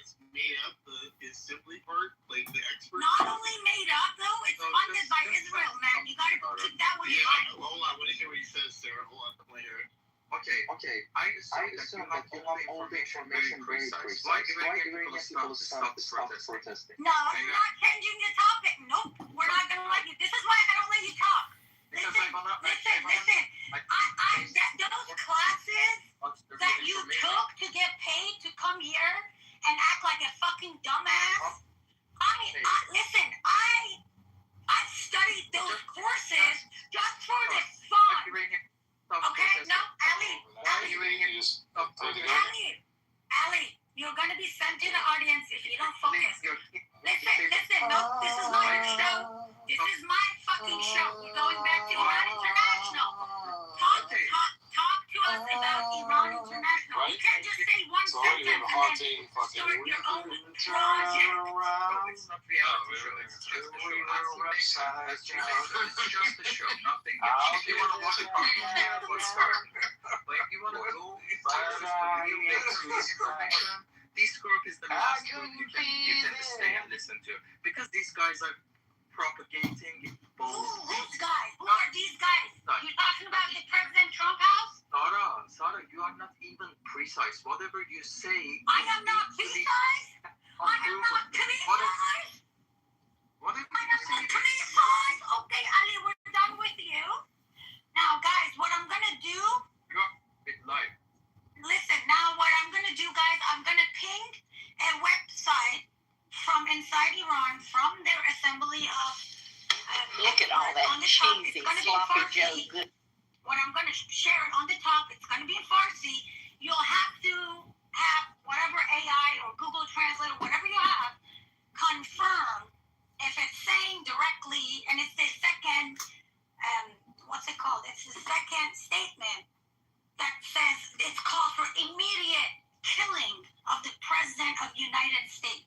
it's made up, the assembly part, like the expert. Not only made up though, it's funded by Israel, man. You gotta keep that one in mind. Hold on, what is it what he says, Sarah? Hold on, let me hear it. Okay. I assume that you have all the information very precise. Why are you getting people to stop protesting? No, you're not changing the topic. Nope, we're not gonna let you. This is why I don't let you talk. Listen. Those classes that you took to get paid to come here and act like a fucking dumbass. I studied those courses just for the fun. Okay, no, Ali, you're gonna be sent to the audience if you don't focus. Listen, no, this is not your show. This is my fucking show. You're going back to Iran International. Talk to us about Iran International. Right? You can't just say one sentence and then start your own project. It's not reality show. It's just a show. It's just a show. Nothing else. If you want to watch it, if you want to go this group is the last group you can stay and listen to, because these guys are propagating both. Who's guys? Who are these guys? You're talking about the President Trump house? Sarah, you are not even precise. Whatever you say. I am not precise. Okay, Ali, we're done with you. Now, guys, what I'm gonna do? You're a bit live. Listen, now what I'm going to do, guys, I'm going to ping a website from inside Iran, from their assembly of... Look at all that cheesy, sloppy Joe good. When I'm going to share it on the top, it's going to be in Farsi. You'll have to have whatever AI or Google Translate or whatever you have confirm if it's saying directly, and it's the second, what's it called? It's the second statement that says it's called for immediate killing of the President of the United States.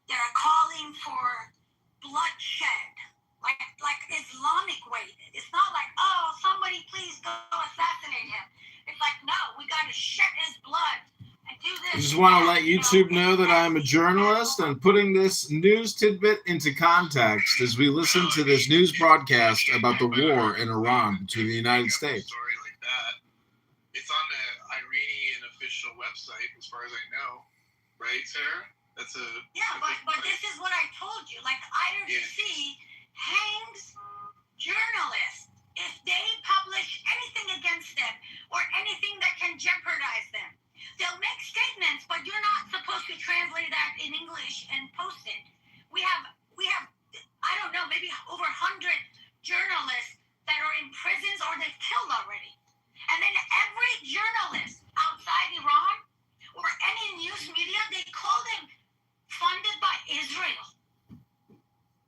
They're calling for bloodshed, like Islamic way. It's not like, oh, somebody please go assassinate him. It's like, no, we got to shed his blood and do this. I just want to let YouTube know that I'm a journalist and putting this news tidbit into context as we listen to this news broadcast about the war in Iran between the United States. It's on the Iranian official website, as far as I know, right, Sarah? That's a but this is what I told you. Like IRGC hangs journalists if they publish anything against them or anything that can jeopardize them. They'll make statements, but you're not supposed to translate that in English and post it. We have I don't know, maybe over 100 journalists that are in prisons or they've killed already. And then every journalist outside Iran or any news media, they call them funded by Israel.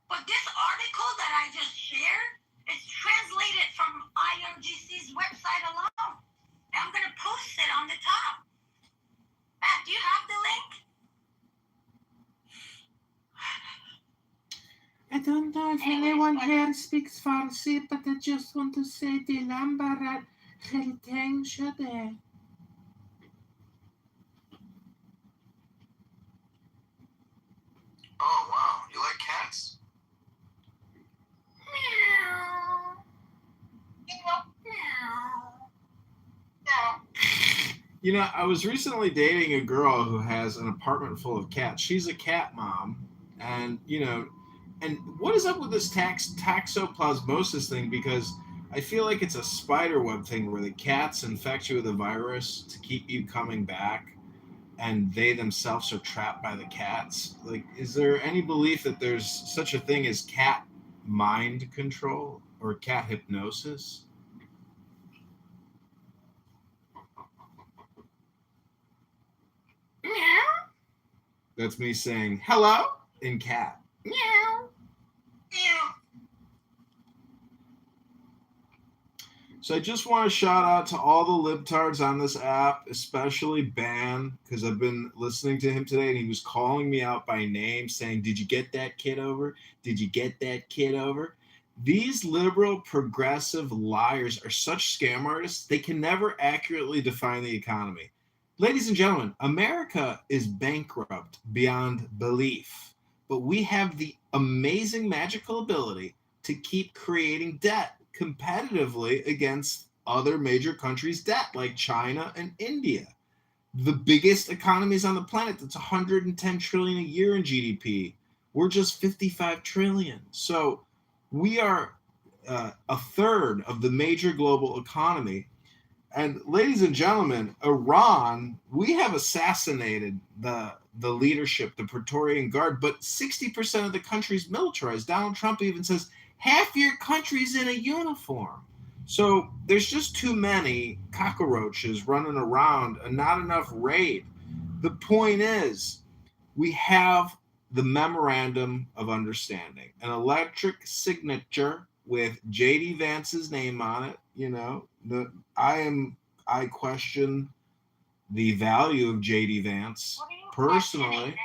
But this article that I just shared is translated from IRGC's website alone. And I'm going to post it on the top. Matt, do you have the link? I don't know if anyone here speaks Farsi, but I just want to say the Lambarat خیلی شده. Oh, wow. You like cats? You know, I was recently dating a girl who has an apartment full of cats. She's a cat mom. And, and what is up with this toxoplasmosis thing? Because I feel like it's a spider web thing where the cats infect you with a virus to keep you coming back, and they themselves are trapped by the cats. Like, is there any belief that there's such a thing as cat mind control or cat hypnosis? Meow. That's me saying hello in cat. Meow. Meow. So I just want to shout out to all the libtards on this app, especially Ban, because I've been listening to him today and he was calling me out by name saying, did you get that kid over? Did you get that kid over? These liberal progressive liars are such scam artists. They can never accurately define the economy. Ladies and gentlemen, America is bankrupt beyond belief, but we have the amazing magical ability to keep creating debt competitively against other major countries' debt like China and India. The biggest economies on the planet, that's 110 trillion a year in GDP. We're just 55 trillion. So we are a third of the major global economy. And ladies and gentlemen, Iran, we have assassinated the leadership, the Praetorian Guard, but 60% of the country's militarized. Donald Trump even says half your country's in a uniform. So there's just too many cockroaches running around and not enough raid. The point is, we have the memorandum of understanding, an electric signature with JD Vance's name on it. You know, I question the value of JD Vance personally.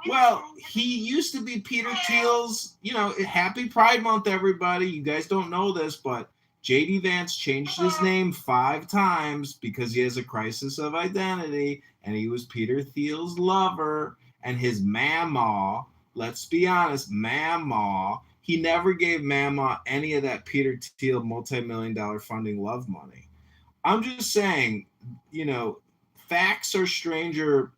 Well, he used to be Peter Thiel's, happy Pride Month, everybody. You guys don't know this, but JD Vance changed his name 5 times because he has a crisis of identity, and he was Peter Thiel's lover, and his mama, let's be honest, mama, he never gave mama any of that Peter Thiel multi-million-dollar funding love money. I'm just saying, facts are stranger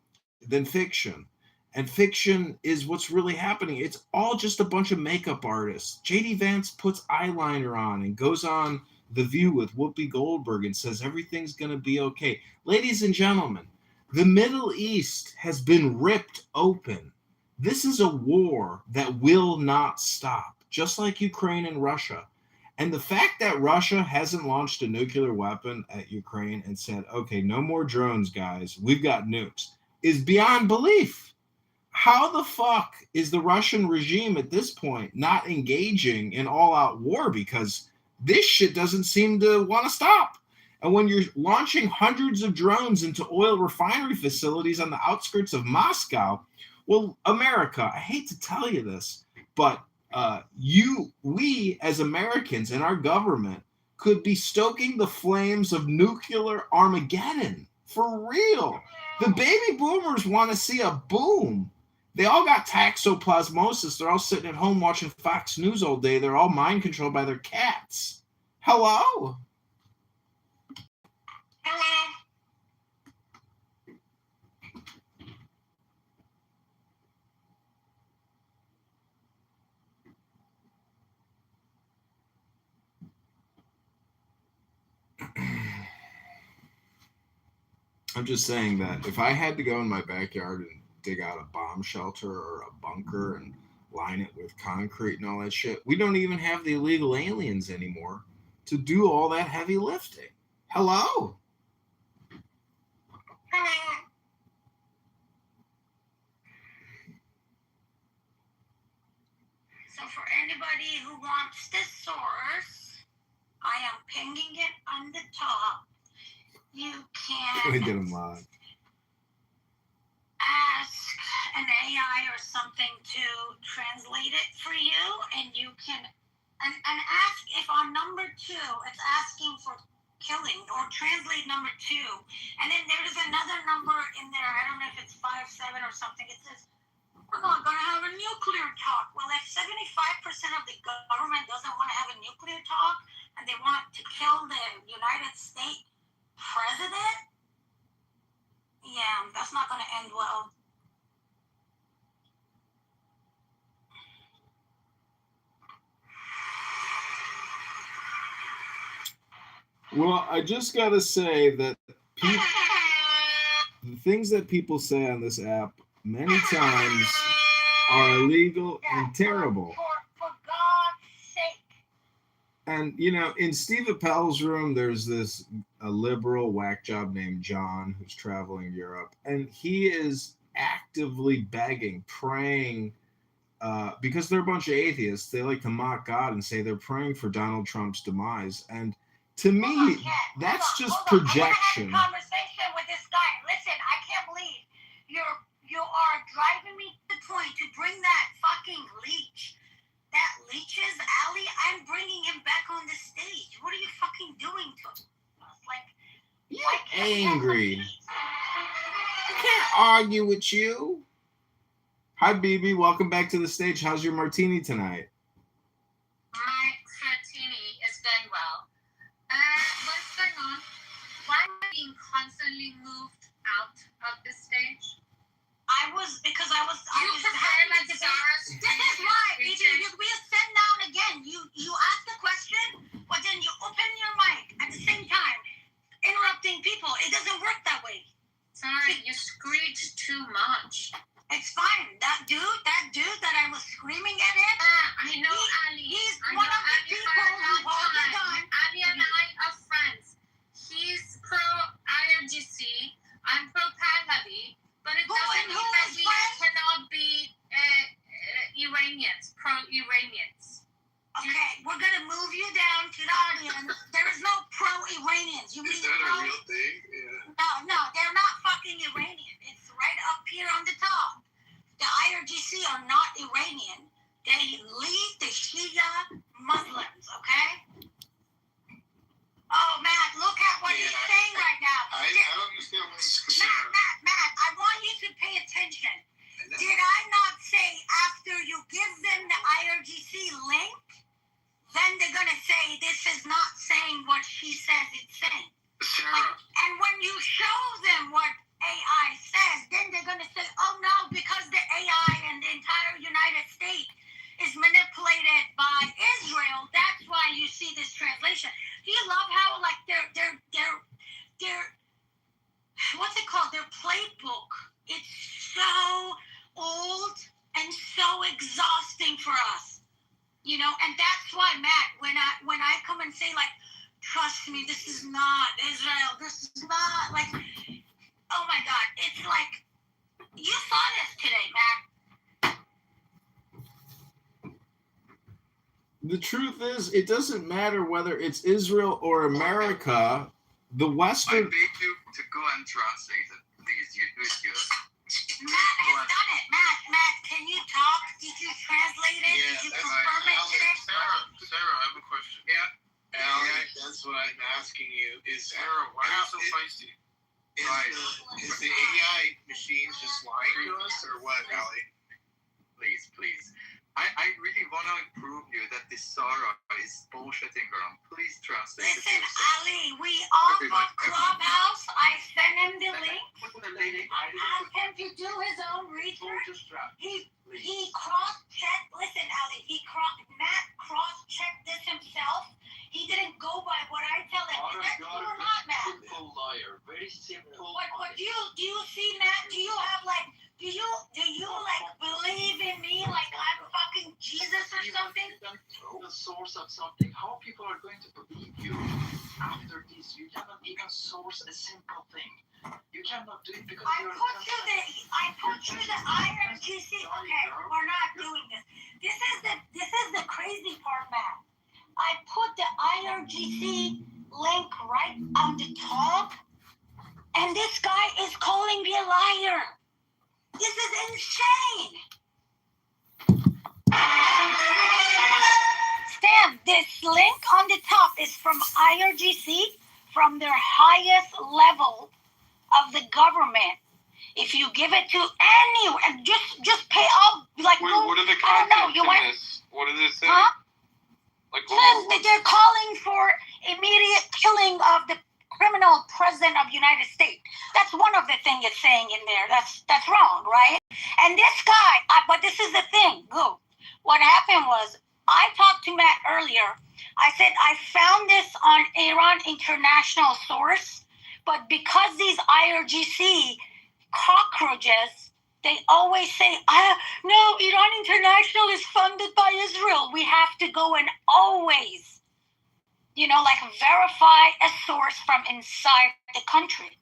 than fiction. And fiction is what's really happening. It's all just a bunch of makeup artists. JD Vance puts eyeliner on and goes on The View with Whoopi Goldberg and says everything's going to be okay. Ladies and gentlemen, the Middle East has been ripped open. This is a war that will not stop, just like Ukraine and Russia. And the fact that Russia hasn't launched a nuclear weapon at Ukraine and said, okay, no more drones, guys, we've got nukes, is beyond belief. How the fuck is the Russian regime at this point not engaging in all-out war? Because this shit doesn't seem to want to stop. And when you're launching hundreds of drones into oil refinery facilities on the outskirts of Moscow, well, America, I hate to tell you this, but we as Americans and our government could be stoking the flames of nuclear Armageddon for real. The baby boomers want to see a boom. They all got toxoplasmosis. They're all sitting at home watching Fox News all day. They're all mind controlled by their cats. Hello? Hello. I'm just saying that if I had to go in my backyard and dig out a bomb shelter or a bunker and line it with concrete and all that shit, we don't even have the illegal aliens anymore to do all that heavy lifting. Hello? Hello. So for anybody who wants this source, I am pinging it on the top. You We can did them live. ask an AI or something to translate it for you, and you can and ask if on number 2 it's asking for killing, or translate number 2, and then there's another number in there. I don't know if it's 57 or something. It says we're not going to have a nuclear talk. Well, if 75% of the government doesn't want to have a nuclear talk and they want to kill the United States president, yeah, that's not going to end well. Well, I just got to say that the things that people say on this app many times are illegal and terrible. For God's sake. And, in Steve Appel's room, there's a liberal whack job named John who's traveling Europe. And he is actively begging, praying, because they're a bunch of atheists. They like to mock God and say they're praying for Donald Trump's demise. And to me, that's just projection. I want to have a conversation with this guy. Listen, I can't believe you are driving me to the point to bring that fucking leech. That leech's alley, I'm bringing him back on the stage. What are you fucking doing to him? Like, You're angry. argue with you. Hi, BB. Welcome back to the stage. How's your martini tonight? My martini is going well. What's going on? Why am I being constantly moved out of the stage? Because I was prefer like the Zara's. This is why, baby. We send down again. You ask a question, but then you open your mic at the same time, interrupting people. It doesn't work that way. Sorry, you screech too much. It's fine. That dude that I was screaming at him. I know Ali. He's I one know of the Ali people for a who long hold the time. gun. Ali and I are friends. He's pro IRGC. I'm pro Pahlavi. But it doesn't mean that we cannot be Iranians, pro-Iranians. Okay, we're gonna move you down to the audience. There is no pro-Iranians. You mean Is that a real thing? Yeah. No, they're not fucking Iranian. It's right up here on the top. The IRGC are not Iranian. They lead the Shia Muslims, okay? Oh, Matt, look at what he's saying right now. I don't understand what he's saying. Matt, I want you to pay attention. Did I not say after you give them the IRGC link, then they're going to say this is not saying what she says it's saying? Sarah. And when you show them what AI says, then they're going to say, oh no, because the AI and the entire United States is manipulated by Israel, that's why you see this translation. Do you love how like their what's it called? Their playbook. It's so old and so exhausting for us. You know, and that's why, Matt, when I come and say like, trust me, this is not Israel, this is not like, oh my God, it's like you saw this today, Matt. The truth is, it doesn't matter whether it's Israel or America. The I Western. beg you to go and translate it, please. You do it good. Matt has done it. Matt, can you talk? Did you translate it? Did you confirm it today? Sarah, I have a question. Yeah. Allie, that's what I'm asking you. Is Sarah, why are you so feisty? Is the AI machines just lying to us, or what, Allie? Please. I really want to prove you that this Sarah is bullshitting around. Please translate it. Listen, Ali, we off of Clubhouse. I sent him the link. I asked him to do his own research. He cross-checked. Listen, Ali, Matt cross-checked this himself. He didn't go by what I tell him. Is that true or not, Matt? Simple liar, very simple. What do you see, Matt? Do you have like? Do you like believe in me like I'm fucking Jesus or something? You don't know the source of something. How people are going to believe you after this? You cannot even source a simple thing. You cannot do it because I put you the IRGC. Okay, we're not doing this. This is the crazy part, Matt. I put the IRGC link right on the top, and this guy is calling me a liar. This is insane. Stan, this link on the top is from IRGC, from their highest level of the government. If you give it to anyone, just pay out like. Wait, what are the I don't know. contents You in want? this? What does it say? Huh? Like, Says that they're calling for immediate killing of the criminal president of the United States. That's one of the things it's saying in there. That's wrong, right? And this guy, but this is the thing. Go. What happened was, I talked to Matt earlier. I said I found this on Iran International source, but because these IRGC cockroaches, they always say, no, Iran International is funded by Israel. We have to go and always, verify a source from inside the country.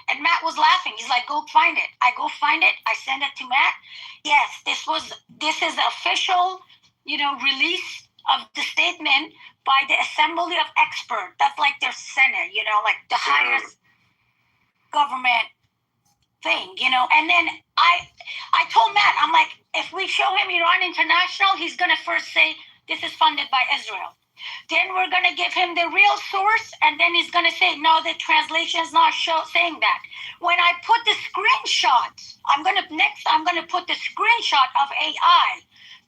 And Matt was laughing. He's like, go find it. I go find it. I send it to Matt. Yes, this is the official, release of the statement by the Assembly of Experts. That's like their Senate, like the highest government thing, And then I told Matt, I'm like, if we show him Iran International, he's going to first say, this is funded by Israel. Then we're going to give him the real source, and then he's going to say, no, the translation is not saying that. When I put the screenshot, I'm going to put the screenshot of AI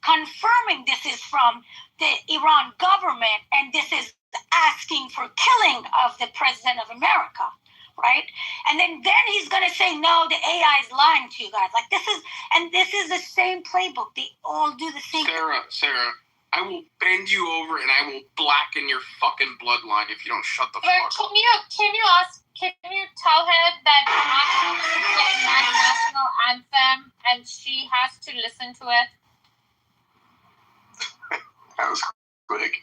confirming this is from the Iran government, and this is asking for killing of the president of America, right? And then he's going to say, no, the AI is lying to you guys. Like, this is the same playbook. They all do the same. Sarah, I will bend you over and I will blacken your fucking bloodline if you don't shut the fuck up. Can you tell her that I'm playing my national anthem and she has to listen to it? That was quick.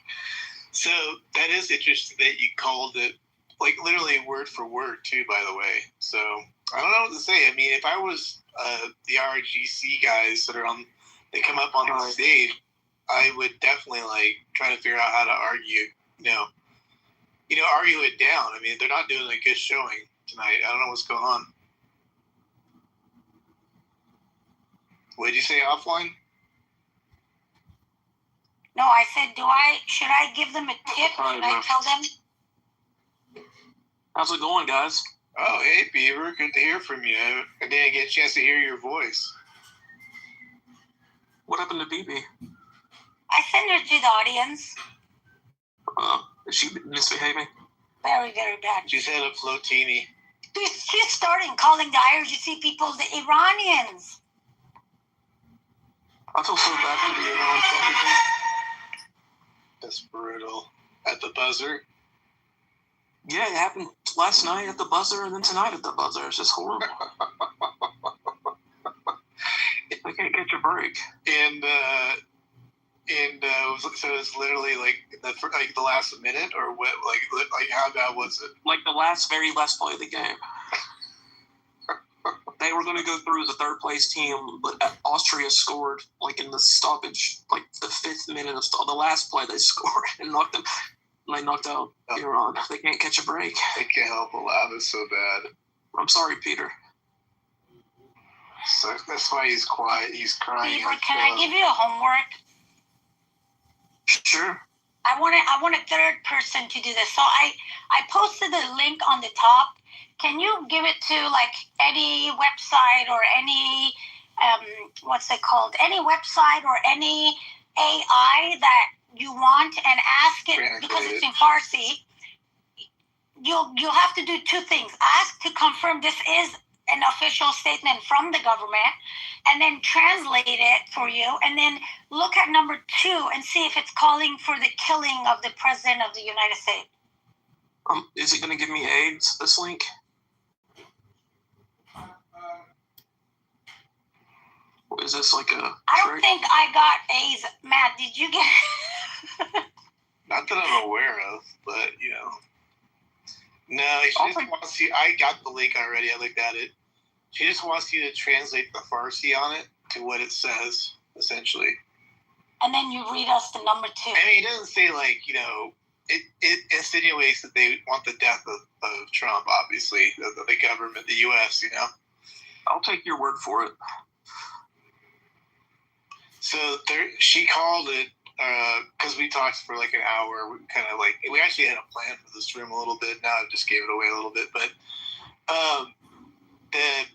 So that is interesting that you called it like literally word for word too, by the way. So I don't know what to say. I mean, if I was the RGC guys that they come up on the stage, I would definitely like try to figure out how to argue, argue it down. I mean, they're not doing a good showing tonight. I don't know what's going on. What did you say offline? No, I said, should I give them a tip? Should I tell them? How's it going, guys? Oh, hey, Beaver. Good to hear from you. I didn't get a chance to hear your voice. What happened to BB? I sent her to the audience. Is she misbehaving? Very, very bad. She's had a floatini. She's starting calling the IRGC people the Iranians. I feel so bad for the Iran people. That's brutal. At the buzzer? Yeah, it happened last night at the buzzer and then tonight at the buzzer. It's just horrible. They can't catch a break. And so it's literally like the last minute, or what? Like how bad was it? Like the very last play of the game. They were going to go through the third place team, but Austria scored like in the stoppage, like the 5th minute of the last play. They scored and knocked them. They knocked out Iran. They can't catch a break. They can't help a laugh. It's so bad. I'm sorry, Peter. So that's why he's quiet. He's crying. Peter, can I give you a homework? Sure. I want a third person to do this. So I posted the link on the top. Can you give it to like any website or any what's it called? Any website or any AI that you want, and ask it, because it's in Farsi. You'll have to do two things. Ask to confirm this is an official statement from the government, and then translate it for you, and then look at number 2 and see if it's calling for the killing of the President of the United States. Is it going to give me AIDS, this link? Is this like a I don't think I got AIDS. Matt, did you get Not that I'm aware of, but, No, she just wants you. I got the link already. I looked at it. She just wants you to translate the Farsi on it to what it says, essentially. And then you read us the number 2. I mean, it doesn't say, it insinuates that they want the death of Trump, obviously, the government, the U.S., I'll take your word for it. So she called it, because we talked for like an hour. We actually had a plan for this room a little bit. Now I just gave it away a little bit, but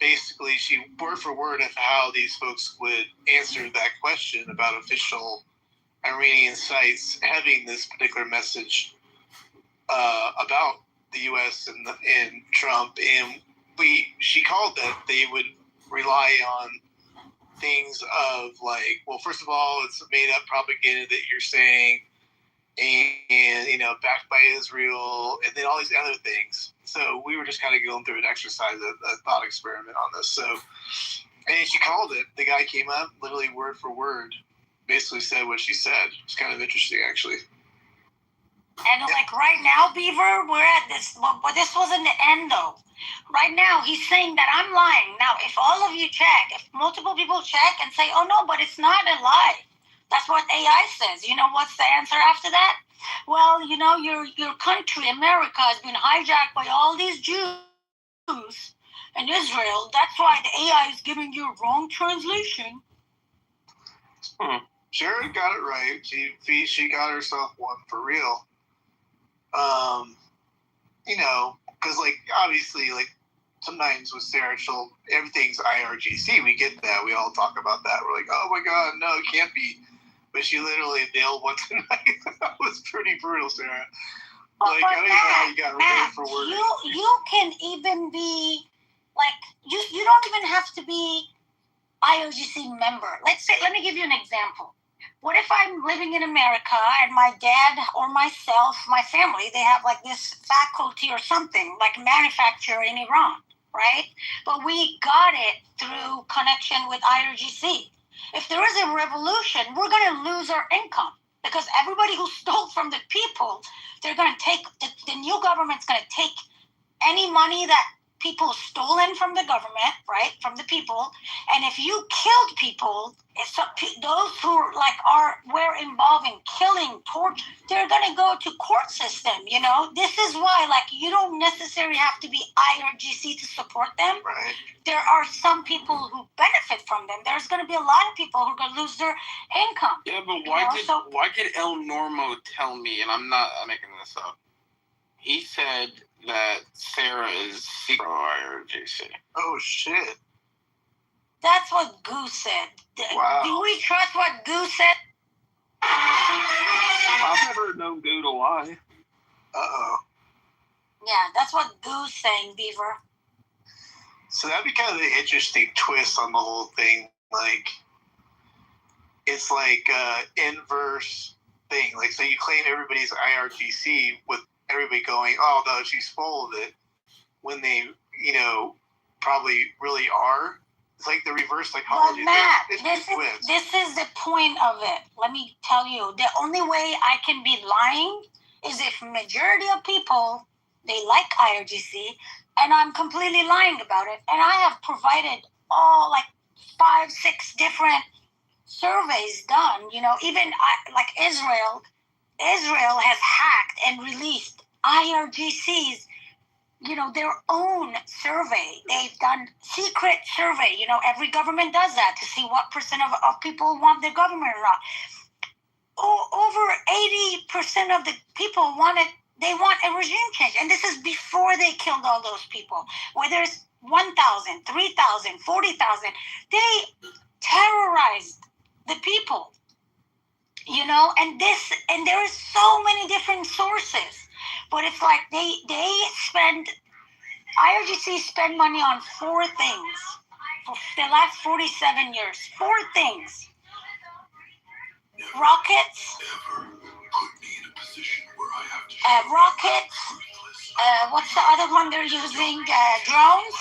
basically she word for word of how these folks would answer that question about official Iranian sites having this particular message about the U.S. and Trump, and she called that they would rely on things of well, first of all, it's made up propaganda that you're saying, and backed by Israel, and then all these other things. So we were just kind of going through an exercise, a thought experiment on this. So, and she called it. The guy came up, literally word for word, basically said what she said. It's kind of interesting, actually. And right now, Beaver, we're at this, but this wasn't the end though. Right now, he's saying that I'm lying. Now, if all of you check, if multiple people check and say, oh no, but it's not a lie. That's what AI says. You know what's the answer after that? Well, your country, America, has been hijacked by all these Jews and Israel. That's why the AI is giving you a wrong translation. Sharon got it right. She got herself one for real. You know, because like obviously like sometimes with Sarah, everything's IRGC. We get that. We all talk about that. We're like, oh my god, no, it can't be. But she literally nailed one tonight. That was pretty brutal, Sarah. Like, I don't even know how you got word for word. You can even be like you don't even have to be IOGC member. Let me give you an example. What if I'm living in America and my dad or myself, my family, they have like this faculty or something, like manufacturer in Iran, right? But we got it through connection with IRGC. If there is a revolution, we're going to lose our income because everybody who stole from the people, they're going to take, the new government's going to take any money that people stolen from the government, right, from the people, and if you killed people, those who were involved in killing, torture, they're going to go to court system, you know. This is why, like, you don't necessarily have to be IRGC to support them. Right. There are some people who benefit from them. There's going to be a lot of people who are going to lose their income. Yeah, but why did El Normo tell me, and I'm not making this up, he said that Sarah is secret IRGC. Oh, shit. That's what Goose said. Wow. Do we trust what Goose said? I've never known Goo to lie. Uh-oh. Yeah, that's what Goose saying, Beaver. So that'd be kind of the interesting twist on the whole thing. Like, it's like inverse thing. Like, so you claim everybody's IRGC with everybody going, oh, no, she's full of it, when they, you know, probably really are. It's like the reverse psychology. Well, Matt, this is the point of it. Let me tell you, the only way I can be lying is if majority of people, they like IRGC, and I'm completely lying about it. And I have provided all, like, 5-6 different surveys done. You know, even like Israel has hacked and released IRGC's, you know, their own survey. They've done secret survey. You know, every government does that to see what percent of people want their government or not. Over 80% of the people want a regime change. And this is before they killed all those people. Whether it's 1,000, 3,000, 40,000, they terrorized the people. You know, and there is so many different sources. But it's like IRGC spend money on 4 things for the last 47 years. 4 things. Rockets. Rockets. What's the other one they're using? Drones.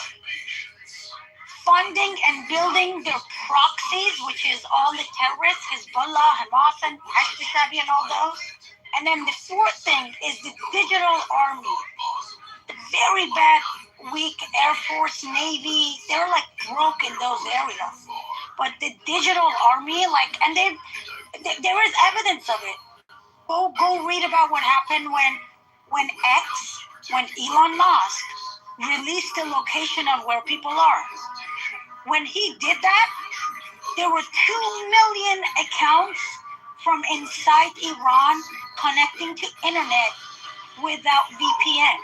Funding and building their proxies, which is all the terrorists, Hezbollah, Hamas, and Hashd-e-Shabi and all those. And then the 4th thing is the digital army. The very bad, weak Air Force, Navy, they're like broke in those areas. But the digital army, like, and there is evidence of it. Go read about what happened when Elon Musk released the location of where people are. When he did that, there were 2 million accounts from inside Iran connecting to internet without VPN.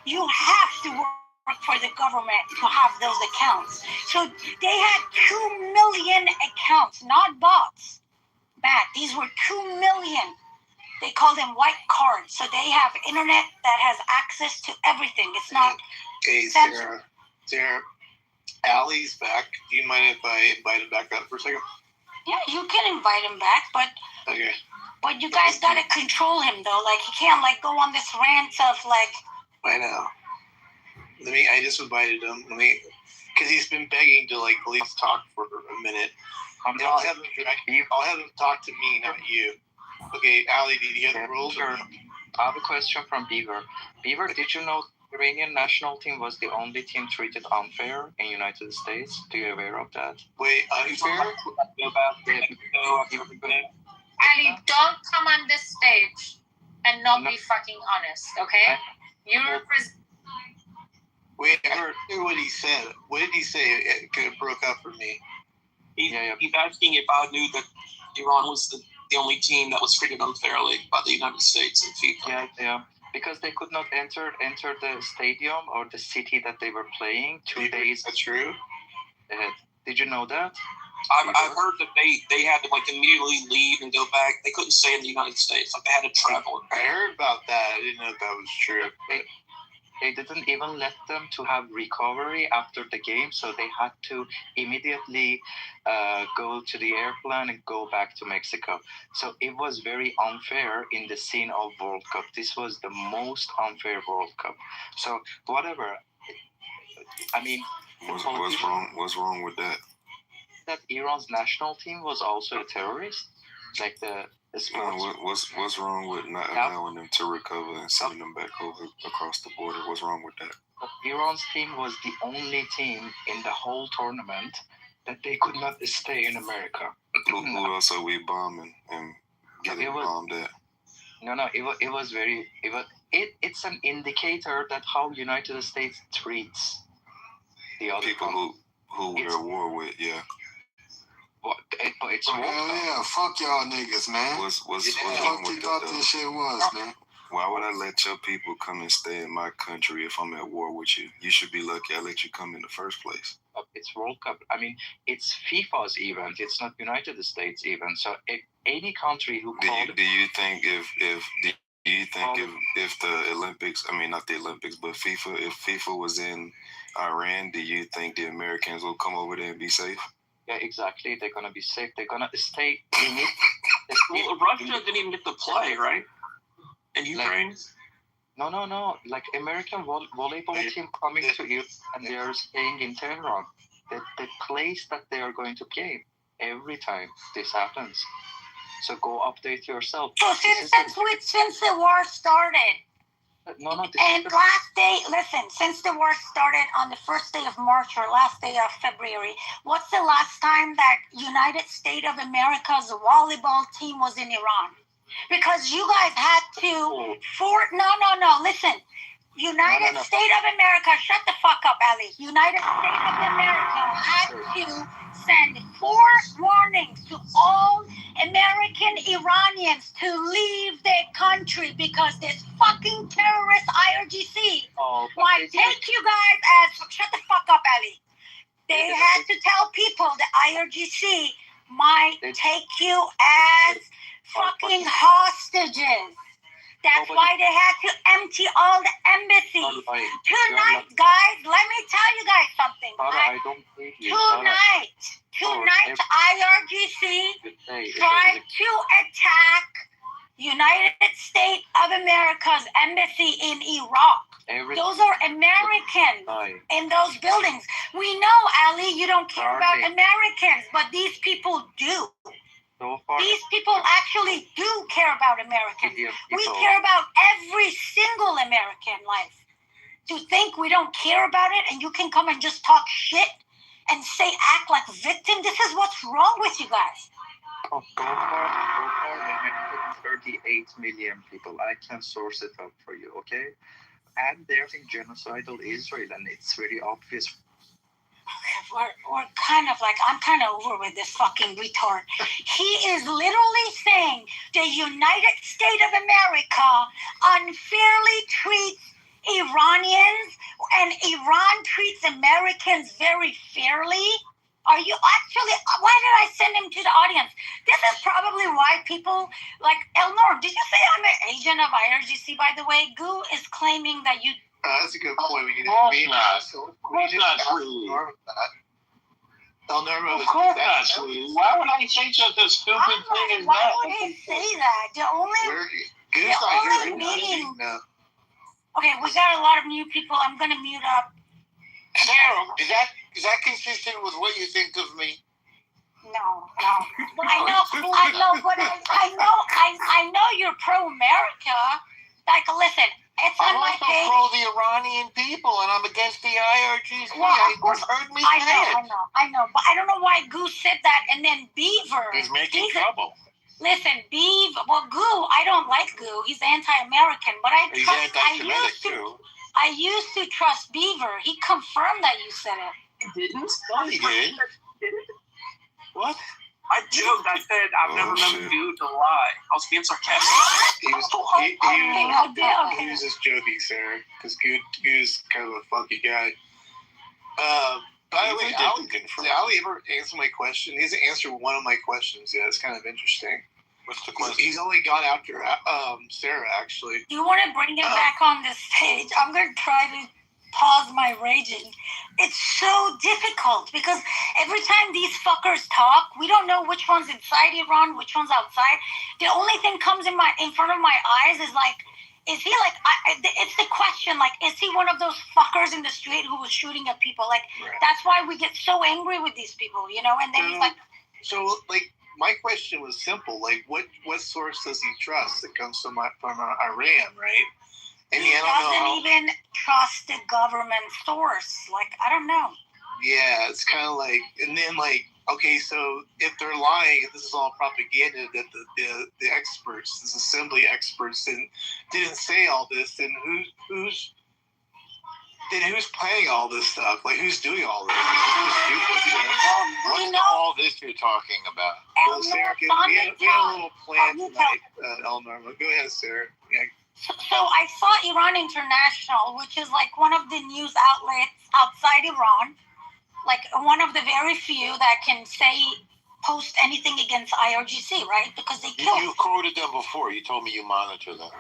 You have to work for the government to have those accounts. So they had 2 million accounts, not bots. Matt, these were 2 million. They call them white cards. So they have internet that has access to everything. It's not... Hey, Sarah, Allie's back. Do you mind if I invite him back up for a second? Yeah, you can invite him back, but... Okay. But you guys gotta control him, though. Like, he can't, like, go on this rant of, like... I know. I just invited him. Because he's been begging to, like, at least talk for a minute. I'll have him talk to me, not you. Okay, Ali, do you hear the rules? Sure. I have a question from Beaver. Beaver, did you know the Iranian national team was the only team treated unfair in the United States? Do you aware of that? Wait, unfair? Ali, don't come on this stage and not be fucking honest, okay? You represent... Wait, I heard what he said. What did he say? It broke up for me. He's asking if I knew that Iran was the only team that was treated unfairly by the United States and FIFA. Yeah. Because they could not enter the stadium or the city that they were playing 2 days. That's true. Did you know that? I've heard that they had to like immediately leave and go back. They couldn't stay in the United States. Like they had to travel. I heard about that. I didn't know if that was true. They didn't even let them to have recovery after the game, so they had to immediately go to the airplane and go back to Mexico. So it was very unfair in the scene of World Cup. This was the most unfair World Cup. So whatever. I mean, what's wrong with that? That Iran's national team was also a terrorist, like the sports. No, what's wrong with not allowing them to recover and sending them back over across the border? What's wrong with that? Iran's team was the only team in the whole tournament that they could not stay in America. Who else are we bombing and getting bombed at? No, it's an indicator that how United States treats the other people who we're at war with. Yeah. It's yeah, fuck y'all niggas, man. What's wrong with that, thought this shit was, man? Why would I let your people come and stay in my country if I'm at war with you? You should be lucky I let you come in the first place. It's World Cup. I mean, it's FIFA's event. It's not United States event. So any country who called... Do you think if the Olympics, I mean, not the Olympics, but FIFA, if FIFA was in Iran, do you think the Americans will come over there and be safe? Yeah, exactly. They're going to be safe. They're going to stay in it. Well, Russia didn't even get to play, right? And Ukraine? No. Like, American volleyball team coming to Europe and they are staying in Tehran. The place that they are going to play every time this happens. So go update yourself. So since the war started, and last day, listen, since the war started on the first day of March or last day of February, what's the last time that United States of America's volleyball team was in Iran? Because you guys had to, listen. United States of America, shut the fuck up, Ali. United States of America had to send 4 warnings to all American Iranians to leave their country because this fucking terrorist IRGC might take you guys as, shut the fuck up, Ali. They had to tell people the IRGC might take you as fucking hostages. That's why they had to empty all the embassies. Tonight, guys, let me tell you guys something. Tonight, IRGC tried to attack United States of America's embassy in Iraq. Those are Americans in those buildings. We know, Ali, you don't care about Americans, but these people do. These people actually do care about Americans. We care about every single American life. To think we don't care about it and you can come and just talk shit and act like victim, this is what's wrong with you guys. So far, 38 million people. I can source it up for you, okay? And there's in genocidal Israel, and it's very obvious. We're kind of like, I'm kind of over with this fucking retard. He is literally saying the United States of America unfairly treats Iranians and Iran treats Americans very fairly. Are you actually, why did I send him to the audience? This is probably why people like Elnor, did you say I'm an agent of IRGC, by the way? Goo is claiming that you... that's a good point. We need to be not. Of course not, sweetie. Of course not, sweetie. Why would I say such a stupid thing as that? Why would he say that? The only meeting... Okay, we got a lot of new people. I'm going to mute up. Sarah, is that consistent with what you think of me? No. I know you're pro-America. Like, listen, it's on my page. I'm also pro the Iranian people, and I'm against the IRGC. Well, of course, heard me say it. I know, but I don't know why Goose said that, and then Beaver. He's making trouble. Listen, Goo, I don't like Goo. He's anti-American, but He's anti-Semitic, too. I used to trust Beaver. He confirmed that you said it. He didn't? No, he did. What? I joked. I said I've never met a dude to lie. I was being sarcastic. He was just joking, Sarah, because Goo's kind of a funky guy. By the way, Ali ever answer my question? He hasn't answered one of my questions yet. It's kind of interesting. What's the question? He's only gone after Sarah, actually. Do you want to bring him back on the stage? I'm going to try to pause my raging. It's so difficult because every time these fuckers talk, we don't know which one's inside Iran, which one's outside. The only thing comes in front of my eyes is like, is he like? It's the question. Like, is he one of those fuckers in the street who was shooting at people? Like, that's why we get so angry with these people, you know. And then he's like, my question was simple. Like, what source does he trust that comes from Iran, right? And he doesn't even trust the government source. Like, I don't know. Yeah, it's kind of like, and then like, okay, so if they're lying, if this is all propaganda, that the experts, this assembly experts, didn't say all this, then who's planning all this stuff? Like, who's doing all this? What's all this you're talking about? Well, Sarah, we had a little plan tonight, Eleanor. Go ahead, Sarah. Yeah. So I saw Iran International, which is like one of the news outlets outside Iran, like one of the very few that can post anything against IRGC, right? Because they killed. You quoted them before. You told me you monitor them.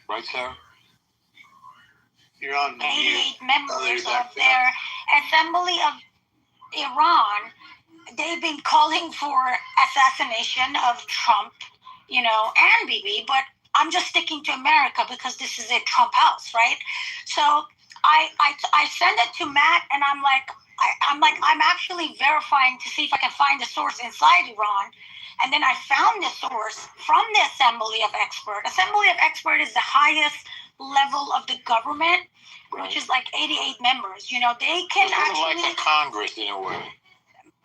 Right, Sarah? You're on 88 members of their Assembly of Iran. They've been calling for assassination of Trump, you know, and Bibi, but I'm just sticking to America because this is a Trump house, right? So I send it to Matt, and I'm actually verifying to see if I can find the source inside Iran, and then I found the source from the Assembly of Experts. Assembly of Experts is the highest level of the government, which is like 88 members. You know, they can actually like a Congress in a way.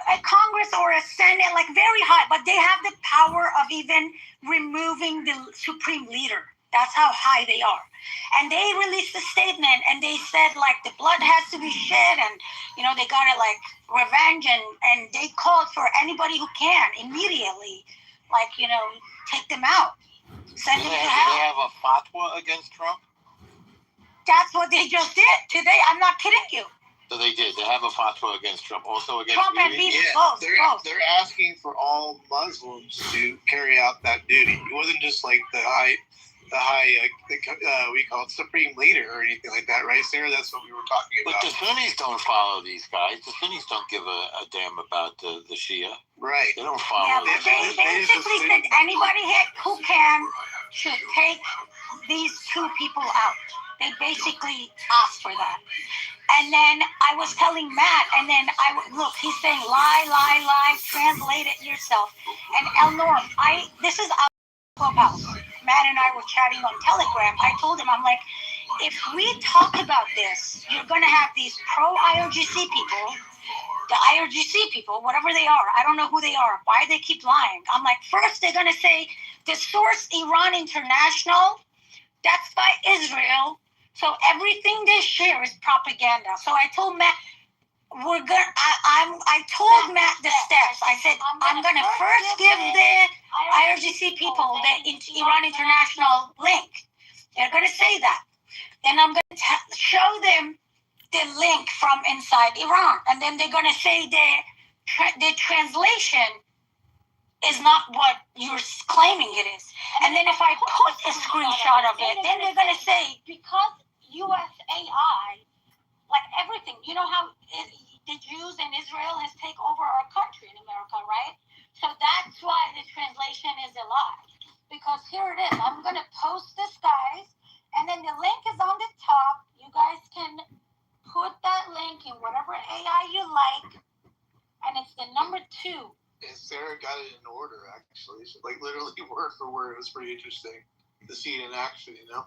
A Congress or a Senate, like very high, but they have the power of even removing the supreme leader. That's how high they are. And they released a statement, and they said, like, the blood has to be shed, and, you know, they got it, like, revenge, and they called for anybody who can immediately, like, you know, take them out. Send them to hell. Do they have a fatwa against Trump? That's what they just did today. I'm not kidding you. So they did. They have a fatwa against Trump. Also against Trump and Bibi. Both. They're asking for all Muslims to carry out that duty. It wasn't just like the high we call it supreme leader or anything like that, right, Sarah? That's what we were talking about. But the Sunnis don't follow these guys. The Sunnis don't give a damn about the Shia. Right. They don't follow. Yeah, but they basically said anybody who can should take these two people out. They basically asked for that. And then I was telling Matt, and then look, he's saying lie, translate it yourself. And Elnor, this is our clubhouse. Matt and I were chatting on Telegram. I told him, I'm like, if we talk about this, you're going to have these pro-IRGC people, the IRGC people, whatever they are. I don't know who they are. Why they keep lying? I'm like, first they're going to say the source Iran International, that's by Israel. So everything they share is propaganda. So I told Matt, I told Matt the steps. I said, I'm going to first give the IRGC people the Iran International link. They're going to say that. Then I'm going to show them the link from inside Iran. And then they're going to say the translation is not what you're claiming it is. And then if I put a screenshot of it, then they're going to say, because USAI, like everything, you know how the Jews in Israel has taken over our country in America, right? So that's why the translation is a lie. Because here it is. I'm going to post this, guys, and then the link is on the top. You guys can put that link in whatever AI you like, and it's the number 2. And Sarah got it in order, actually. So, like, literally word for word. It was pretty interesting to see it in action, you know?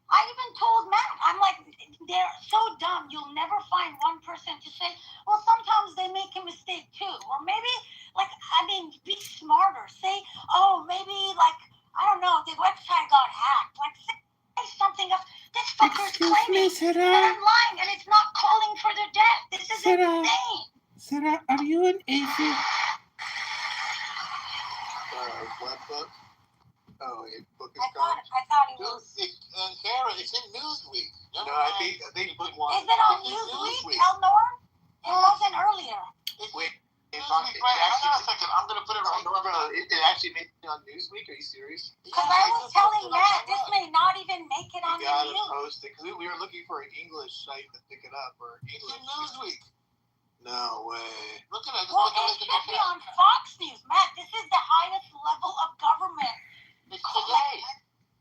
I even told Matt, I'm like, they're so dumb. You'll never find one person to say, well, sometimes they make a mistake too. Or maybe, like, I mean, be smarter. Say, oh, maybe, like, I don't know, the website got hacked. Like, say something else. This fucker's claiming that I'm lying, and it's not calling for their death. This is insane. Sarah, are you an atheist? What book? Oh, a book is I thought it was. Sarah, it's in Newsweek. No, I think book one. Is it on Newsweek, El Norm? It wasn't earlier. Wait, Hang on a second. I'm gonna put it right bro, it actually made it on Newsweek. Are you serious? Because I was telling Matt, this may not even make it on You the gotta news. post it because we were looking for an English site to pick it up or It's English. in Newsweek. No way. Look at it. Well, it should be on Fox News, Matt. This is the highest level of government. It's today.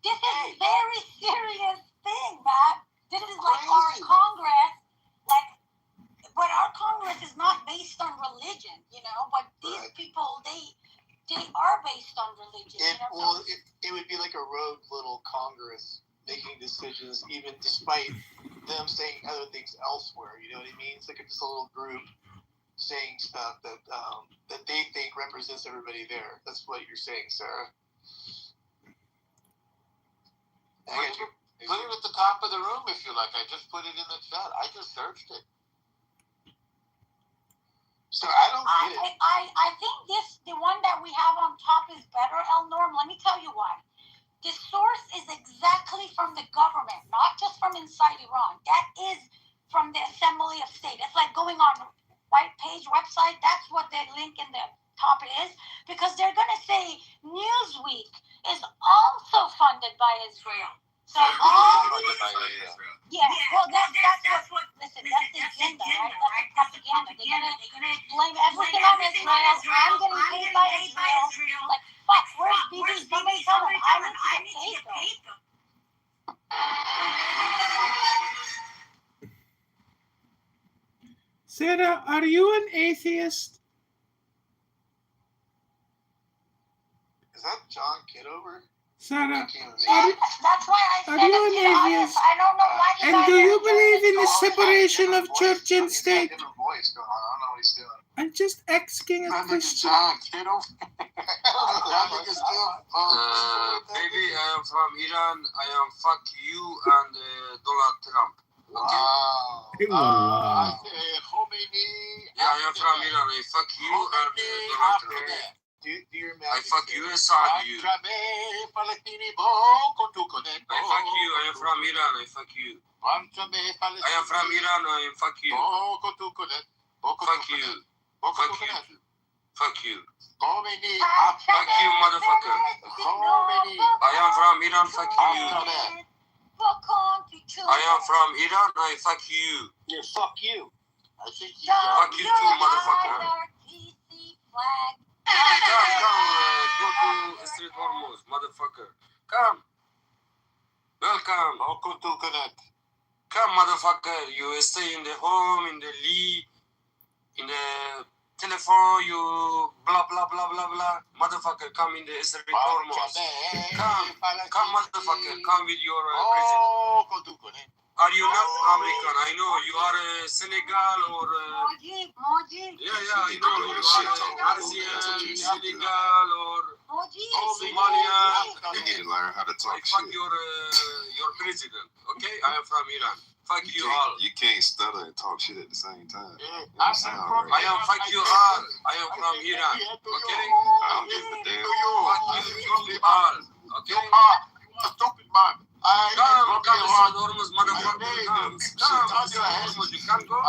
This is a very serious thing, Matt. This is like our Congress, but our Congress is not based on religion, but these people, they are based on religion. It would be like a rogue little Congress making decisions, even despite them saying other things elsewhere. You know what I mean? It's like just a little group saying stuff that they think represents everybody there. That's what you're saying, Sarah. Put it at the top of the room if you like. I just put it in the chat. I just searched it. So I don't get it. I think the one that we have on top is better, El Norm. Let me tell you why. The source is exactly from the government, not just from inside Iran. That is from the Assembly of State. It's like going on white page website. That's what the link in the top is, because they're going to say Newsweek is also funded by Israel. So yeah, well, that's what. Listen, that's the agenda, right? That's the propaganda. They're gonna blame everything on Israel. I'm getting paid by Israel. Like, fuck, where's BB? Somebody tell them I need to get paid them. Sarah, are you an atheist? Is that John Kitover? Sarah, That's why I said are you an atheist? I don't know why you And guys do you are believe in the doing this. separation of church and state? Different voice going on. I don't know what he's doing. I'm just asking a question. Baby, I am from Iran. I am fuck you and Donald Trump. Okay? Wow. Yeah, I am from Iran. I fuck you and Donald Trump. Do your I fuck you and Saad you. I fuck you. I am from Iran. I fuck you. I am from Iran. I fuck you. Fuck you. Fuck you. Fuck you. Fuck you, motherfucker. I am from Iran. Fuck you. I am from Iran. I fuck you. Yeah, fuck you. Fuck you too, motherfucker. Come, go to Street Hormuz, motherfucker. Come. Welcome. Welcome to Connect. Come, motherfucker. You stay in the home, in the Lee, in the telephone, you blah, blah, blah, blah, blah. Motherfucker, come in the Street Hormuz. Come, motherfucker. Come with your president. Are you not American? I know you are Senegal or Moji. yeah, I know you are Asian, Senegal or Somalia. You need to learn how to talk Fuck shit. your president. Okay, I am from Iran. Fuck you all. You can't stutter and talk shit at the same time. I don't sound right. am fuck you all. I am from Iran. Okay. I don't give a damn. Fuck you all. Okay. Stupid man. Come, Hormuz, motherfucker. Come, Hormuz, you can go.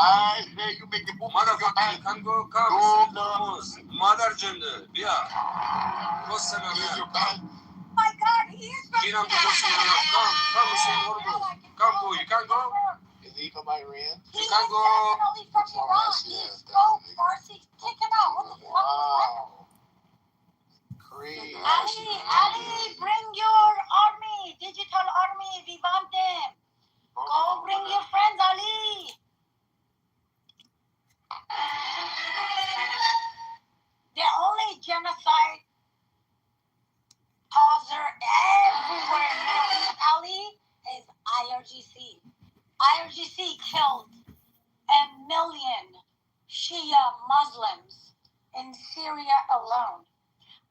You make the Motherfucker, you can go. Come, Hormuz. Mother gender. Yeah. What's the name? My God, he is from Come, Hormuz. Come, go. You can go. Is he from Iran? You can go. definitely from Iran. He's so Farsi taken out. What the fuck was that? Crazy. Ali, bring your army, digital army, we want them. Go bring your friends, Ali. The only genocide causer everywhere in the Middle East, Ali, is IRGC. IRGC killed 1 million Shia Muslims in Syria alone.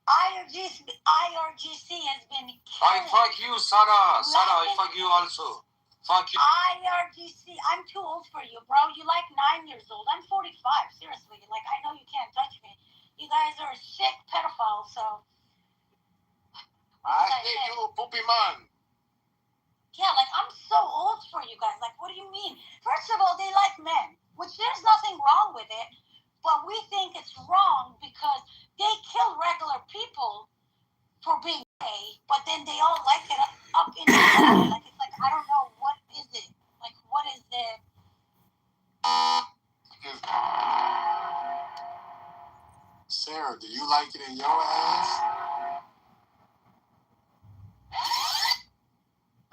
IRGC has been killing. I fuck you, Sarah. Sarah, I fuck you also. Fuck you. IRGC, I'm too old for you, bro. You like 9 years old. I'm 45. Seriously. Like, I know you can't touch me. You guys are sick pedophiles, so. I think you a poopy man. Yeah, like, I'm so old for you guys. Like, what do you mean? First of all, they like men, which there's nothing wrong with it, but we think it's wrong because they kill regular people for being gay, but then they all like it up in the air. Like, it's like, I don't know, what is it? Like, what is it? Sarah, do you like it in your ass?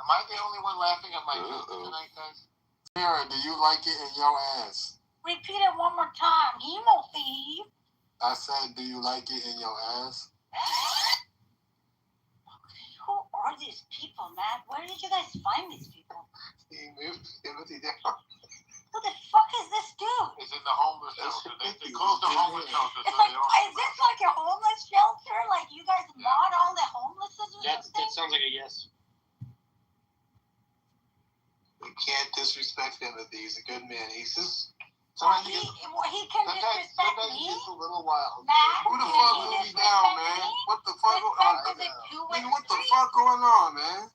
Am I the only one laughing at my joke tonight, guys? Sarah, do you like it in your ass? Repeat it one more time. Hemo thief. I said, do you like it in your ass? Who are these people, man? Where did you guys find these people? He moved Timothy down. Who the fuck is this dude? It's in the homeless shelter. They closed the homeless shelter. It's like, is this like a homeless shelter? Like you guys mod all the homelesses or something? That sounds like a yes. We can't disrespect Timothy. He's a good man. He's just. He can disrespect me. He's a little wild. Matt, Who the fuck put me down, man? What the fuck? What the fuck going on, man?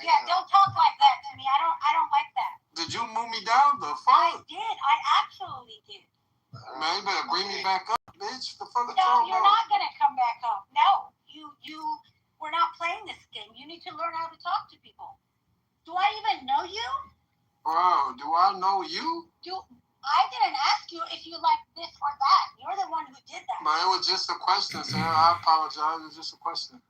Yeah, don't talk like that to me. I don't like that. Did you move me down? The I fuck? did. I absolutely did. Man, you better bring me back up, bitch. The fuck? No, you're not gonna come back up. No, we're not playing this game. You need to learn how to talk to people. Do I even know you? Bro, do I know you? I didn't ask you if you like this or that. You're the one who did that. But it was just a question, Sarah. I apologize. It was just a question.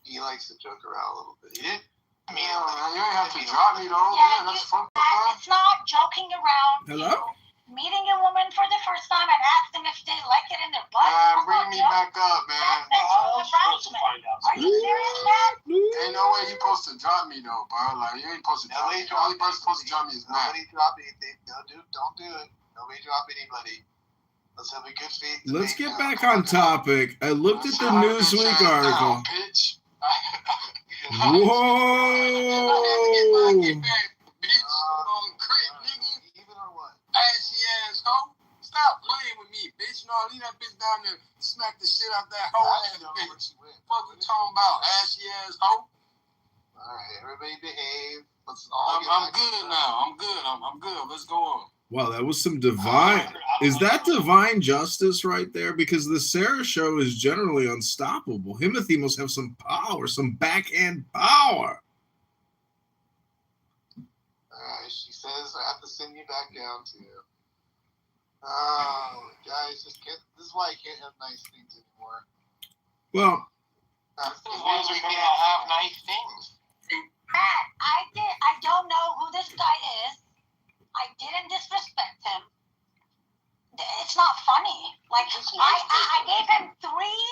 He likes to joke around a little bit. He did. I mean, you ain't have to drop me though. Yeah, that's fucked up. It's not joking around. Hello? Meeting a woman for the first time and ask them if they like it in their butt. Bring me back up, man. Are you serious, man? Ain't no way you supposed to drop me though, bro. Like you ain't supposed to drop me. The only person supposed to drop me is Matt. Nobody drop anything. No, dude, don't do it. Nobody drop anybody. Let's have a good faith. Let's get back on topic. I looked at the Newsweek article. Whoa! Ashy ass hoe. Stop playing with me, bitch. No, leave that bitch down there. Smack the shit out that hoe ass bitch. Fuck you talking about, ashy ass hoe? Alright, everybody behave. I'm good now. I'm good. I'm good. Let's go on. Wow, that was some divine. Is that divine justice right there? Because the Sarah show is generally unstoppable. Timothy must have some power, some backhand power. Alright, she says I have to send you back down to you. Oh, guys, just get. This is why I can't have nice things anymore. Well, Because we can't have nice things. Matt, I don't know who this guy is. I didn't disrespect him. It's not funny. Like I gave him three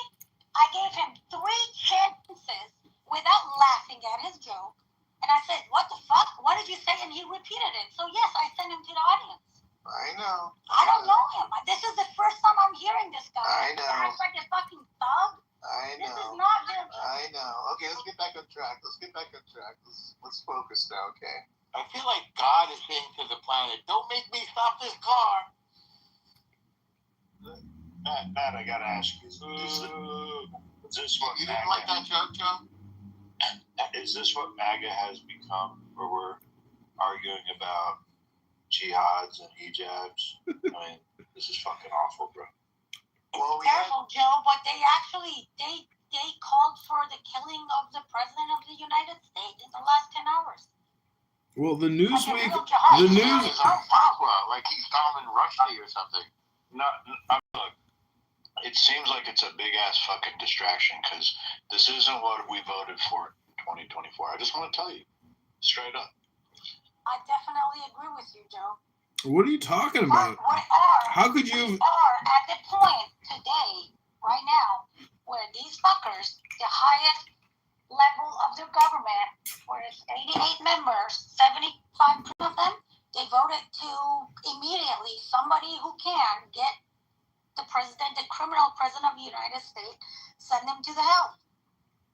chances without laughing at his joke. And I said, what the fuck? What did you say? And he repeated it. So yes, I sent him to the audience. I know. I don't know him. This is the first time I'm hearing this guy. I know. He acts like a fucking thug. I know. This is not him. I know. Okay, let's get back on track. Let's focus now, okay? I feel like God is saying to the planet, don't make me stop this car. Matt, I gotta ask you, is this what You didn't like that joke, Joe? Is this what MAGA has become, where we're arguing about jihads and hijabs? I mean, this is fucking awful, bro. Well, Careful, Joe, but they called for the killing of the President of the United States in the last 10 hours. well, the Newsweek, Like he's Salman Rushdie or something. Look, it seems like it's a big ass fucking distraction because this isn't what we voted for in 2024. I just want to tell you, straight up. I definitely agree with you, Joe. what are you talking about? How could you? We are at the point today, right now, where these fuckers, the highest level of their government, where it's 88 members, 75% of them, they voted to immediately, somebody who can get the criminal president of the United States, send them to the hell.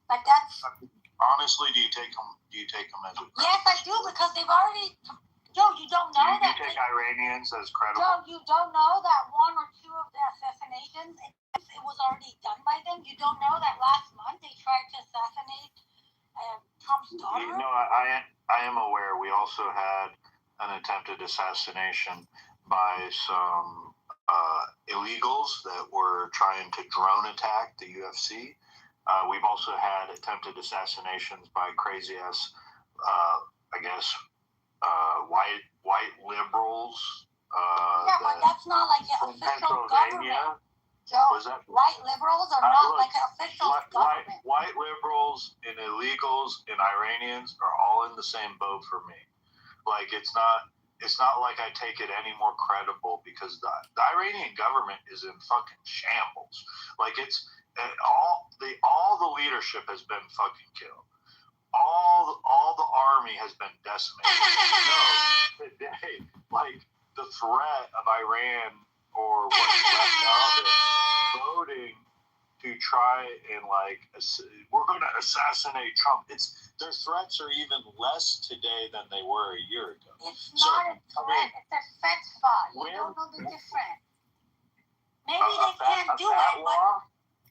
Like that's Honestly, do you take them as a credible? Yes, I do, because they've already. Joe, you don't know Do you that. take Iranians as credible? Joe, you don't know that one or two of the assassinations, it was already done by them. You don't know that last month they tried to assassinate Trump's daughter. No, I am aware. We also had an attempted assassination by some illegals that were trying to drone attack the UFC. We've also had attempted assassinations by crazy ass, I guess, white liberals. But that's not like an official government. Joe, white liberals are not like an official government. White liberals and illegals and Iranians are all in the same boat for me. Like it's not like I take it any more credible because the Iranian government is in fucking shambles. Like it's all the leadership has been fucking killed. All the army has been decimated. No, today, like the threat of Iran or what's left of it voting to try and we're going to assassinate Trump. Their threats are even less today than they were a year ago. It's not a threat. It's a fence spot. You don't know the difference. Maybe they can't do it, but.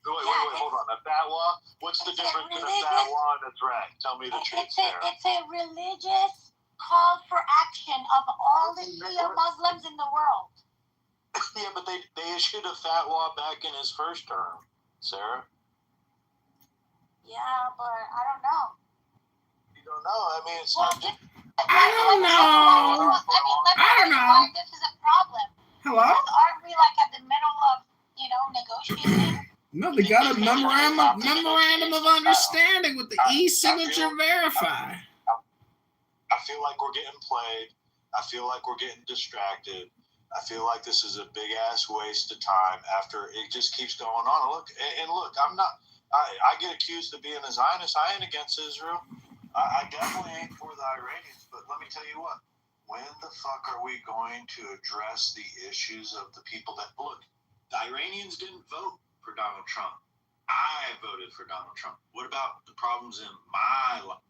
Wait, hold on. A fat law? What's the difference in a fat law and a threat? Tell me the truth, Sarah. It's a religious call for action of all the Shia Muslims in the world. Yeah, but they issued a fat law back in his first term, Sarah. Yeah, but I don't know. You don't know? I mean, it's I not. don't know. I don't know. This is a problem. Hello? Aren't we at the middle of, negotiating? No, they got a memorandum of understanding with the e-signature verify. I feel like we're getting played. I feel like we're getting distracted. I feel like this is a big ass waste of time after it just keeps going on. Look, I'm not. I get accused of being a Zionist. I ain't against Israel. I definitely ain't for the Iranians. But let me tell you what. When the fuck are we going to address the issues of the people that look? The Iranians didn't vote for Donald Trump. I voted for Donald Trump. What about the problems in my life?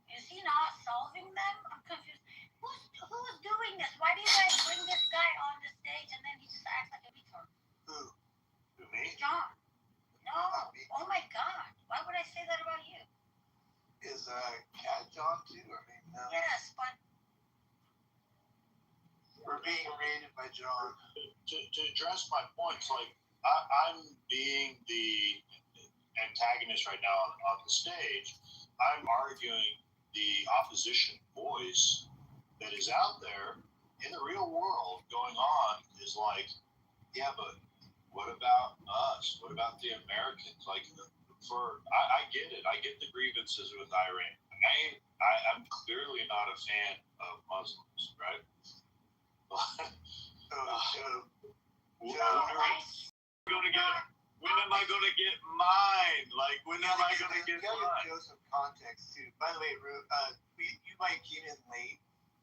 Is he not solving them? I'm confused. Who's doing this? Why do you guys bring this guy on the stage and then he just acts like a retard? Who? Me? John. No. Oh my God. Why would I say that about you? Is Cat John too? I mean, no. Yes, but we're being raided by John. To address my points, I'm being the antagonist right now on the stage. I'm arguing the opposition voice that is out there in the real world going on is yeah, but what about us? What about the Americans? I get it. I get the grievances with Iran. I'm clearly not a fan of Muslims, right? When am I going to get mine? When am I going to get mine? Joseph context too. By the way, you might get in late,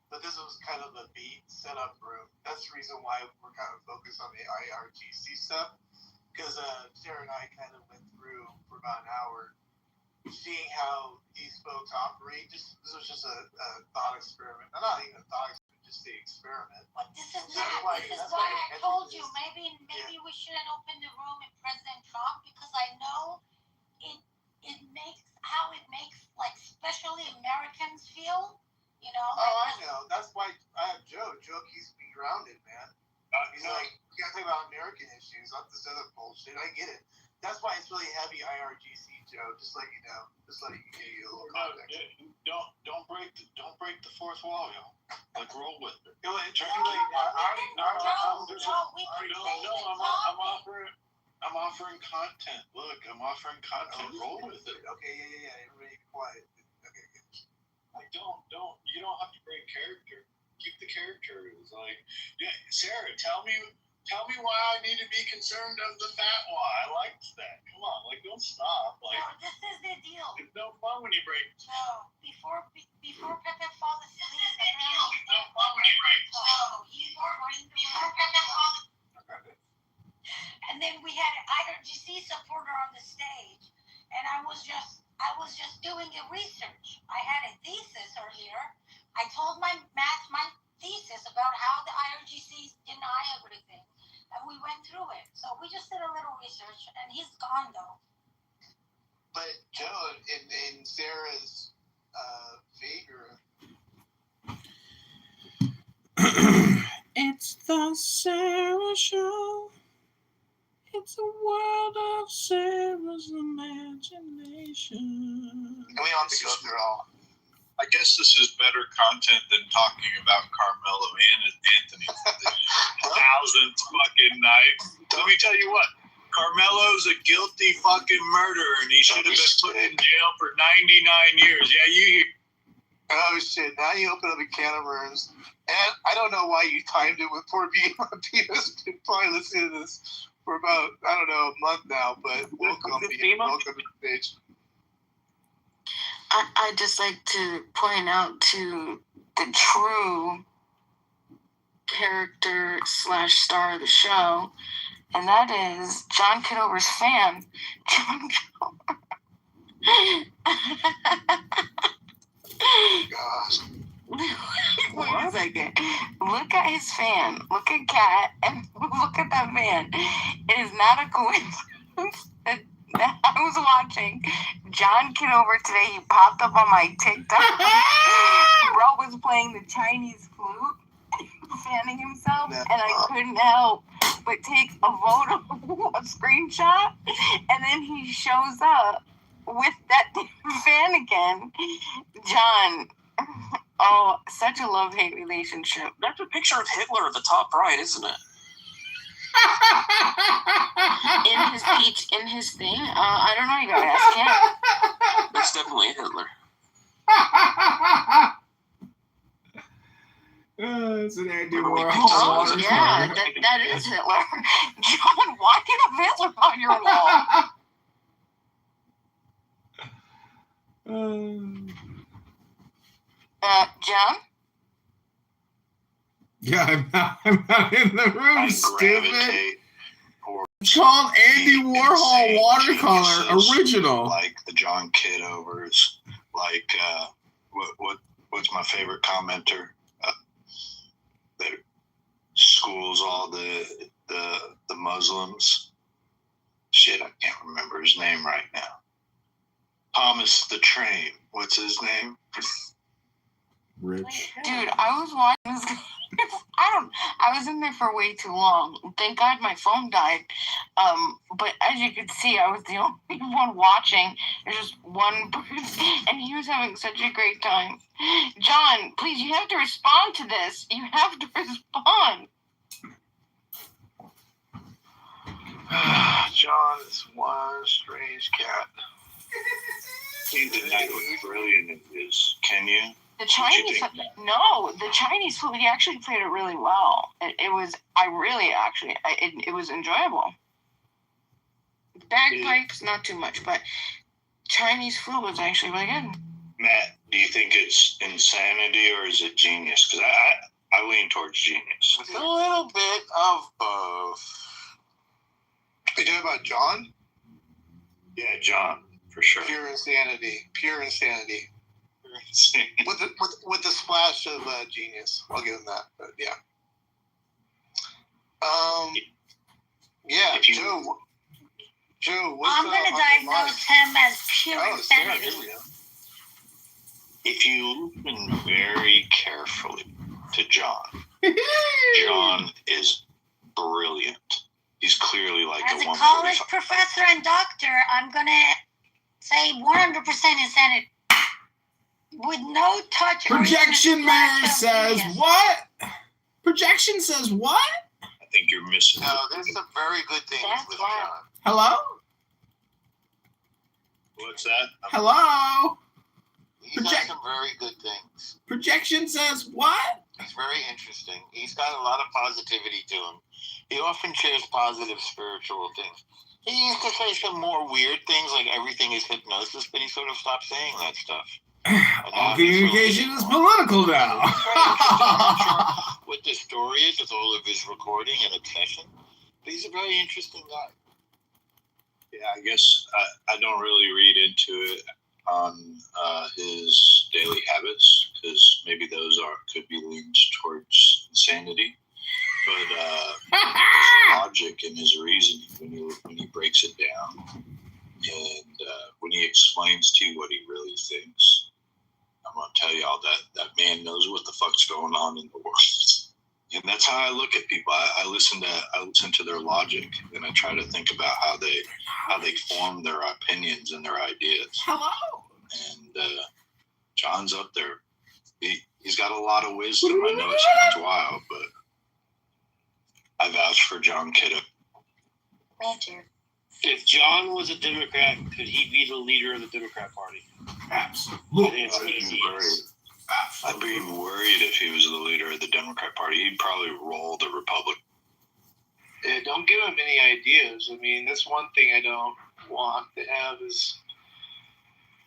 but this was kind of a beat setup room. That's the reason why we're kind of focused on the IRGC stuff, because Sarah and I kind of went through for about an hour, seeing how these folks operate. This was just a thought experiment. Not even a thought experiment. The experiment. But this is why I told you maybe we shouldn't open the room in President Trump, because I know it makes especially Americans feel, I know. That's why I have Joe. Joe keeps me grounded, man. He's you gotta think about American issues, not this other bullshit. I get it. That's why it's really heavy IRGC, Joe. Just let you know. Just letting you give you a little context. Don't break the fourth wall, yo. Roll with it. I'm offering content. Look, I'm offering content. Roll with it. Okay, yeah. Everybody quiet. Okay. You don't have to break character. Keep the character. It's Sarah, tell me why I need to be concerned of the fat law. I liked that. Come on, don't stop. No, this is the deal. It's no fun when you break. No, before Pepe falls asleep. It's no fun when you break. And then we had, I don't doing a research. I had a thesis earlier. I told my thesis about how the IRGCs deny everything, and we went through it. So we just did a little research, and he's gone though. But Joe, in Sarah's favor. It's the Sarah Show. It's a world of Sarah's imagination. And we don't have to go through all. I guess this is better content than talking about Carmelo and Anthony for the thousandth fucking night. Let me tell you what, Carmelo's a guilty fucking murderer, and he should have been put in jail for 99 years. Yeah, you. Oh shit! Now you open up a can of worms, and I don't know why you timed it with poor Peter's been probably listening to this for about a month now. But welcome to the stage. I'd just like to point out to the true character / star of the show, and that is John Kitover's fan, John Kitover. Gosh. Wait a second. Look at his fan. Look at Kat, and look at that fan. It is not a coincidence that I was watching John Kitover today. He popped up on my TikTok. Bro was playing the Chinese flute, fanning himself, and I couldn't help but take a photo, a screenshot, and then he shows up with that fan again. John, oh, such a love-hate relationship. That's a picture of Hitler at the top right, isn't it? In his thing? I don't know, you gotta ask him. That's definitely Hitler. It's an Andy Warhol. Oh, yeah, that is Hitler. John, why do you have Hitler on your wall? John? Yeah, I'm not in the room, stupid. It's called Andy Warhol Watercolor Original. Like the John Kitovers, like what's my favorite commenter? That schools all the Muslims. Shit, I can't remember his name right now. Thomas the Train. What's his name? Rich. Dude, I was watching this. I was in there for way too long. Thank God my phone died. But as you could see, I was the only one watching. There's just one person, and he was having such a great time. John, please, you have to respond to this. You have to respond. John is one strange cat. Can't deny what brilliant it is, can you? The Chinese, the Chinese food, he actually played it really well. It was enjoyable. Bagpipes, not too much, but Chinese food was actually really good. Matt, do you think it's insanity or is it genius? Because I lean towards genius. It's a little bit of both. Are you talking about John? Yeah, John, for sure. Pure insanity. With the splash of genius. I'll give him that. But yeah. Yeah, Joe, what's I'm going to diagnose him as pure insanity. Here we go. If you listen very carefully to John, John is brilliant. He's clearly like as a college professor and doctor, I'm going to say 100% insanity. With no touch. Projection man says what? Projection says what? I think you're missing. No, there's some very good things with John. Hello? What's that? Hello? He's got some very good things. Projection says what? It's very interesting. He's got a lot of positivity to him. He often shares positive spiritual things. He used to say some more weird things like everything is hypnosis, but he sort of stopped saying that stuff. All communication is political now. I'm not sure what the story is with all of his recording and obsession, but he's a very interesting guy. Yeah, I guess I don't really read into it. on his daily habits, because maybe those could be leaned towards insanity. But his logic and his reasoning, when he breaks it down, and when he explains to you what he really thinks, I'm gonna tell y'all that man knows what the fuck's going on in the world. And that's how I look at people. I listen to their logic, and I try to think about how they form their opinions and their ideas. Hello. And John's up there. He's got a lot of wisdom. I know it sounds wild, but I vouch for John Kitover. Me too. If John was a Democrat, could he be the leader of the Democrat Party? Absolutely. I'd be worried if he was the leader of the Democrat Party. He'd probably roll the Republican. Yeah, don't give him any ideas. I mean, that's one thing I don't want to have is...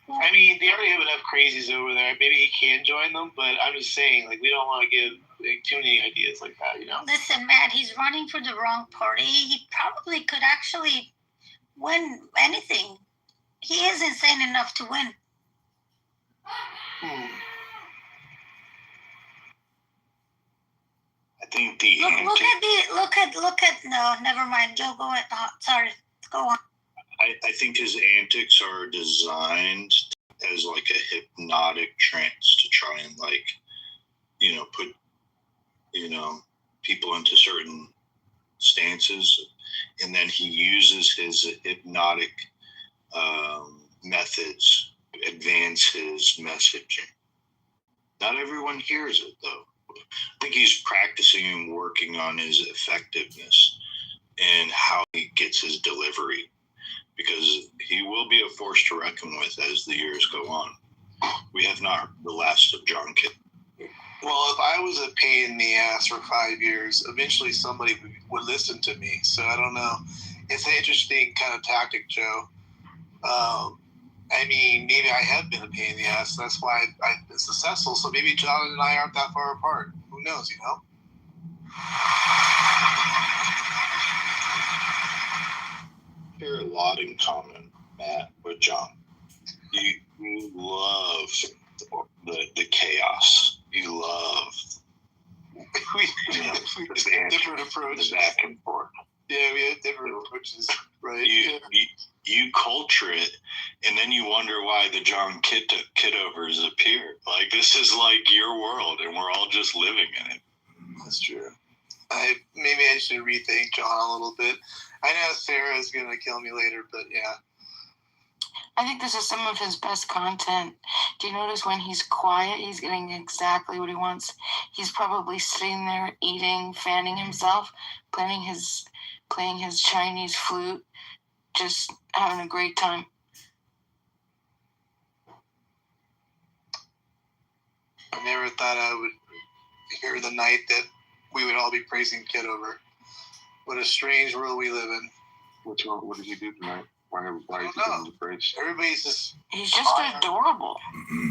I mean, they already have enough crazies over there. Maybe he can join them, but I'm just saying, like, we don't want to give too many ideas like that, you know? Listen, Matt, he's running for the wrong party. He probably could actually win anything. He is insane enough to win. I think the Look at no, never mind. Joe, go ahead. Sorry, go on. I think his antics are designed as like a hypnotic trance to try and put people into certain stances, and then he uses his hypnotic methods to advance his messaging. Not everyone hears it though. I think he's practicing and working on his effectiveness and how he gets his delivery, because he will be a force to reckon with as the years go on. We have not heard the last of John Kidd. Well, if I was a pain in the ass for 5 years, eventually somebody would listen to me. So I don't know. It's an interesting kind of tactic, Joe. I mean, maybe I have been a pain in the ass. That's why I've been successful. So maybe John and I aren't that far apart. Who knows, you know? Share a lot in common, Matt, with John. You love the chaos. You love we just have different approaches. Back and forth. Yeah, we have different approaches, right? You culture it, and then you wonder why the John Kitovers appear. Like, this is like your world, and we're all just living in it. That's true. Maybe I should rethink John a little bit. I know Sarah's going to kill me later, but yeah. I think this is some of his best content. Do you notice when he's quiet, he's getting exactly what he wants? He's probably sitting there eating, fanning himself, playing his Chinese flute, just having a great time. I never thought I would hear the night that we would all be praising Kitover. What a strange world we live in. What's wrong? What did he do tonight? Why is he doing the praise? Everybody's just... He's just adorable.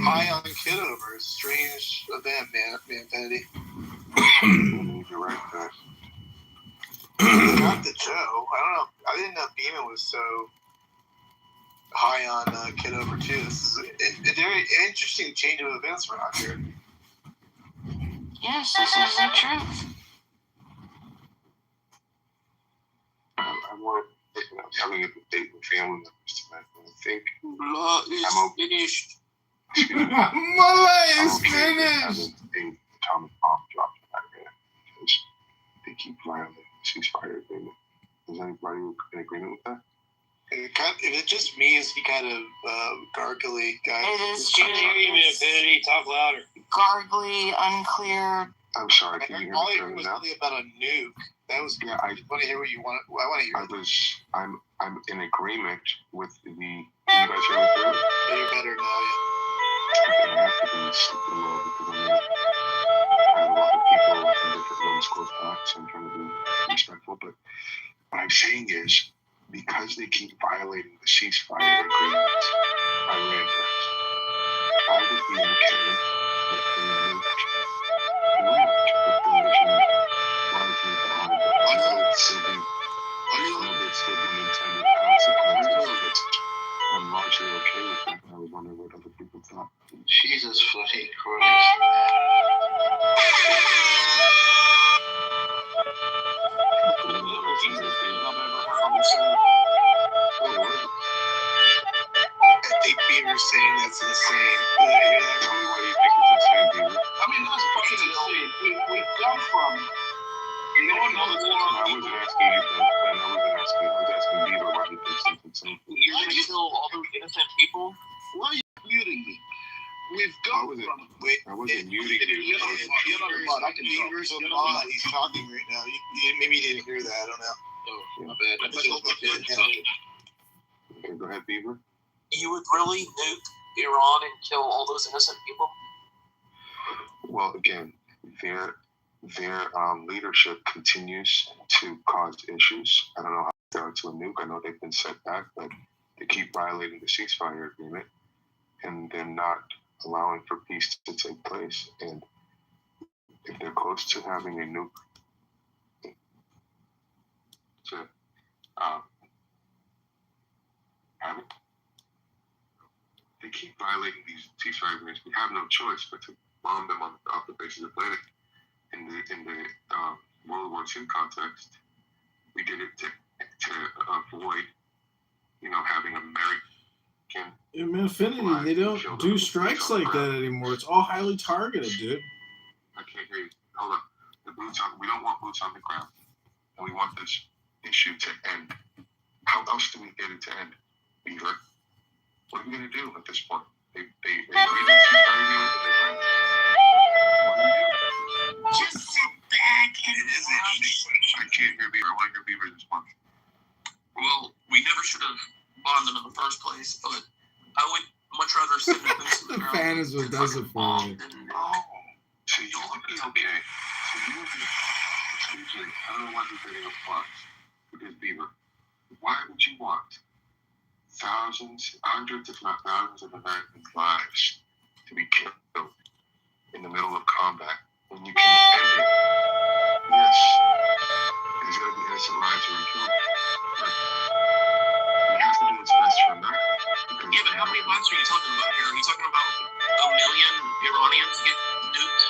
High on Kitover. Strange event, man, Infinity. You're right, guys. Not the Joe. I don't know. I didn't know Beeman was so high on Kitover too. This is a very interesting change of events around here. Yes, this is the truth. I want to having a debate with family members tonight. I think blood is finished. Blood is finished. Having a atomic bomb drop tonight, man, because they keep violating the ceasefire agreement. Is anybody in agreement with that? If it just me, is he kind of gargly guy? It is true. Infinity, talk louder. Gargly, unclear. I'm sorry. Can you hear all me I heard was something about a nuke. That was. Yeah, I want to hear what you want. I want to hear. I'm in agreement with the. Can you guys hear me clearly? Yeah, you're better now. Okay, I have to be sleeping well because I have a lot of people in different rooms close by, so I'm trying to be respectful. But what I'm saying is, because they keep violating the ceasefire agreement, Iran does, I would be okay with being moved to put the religion largely behind it. I know there'd still be unintended consequences, but I'm largely okay with that. I was wondering Jesus fucking Christ. I think Peter's saying that's insane. Tell me why you think it's insane, Peter. I mean, that's fucking insane. We've come from I wasn't asking you, Ben. I was asking Beaver why he thinks it's insane. You're gonna kill all those innocent people? Why are you muting me? We've gone from. I wasn't muting you. You're not a bot. I can talk. Beaver's a bot. He's talking right now. Maybe you didn't hear that. I don't know. Oh, my bad. I thought it was my kid talking. Okay, go ahead, Beaver. You would really nuke Iran and kill all those innocent people? Well, again, their leadership continues to cause issues. I don't know how they're to a nuke. I know they've been set back, but they keep violating the ceasefire agreement, and they're not allowing for peace to take place. And if they're close to having a nuke, to have it, they keep violating these ceasefire agreements. We have no choice but to bomb them off the face of the planet. In the World War II context, we did it to avoid, having American. In Infinity, they don't do strikes like that anymore. It's all highly targeted, dude. I can't hear you. Hold on. We don't want boots on the ground, and we want this issue to end. How else do we get it to end, Beaver? What are we gonna do at this point? They just sit back and watch. I can't hear Beaver. I want to hear Beaver's response. Well, we never should have bombed them in the first place, but I would much rather sit in boots on the The ground. fan is what does it for me. So you would be okay. So you would be, excuse me, I don't know why you're getting a plus. Because Beaver, why would you want thousands, hundreds, if not thousands of Americans' lives to be killed in the middle of combat when you can end it? Yes, there's going to be innocent lives that are killed. But we have to do what's best for America. Yeah, but how many lives are you talking about here? Are you talking about 1 million Iranians get nuked?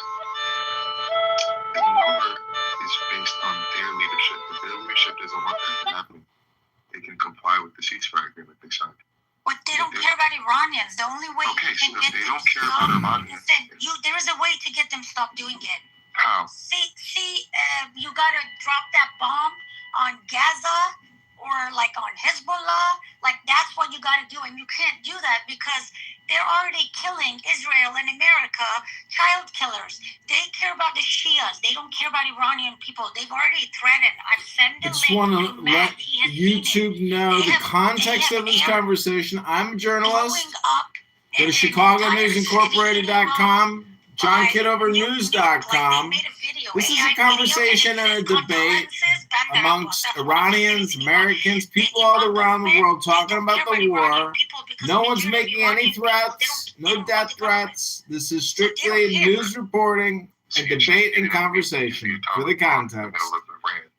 The number is based on their leadership. If their leadership doesn't want that to happen, they can comply with the ceasefire agreement they signed. But they don't care about Iranians. The only way Okay, you can so get they them don't care about Iranians. Listen, there is a way to get them stop doing it. How? You gotta drop that bomb on Gaza or like on Hezbollah. Like that's what you gotta do, and you can't do that because they're already killing Israel and America, child killers. They care about the Shias. They don't care about Iranian people. They've already threatened. I've sent I just want to let YouTube know the context of this conversation. I'm a journalist. Go to ChicagoNewsIncorporated.com, JohnKitoverNews.com. This is a conversation and a debate amongst Iranians, Americans, people all around the world talking about the war. No one's making any threats, no death threats. This is strictly news reporting and debate and conversation for the context.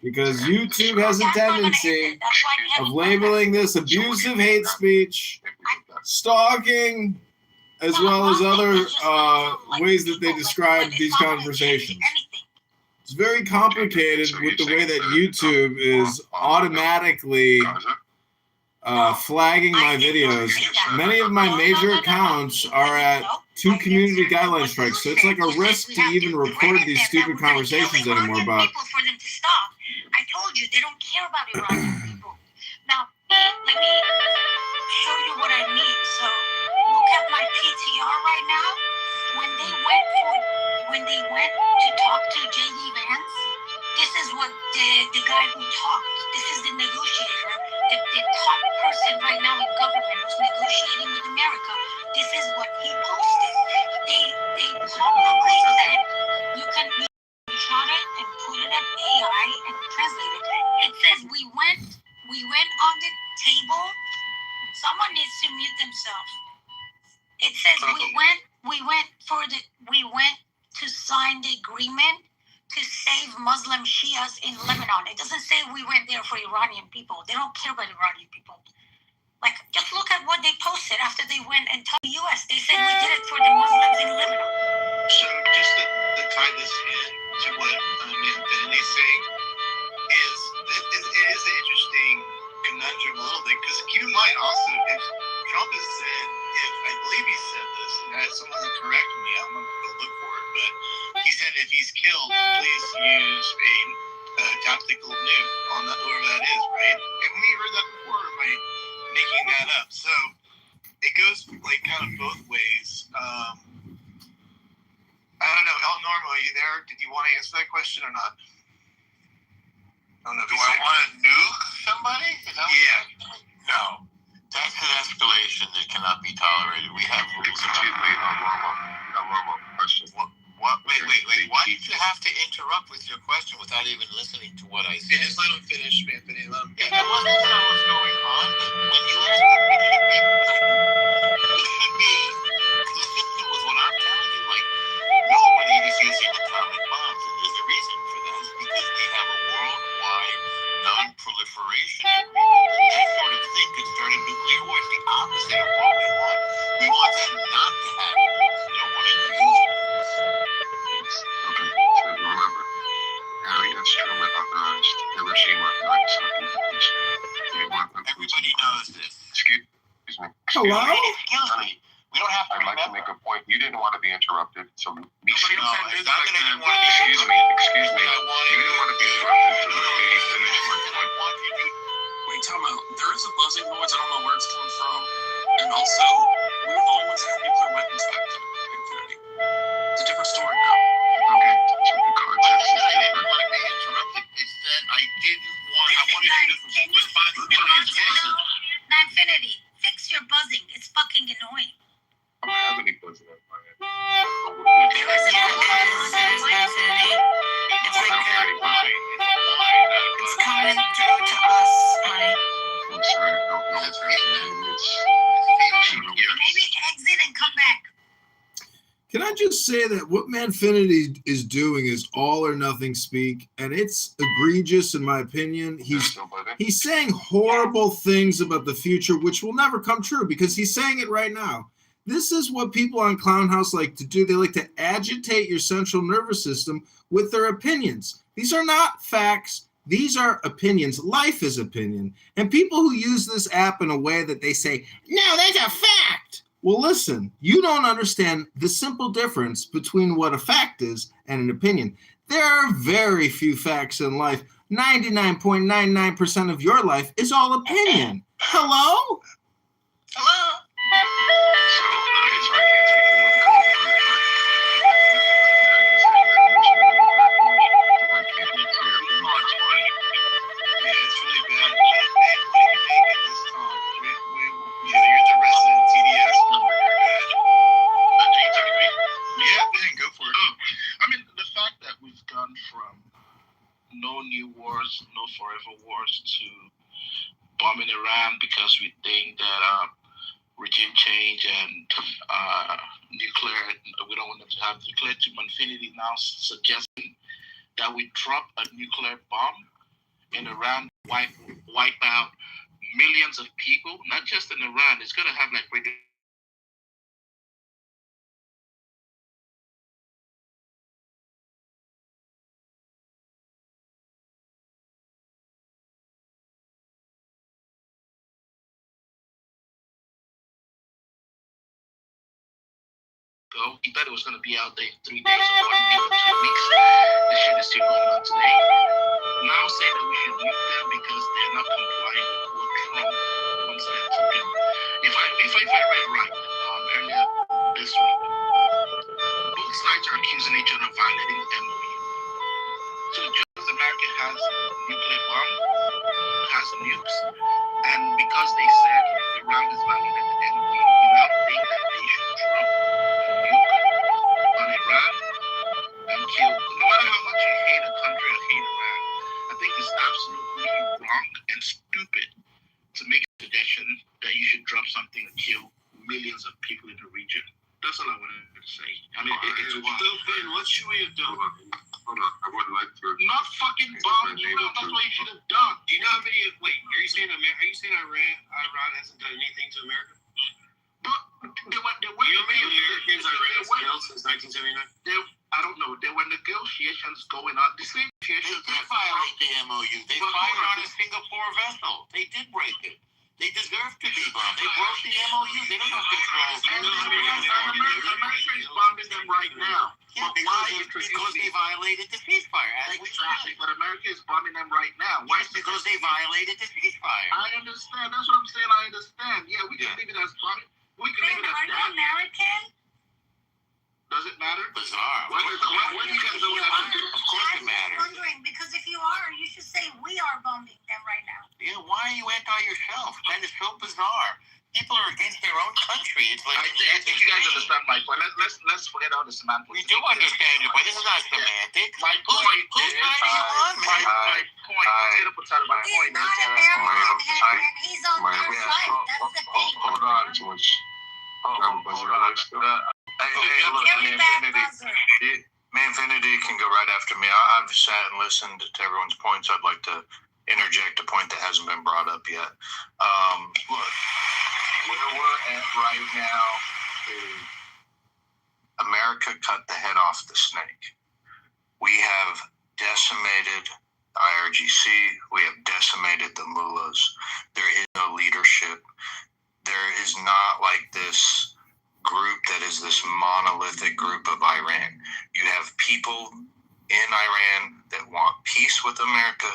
Because YouTube has a tendency of labeling this abusive hate speech, stalking, as well as other ways that they describe these conversations. It's very complicated with the way that YouTube is automatically flagging my videos. Many of my major accounts are at 2 community guideline strikes, so it's like a risk to even record these stupid conversations anymore. But for them to stop. I told you they don't care about Iranian people. Now, let me show you what I mean. So, look at my PTR right now. When they went to talk to J.D. Vance, this is what the guy who talked. This is the negotiator, the top person right now in government who's negotiating with America. This is what he posted. They publicly said you can shot it and put it at AI and translate it. It says we went on the table. Someone needs to mute themselves. It says we went to sign the agreement to save Muslim Shias in Lebanon. It doesn't say we went there for Iranian people. They don't care about Iranian people. Like, just look at what they posted after they went and told the U.S. They said we did it for the Muslims in Lebanon. So just to tie this in to what Infinity's saying is it is an interesting conundrum a little bit, because keep in mind also, if Trump has said, if I believe he said this, and someone will correct me, I'm going to go look for it, but he said if he's killed, please use a tactical nuke on whoever that is, right? And we heard that before, or am I making that up? So it goes like kind of both ways. I don't know. El Normo, are you there? Did you want to answer that question or not? I don't know. Do I want to nuke somebody? Yeah. No. That's an escalation that cannot be tolerated. We have rules. Excuse me, Romo, question. What? Wait. Why did you have to interrupt with your question without even listening to what I said? Just let him finish, Anthony. Let him finish. Yeah, that wasn't how it was going on, but when you ask a question, it should be consistent with what I'm telling you. Like, nobody is using atomic bombs, and there's a reason for that. It's because we have a worldwide non-proliferation agreement, and that sort of thing could start a nuclear war. It's the opposite of what we want. We want them not to have nukes. We don't want to use nukes. Okay, so remember, Harry S. Truman authorized Hiroshima and Nagasaki. Everybody knows this. Excuse me. Hello? Excuse me. We don't have to I'd like to make a point. You didn't want to be interrupted, so be seated. No, it's not that I didn't want to be Excuse me. You didn't want to be interrupted, so let me finish my point. Wait, tell me, there is a buzzing noise. I don't know where it's coming from. And also, we were the only ones that had nuclear weapons back then. Infinity. It's a different story now. Okay, so the context is I didn't different. want to be interrupted. It's that I wanted you to respond to what I said. Infinity, fix your buzzing. It's fucking annoying. I don't have any buzzing on my end. It's coming through to us, honey. I'm sorry, I don't know what's happening. Maybe exit and come back. Can I just say that what Manfinity is doing is all or nothing speak, and it's egregious in my opinion. He's saying horrible things about the future, which will never come true because he's saying it right now. This is what people on Clown House like to do. They like to agitate your central nervous system with their opinions. These are not facts. These are opinions. Life is opinion. And people who use this app in a way that they say, no, that's a fact. Well, listen, you don't understand the simple difference between what a fact is and an opinion. There are very few facts in life. 99.99% of your life is all opinion. Hello? Hello? It's really bad. What do you make of this talk? You're the resident TDS member. Yeah, Ben, go for it. I mean, the fact that we've gone from no new wars, no forever wars, to bombing Iran because we think that regime change and nuclear, we don't want them to have nuclear, to Infinity now suggesting that we drop a nuclear bomb in Iran, wipe out millions of people, not just in Iran. It's going to have like go. He thought it was going to be out there in 3 days or 2 weeks. This shit is still going on today. Now say that we should nuke them because they're not complying with what Trump wants them to do. If I read right earlier this week, both sides are accusing each other of violating the MOU. So just as America has nuclear bomb, has nukes, and because they said Iran has violated the MOU, you now think that they should drop a nuke on Iran and kill. No matter how much you hate a country or hate Iran, I think it's absolutely wrong and stupid to make a suggestion that you should drop something and kill millions of people in the region. That's all I wanted to say. I mean, it's wild. What should we have done? Hold on, I would like to. Not fucking bomb you. That's what you should have done. Do you know how many? Wait, you're you saying Iran hasn't done anything to America? They were You know how many Americans Iran has killed since 1979? I don't know. There were negotiations going on. The same negotiations They did violate the MOU. They fired on a Singapore vessel. They did break it. They deserve to be bombed. They broke the MOU. They don't have control. America is bombing them right now. Yeah, because they violated the ceasefire. Exactly, but America is bombing them right now. Why? Because they violated the ceasefire. I understand. That's what I'm saying. I understand. Yeah, we can leave it as bombing. We can leave it as Are you that. American? Does it matter? Bizarre. What do you guys know have to do? Of course it I'm matters. wondering, because if you are, you should say we are bombing them right now. Yeah, why are you anti yourself? That is so bizarre. People are against their own country. It's like I think you guys understand my point. Let's forget all the semantics. we do understand you, but this is not semantic. My point Who's is fighting you on, man? my point. My He's point not is American, and he's on their side. That's the thing. Hold on. Too much. Hold on. Hey, look, Manfinity can go right after me. I've sat and listened to everyone's points. I'd like to interject a point that hasn't been brought up yet. Look, where we're at right now is America cut the head off the snake. We have decimated IRGC. We have decimated the mullahs. There is no leadership. There is not like this group that is this monolithic group of Iran. You have people in Iran that want peace with America,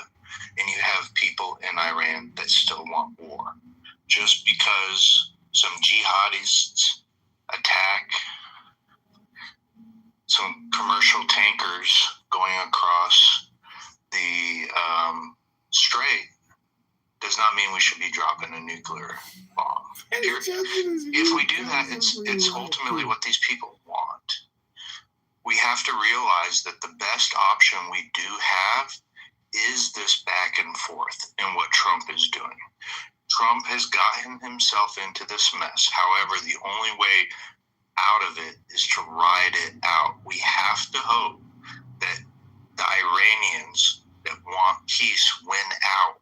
and you have people in Iran that still want war. Just because some jihadists attack some commercial tankers going across the strait does not mean we should be dropping a nuclear bomb. If we do that, it's ultimately what these people want. We have to realize that the best option we do have is this back and forth in what Trump is doing. Trump has gotten himself into this mess. However, the only way out of it is to ride it out. We have to hope that the Iranians that want peace win out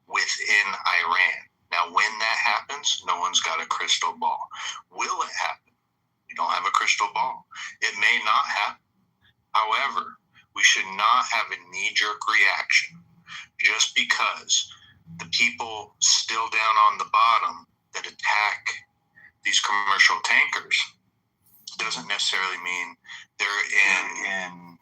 within Iran. Now, when that happens, no one's got a crystal ball. Will it happen? We don't have a crystal ball. It may not happen. However, we should not have a knee-jerk reaction just because the people still down on the bottom that attack these commercial tankers doesn't necessarily mean they're in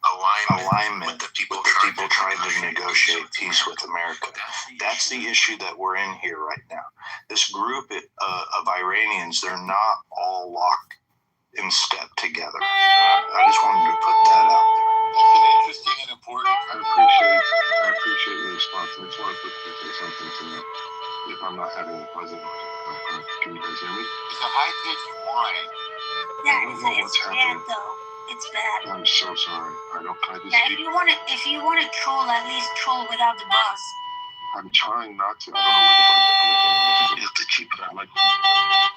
alignment with the people trying to negotiate peace with America. That's the issue that we're in here right now. This group of Iranians, they're not all locked in step together. I just wanted to put that out there. That's an interesting and important. I appreciate your response. I just want to quickly say something to you. If I'm not having a buzzing, can you guys hear me? It's a high-pitched whine. Yeah, I don't know what's it's bad happening. though. It's bad. I'm so sorry. I just Yeah, if you wanna troll, at least troll without the buzz. I'm trying not to. I don't know where the buzz is coming from. You have to keep it.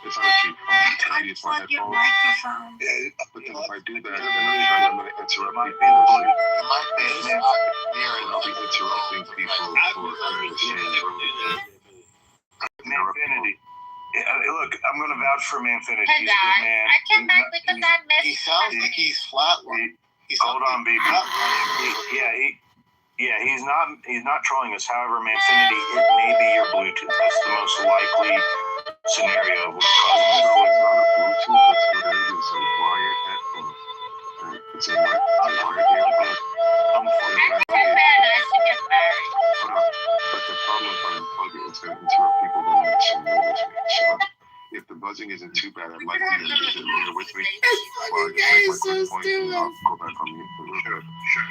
It's not a cheap phone. Maybe it's my Unplug your headphones. microphone. But then if I do that, then I'm going to interrupt people. I'll be interrupting people who are listening. Manfinity. Look, I'm going to vouch for Manfinity. Hey He's a good guys, man. I came back because I missed. He sounds like he's flatlined. Hold on, baby. He's not trolling us. However, Manfinity, it may be your Bluetooth. That's the most likely scenario of what's causing So this. it's not a Bluetooth. It's what it is. It's a wired headphone. It's a wired earbud. But the problem if I unplug it, it's going to interrupt people that understand radio speech. So if the buzzing isn't too bad, I'd like you to use it later with me. While I just make my quick point and I'll go back on mute for a little bit. Sure.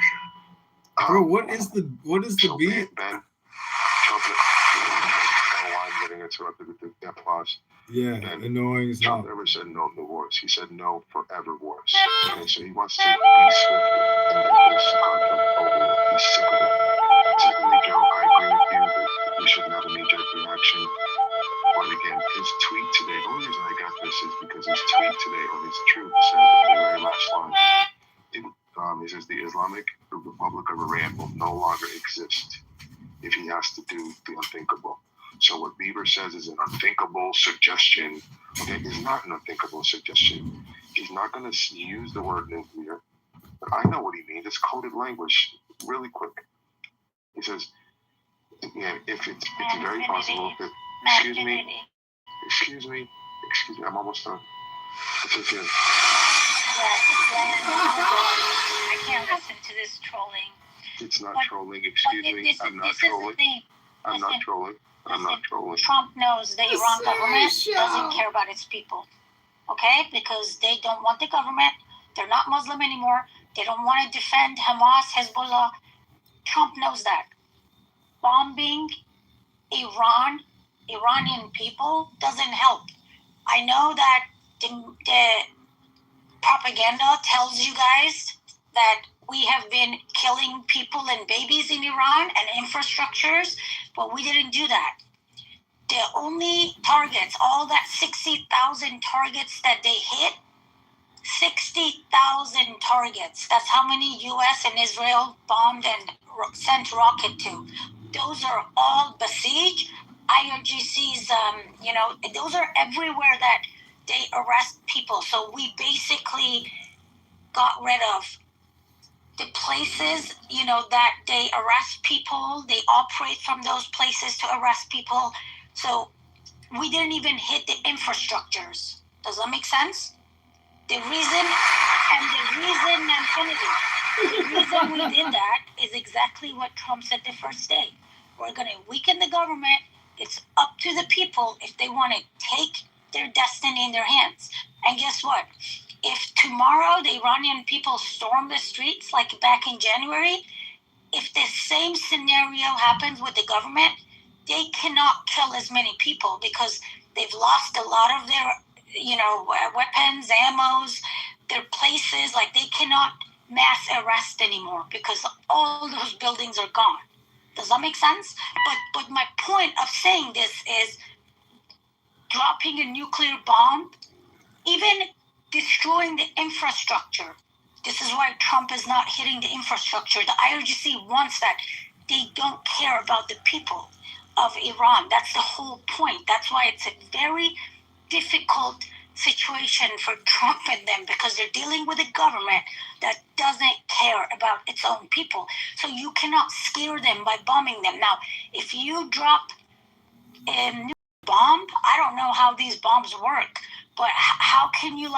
Bro, what is the beat? Ben, Chocolate. I don't know why I'm getting interrupted with the applause. Yeah, annoying as hell. Trump never said no to wars. He said no forever wars. Okay, so he wants to be swift and get this conflict over with. He's sick of it. Secondly, Joe, I agree with you that we shouldn't have a knee-jerk reaction. But again, his tweet today, the only reason I got this is because his tweet today, or his truth, said the very last line. He says the Islamic Republic of Iran will no longer exist if he has to do the unthinkable. So what Bieber says is an unthinkable suggestion. Okay, it's not an unthinkable suggestion. He's not going to use the word nuclear, but I know what he means. It's coded language. Really quick. He says, yeah, if it's very possible that, excuse me, I'm almost done. It's okay. I can't listen to this trolling. It's not trolling, excuse me. I'm not trolling. I'm not trolling. I'm not trolling. Trump knows the Iran government doesn't care about its people. Okay? Because they don't want the government. They're not Muslim anymore. They don't want to defend Hamas, Hezbollah. Trump knows that. Bombing Iranian people doesn't help. I know that the propaganda tells you guys that we have been killing people and babies in Iran and infrastructures, but we didn't do that. The only targets, all that 60,000 targets that they hit, 60,000 targets. That's how many U.S. and Israel bombed and sent rocket to. Those are all besieged. IRGC's, those are everywhere that they arrest people. So we basically got rid of the places, that they arrest people. They operate from those places to arrest people. So we didn't even hit the infrastructures. Does that make sense? The reason we did that is exactly what Trump said the first day. We're going to weaken the government. It's up to the people if they want to take their destiny in their hands. And guess what? If tomorrow the Iranian people storm the streets like back in January, if the same scenario happens with the government, they cannot kill as many people because they've lost a lot of their weapons, ammos, their places. Like, they cannot mass arrest anymore because all those buildings are gone. Does that make sense? But my point of saying this is dropping a nuclear bomb, even destroying the infrastructure. This is why Trump is not hitting the infrastructure. The IRGC wants that. They don't care about the people of Iran. That's the whole point. That's why it's a very difficult situation for Trump and them, because they're dealing with a government that doesn't care about its own people. So you cannot scare them by bombing them. Now, if you drop a new bomb, I don't know how these bombs work, but how can you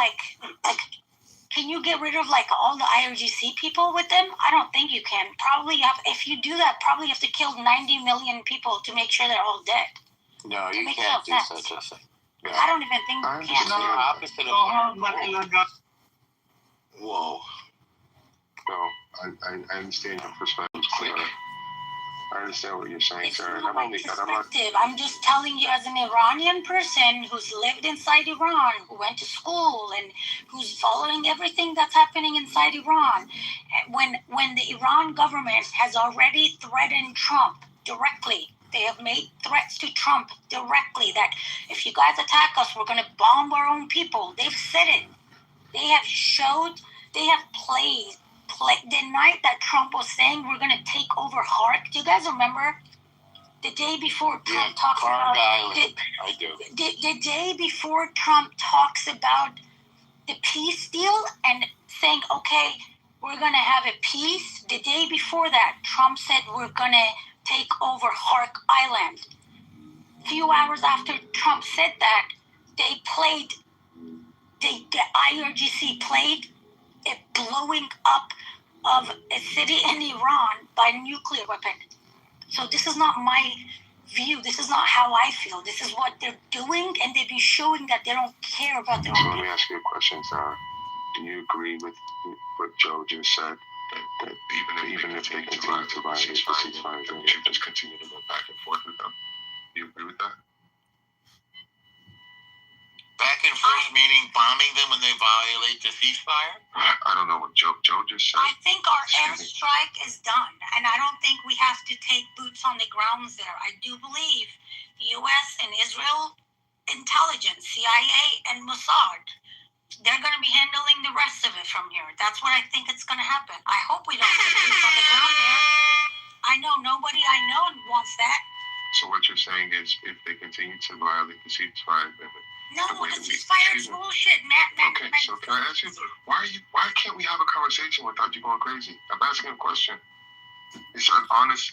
can you get rid of all the IRGC people with them? I don't think you can. Probably if you do that, probably you have to kill 90 million people to make sure they're all dead. No, you can't do such a thing. Yeah. I don't even think you can. It's the opposite of Whoa. No, I understand your perspective. I understand what you're saying, sir. I'm just telling you, as an Iranian person who's lived inside Iran, who went to school, and who's following everything that's happening inside Iran. When the Iran government has already threatened Trump directly, they have made threats to Trump directly that if you guys attack us, we're going to bomb our own people. They've said it. They have played. The night that Trump was saying we're going to take over Hark, do you guys remember? The day before Trump talks about the day before Trump talks about the peace deal and saying, okay, we're going to have a peace. The day before that, Trump said we're going to take over Hark Island. A few hours after Trump said that, the IRGC played a blowing up of a city in Iran by nuclear weapon. So this is not my view. This is not how I feel. This is what they're doing, and they've been showing that they don't care about their own people. Let me ask you a question, Sarah. Do you agree with what Joe just said? That even if they continue to violate the ceasefire, they should just continue to go back and forth with them? Do you agree with that? Back and forth meaning bombing them when they violate the ceasefire? I don't know what Joe just said. I think our airstrike is done, and I don't think we have to take boots on the grounds there. I do believe the U.S. and Israel intelligence, CIA and Mossad, they're going to be handling the rest of it from here. That's what I think it's going to happen. I hope we don't take boots on the ground there. I know nobody I know wants that. So what you're saying is, if they continue to violate the ceasefire agreement, no, the ceasefire is bullshit, Matt. Okay, so can I ask you, why can't we have a conversation without you going crazy? I'm asking a question. It's an honest.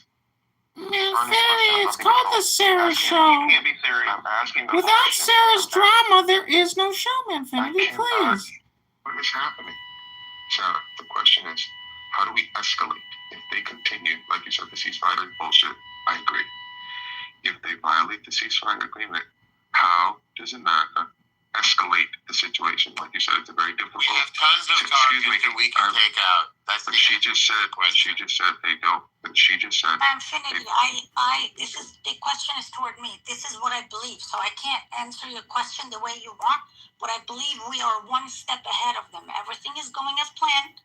Man, Sarah, it's called the Sarah Show. You can't be serious. I'm asking the Without question. Sarah's drama, there is no show, Manfinity, please. What is happening? Sarah, the question is, how do we escalate if they continue, like you said, the ceasefire is bullshit? I agree. If they violate the ceasefire agreement, how does America escalate the situation? Like you said, it's a very difficult. We have tons of targets that we can take out. That's but she just said they don't. But she just said. Infinity, the question is toward me. This is what I believe. So I can't answer your question the way you want, but I believe we are one step ahead of them. Everything is going as planned,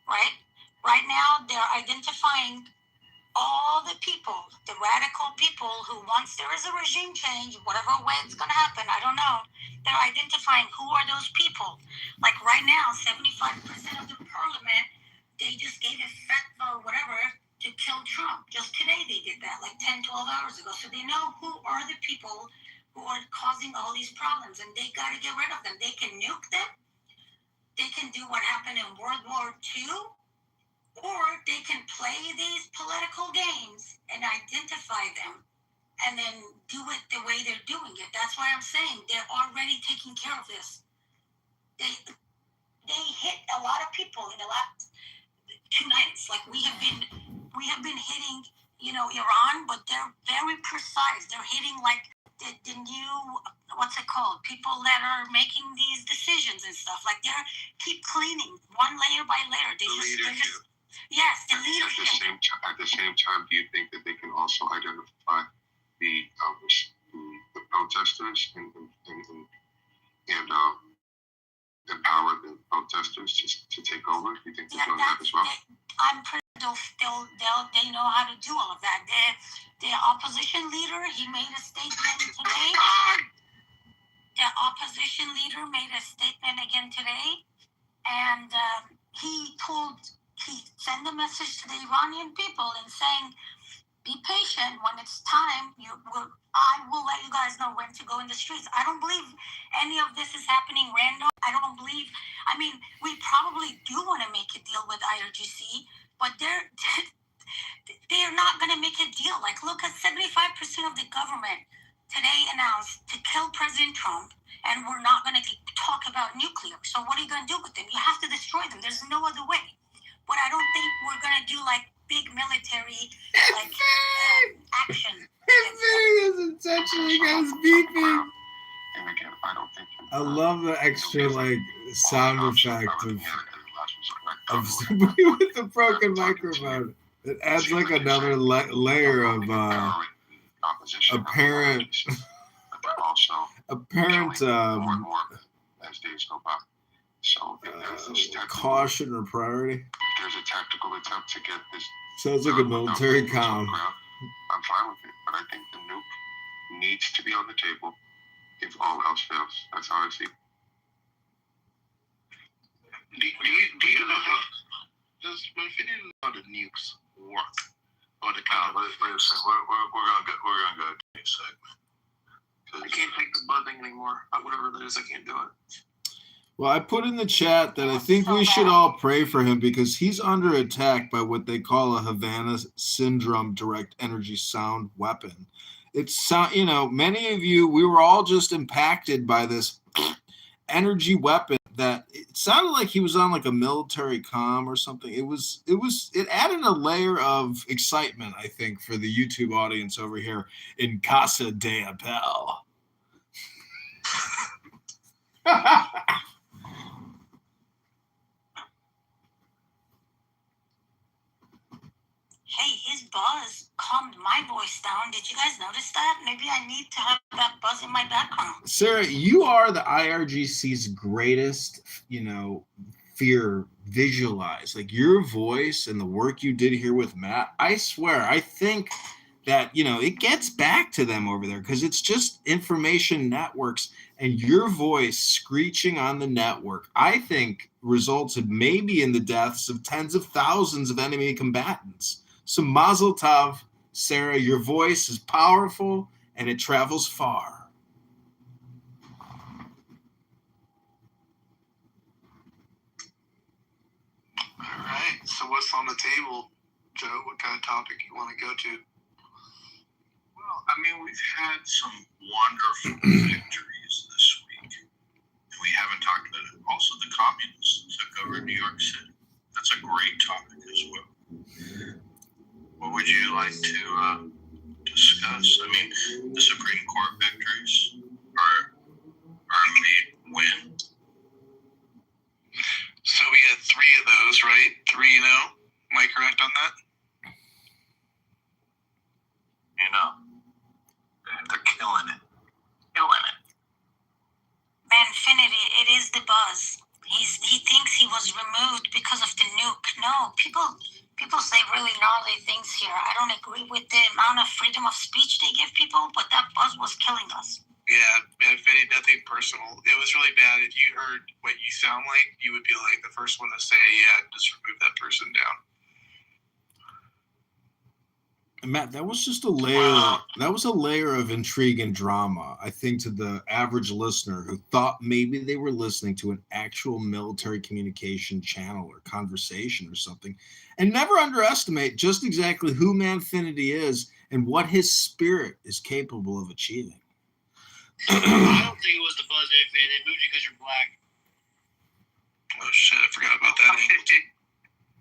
right? Right now, they're identifying all the people, the radical people who, once there is a regime change, whatever way it's going to happen, I don't know, they're identifying who are those people. Like right now, 75% of the parliament, they just gave a fatwa or whatever to kill Trump. Just today they did that, like 10, 12 hours ago. So they know who are the people who are causing all these problems, and they got to get rid of them. They can nuke them. They can do what happened in World War II. Or they can play these political games and identify them and then do it the way they're doing it. That's why I'm saying they're already taking care of this. They hit a lot of people in the last 2 nights. Like we have been hitting, Iran, but they're very precise. They're hitting like the new, what's it called? People that are making these decisions and stuff. Like they keep cleaning one layer by layer. Yes, the leadership. At the same time, do you think that they can also identify the protesters and empower the protesters to take over? Do you think they're doing that as well? I'm pretty they know how to do all of that. The opposition leader, he made a statement today. The opposition leader made a statement again today, and he sent a message to the Iranian people and saying, be patient. When it's time, I will let you guys know when to go in the streets. I don't believe any of this is happening random. We probably do want to make a deal with IRGC, but they're not going to make a deal. Like, look at 75% of the government today announced to kill President Trump, and we're not going to talk about nuclear. So what are you going to do with them? You have to destroy them. There's no other way. But I don't think we're going to do, like, big military, action. His intentionally goes beeping. I love the extra, sound effect of somebody with a broken microphone. It adds, another layer of apparent caution or priority. There's a tactical attempt to get this. Sounds like a military comm. I'm fine with it, but I think the nuke needs to be on the table if all else fails. That's how I see it. Do you know how does Infinity know how the nukes work? Or the kind of we're gonna go to the next segment. I can't take the buzzing anymore. Whatever it is, I can't do it. Well, I put in the chat that I think we should all pray for him because he's under attack by what they call a Havana Syndrome direct energy sound weapon. It's, many of you, we were all just impacted by this energy weapon that it sounded like he was on a military comm or something. It added a layer of excitement, I think, for the YouTube audience over here in Casa de Apel. Hey, his buzz calmed my voice down. Did you guys notice that? Maybe I need to have that buzz in my background. Sarah, you are the IRGC's greatest, fear visualized. Your voice and the work you did here with Matt, I swear, I think that, it gets back to them over there because it's just information networks and your voice screeching on the network, I think resulted maybe in the deaths of tens of thousands of enemy combatants. So Mazel Tov, Sarah, your voice is powerful and it travels far. All right. So what's on the table, Joe? What kind of topic you want to go to? Well, I mean, we've had some wonderful victories this week. And we haven't talked about it. Also, the communists took over New York City. That's a great topic as well. What would you like to discuss? I mean, the Supreme Court victories are made win. So we had 3 of those, right? 3-0. Am I correct on that? You know, they're killing it. Killing it. Manfinity, it is the buzz. He thinks he was removed because of the nuke. No, people say really gnarly things here. I don't agree with the amount of freedom of speech they give people, but that buzz was killing us. Yeah, Manfinity, nothing personal. It was really bad. If you heard what you sound like, you would be like the first one to say, yeah, just remove that person down. Matt, that was just a layer. That was a layer of intrigue and drama, I think, to the average listener who thought maybe they were listening to an actual military communication channel or conversation or something. And never underestimate just exactly who Manfinity is and what his spirit is capable of achieving. I don't think it was the buzz they moved you because you're black. Oh shit, I forgot about that.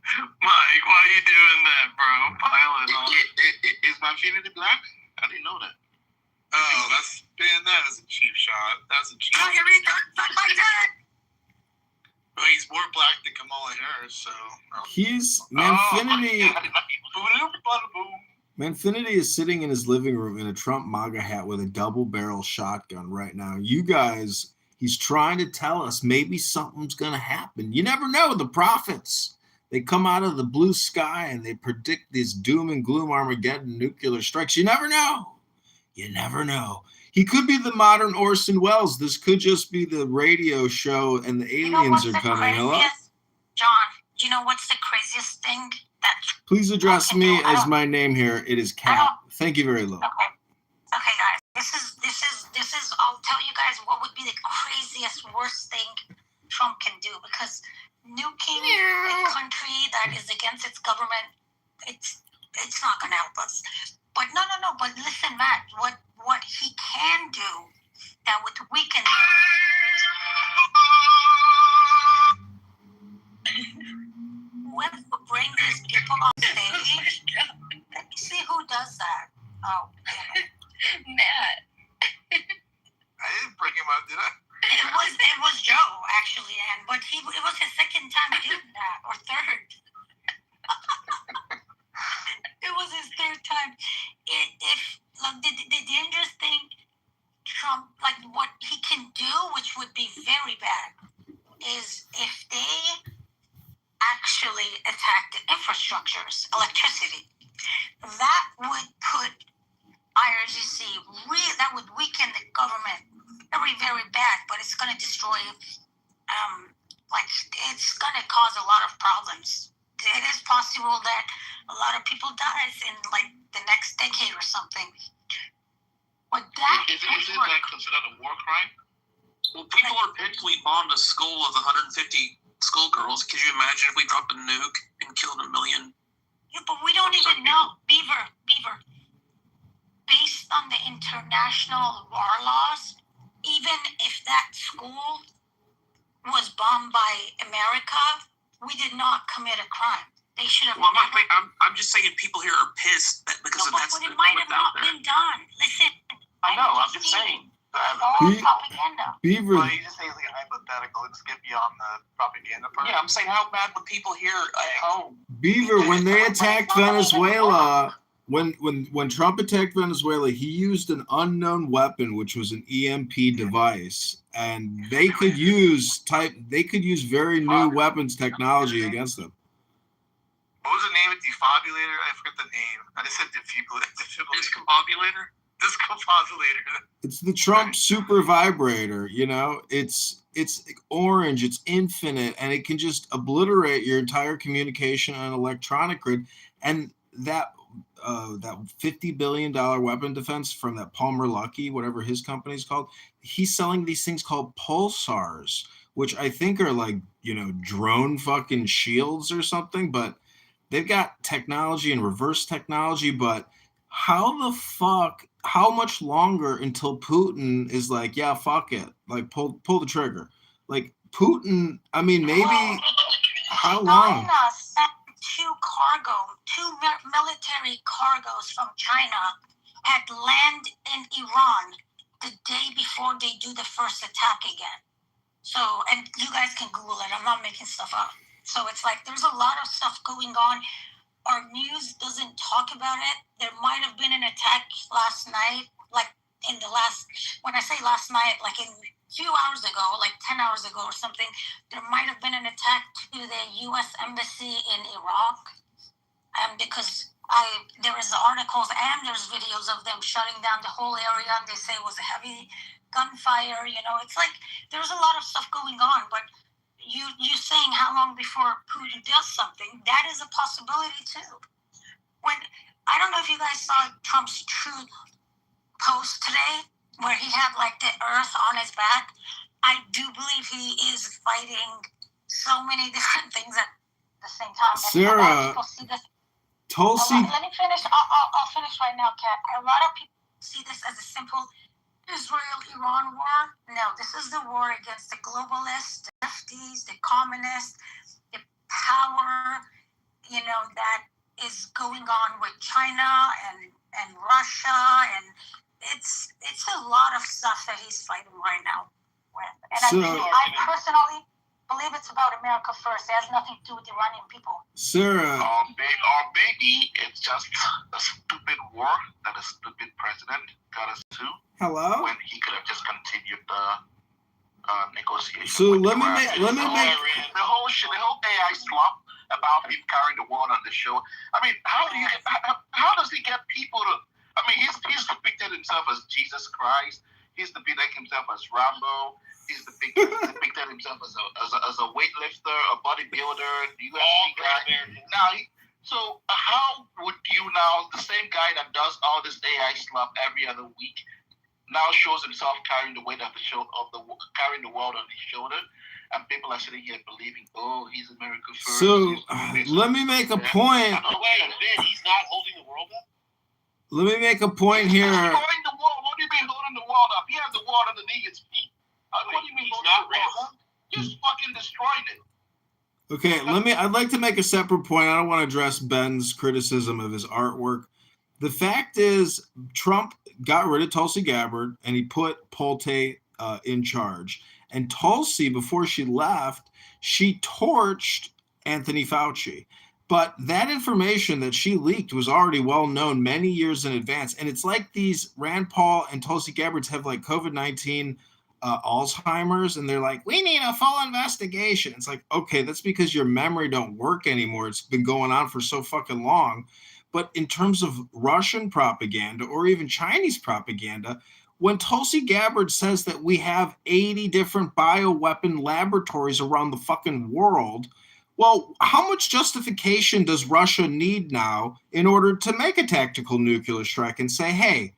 Mike, why are you doing that, bro? Piling on. Is Manfinity black? I didn't know that. Oh, that is a cheap shot. That's a cheap shot. Well, he's more black than Kamala Harris, so. He's Manfinity. Manfinity is sitting in his living room in a Trump MAGA hat with a double-barrel shotgun right now. You guys, he's trying to tell us maybe something's going to happen. You never know. The prophets, they come out of the blue sky and they predict these doom and gloom Armageddon nuclear strikes. You never know. You never know. He could be the modern Orson Welles. This could just be the radio show and the aliens are coming. Hello? John, do you know what's the craziest thing? Please address me as my name here. It is Cat. Thank you very much. Okay, guys. This is. I'll tell you guys what would be the craziest, worst thing Trump can do, because nuking a country that is against its government, it's not gonna help us. But no. But listen, Matt. What he can do that would weaken. Whoever bring these people on stage, let me see who does that. Oh, Matt. I didn't bring him up, did I? It was Joe actually, but it was his second time doing that, or third. It was his third time. The dangerous thing, Trump, like what he can do, which would be very bad, is if they actually attack the infrastructures, electricity, that would put IRGC that would weaken the government very, very bad, but it's going to destroy, it's going to cause a lot of problems. It is possible that a lot of people dies in like the next decade or something. But that is it like considered a war crime? Well, people are pissed we bombed a school of 150 schoolgirls. Could you imagine if we dropped a nuke and killed 1 million? Yeah, but we don't even know. Beaver. Based on the international war laws, even if that school was bombed by America, we did not commit a crime. They should have. Well, I'm just saying people here are pissed because that's but it might have not been done. Listen. I know. I'm just saying. All propaganda. Beaver. Well, you just say it's like a hypothetical. Let's get beyond the propaganda part. Yeah, I'm saying how bad would people here at home? Beaver, when they attacked Venezuela, when Trump attacked Venezuela, he used an unknown weapon, which was an EMP device, and they could use very new weapons technology against them. What was the name of defibrillator? I forgot the name. I just said defibrillator. Discombobulator. It's the Trump super vibrator, you know. It's orange, it's infinite, and it can just obliterate your entire communication and electronic grid. And that that $50 billion weapon defense from that Palmer Luckey, whatever his company's called. He's selling these things called pulsars, which I think are like, drone fucking shields or something, but they've got technology and reverse technology. But how much longer until Putin is like, yeah, fuck it, like pull the trigger? Like Putin, I mean, maybe how long? China sent two military cargos from China had land in Iran the day before they do the first attack again. So, and you guys can Google it. I'm not making stuff up. So it's like there's a lot of stuff going on. Our news doesn't talk about it. There might have been an attack last night, like when I say last night, like in a few hours ago, like 10 hours ago or something, there might have been an attack to the U.S. Embassy in Iraq. Because there is articles and there's videos of them shutting down the whole area, and they say it was a heavy gunfire. It's like there's a lot of stuff going on, but you saying how long before Putin does something, that is a possibility too. When I don't know if you guys saw Trump's Truth post today where he had like the earth on his back. I do believe he is fighting so many different things at the same time. Sarah, Tulsi. Let me finish. I'll finish right now, Kat. A lot of people see this as a simple Israel-Iran war. No, this is the war against the globalists, the lefties, the communists, the power, that is going on with China and Russia, and it's a lot of stuff that he's fighting right now with. And I personally believe it's about America first. It has nothing to do with the Iranian people. Sarah. Maybe it's just a stupid war that a stupid president got us to. Hello? When he could have just continued the negotiation. So let me make the whole AI slop about him carrying the world on the show. I mean, how does he get people to? I mean, he's depicted himself as Jesus Christ. He's depicted himself as Rambo. He's depicted himself as a weightlifter, a bodybuilder, UFC guy. So how would you now, the same guy that does all this AI stuff every other week, now shows himself carrying the weight of carrying the world on his shoulder, and people are sitting here believing, oh, he's America first. So let me make a point. Wait a minute, he's not holding the world up? Let me make a point here. He's holding the world. What do you mean holding the world up? He has the world underneath his feet. What do you mean holding the world up? Just fucking destroyed it. Okay, I'd like to make a separate point. I don't want to address Ben's criticism of his artwork. The fact is, Trump got rid of Tulsi Gabbard and he put Polte in charge. And Tulsi, before she left, she torched Anthony Fauci. But that information that she leaked was already well known many years in advance. And it's like these Rand Paul and Tulsi Gabbards have like COVID-19 Alzheimer's, and they're like, we need a full investigation. It's like, okay, that's because your memory don't work anymore. It's been going on for so fucking long. But in terms of Russian propaganda or even Chinese propaganda, when Tulsi Gabbard says that we have 80 different bioweapon laboratories around the fucking world, well, how much justification does Russia need now in order to make a tactical nuclear strike and say, hey,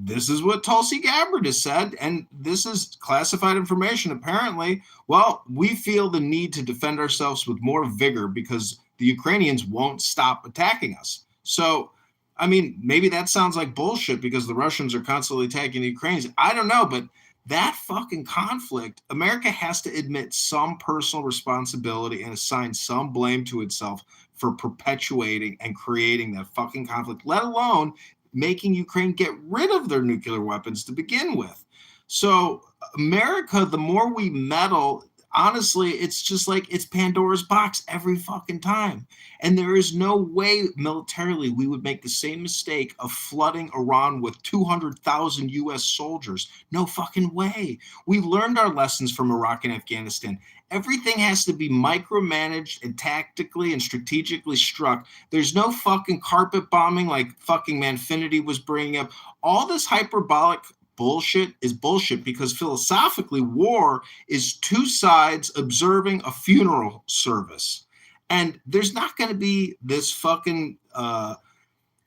this is what Tulsi Gabbard has said, and this is classified information. Apparently, well, we feel the need to defend ourselves with more vigor because the Ukrainians won't stop attacking us. So, I mean, maybe that sounds like bullshit because the Russians are constantly attacking the Ukrainians. I don't know, but that fucking conflict, America has to admit some personal responsibility and assign some blame to itself for perpetuating and creating that fucking conflict, let alone making Ukraine get rid of their nuclear weapons to begin with. So America, the more we meddle, honestly, it's just like it's Pandora's box every fucking time. And there is no way militarily we would make the same mistake of flooding Iran with 200,000 U.S. soldiers. No fucking way. We learned our lessons from Iraq and Afghanistan. Everything has to be micromanaged and tactically and strategically struck. There's no fucking carpet bombing like fucking Manfinity was bringing up. All this hyperbolic bullshit is bullshit because philosophically war is two sides observing a funeral service. And there's not going to be this fucking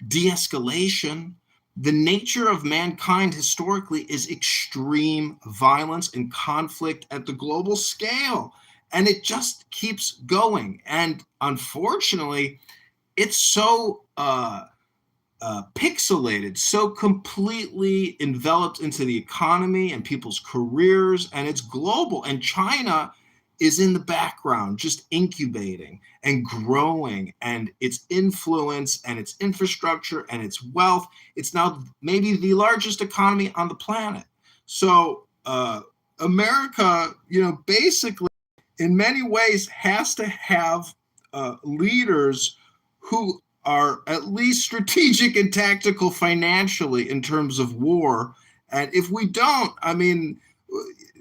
de-escalation. The nature of mankind historically is extreme violence and conflict at the global scale. And it just keeps going. And unfortunately, it's so pixelated, so completely enveloped into the economy and people's careers, and it's global. And China is in the background, just incubating and growing, and its influence and its infrastructure and its wealth. It's now maybe the largest economy on the planet. So America, basically, in many ways, has to have leaders who are at least strategic and tactical financially in terms of war. And if we don't,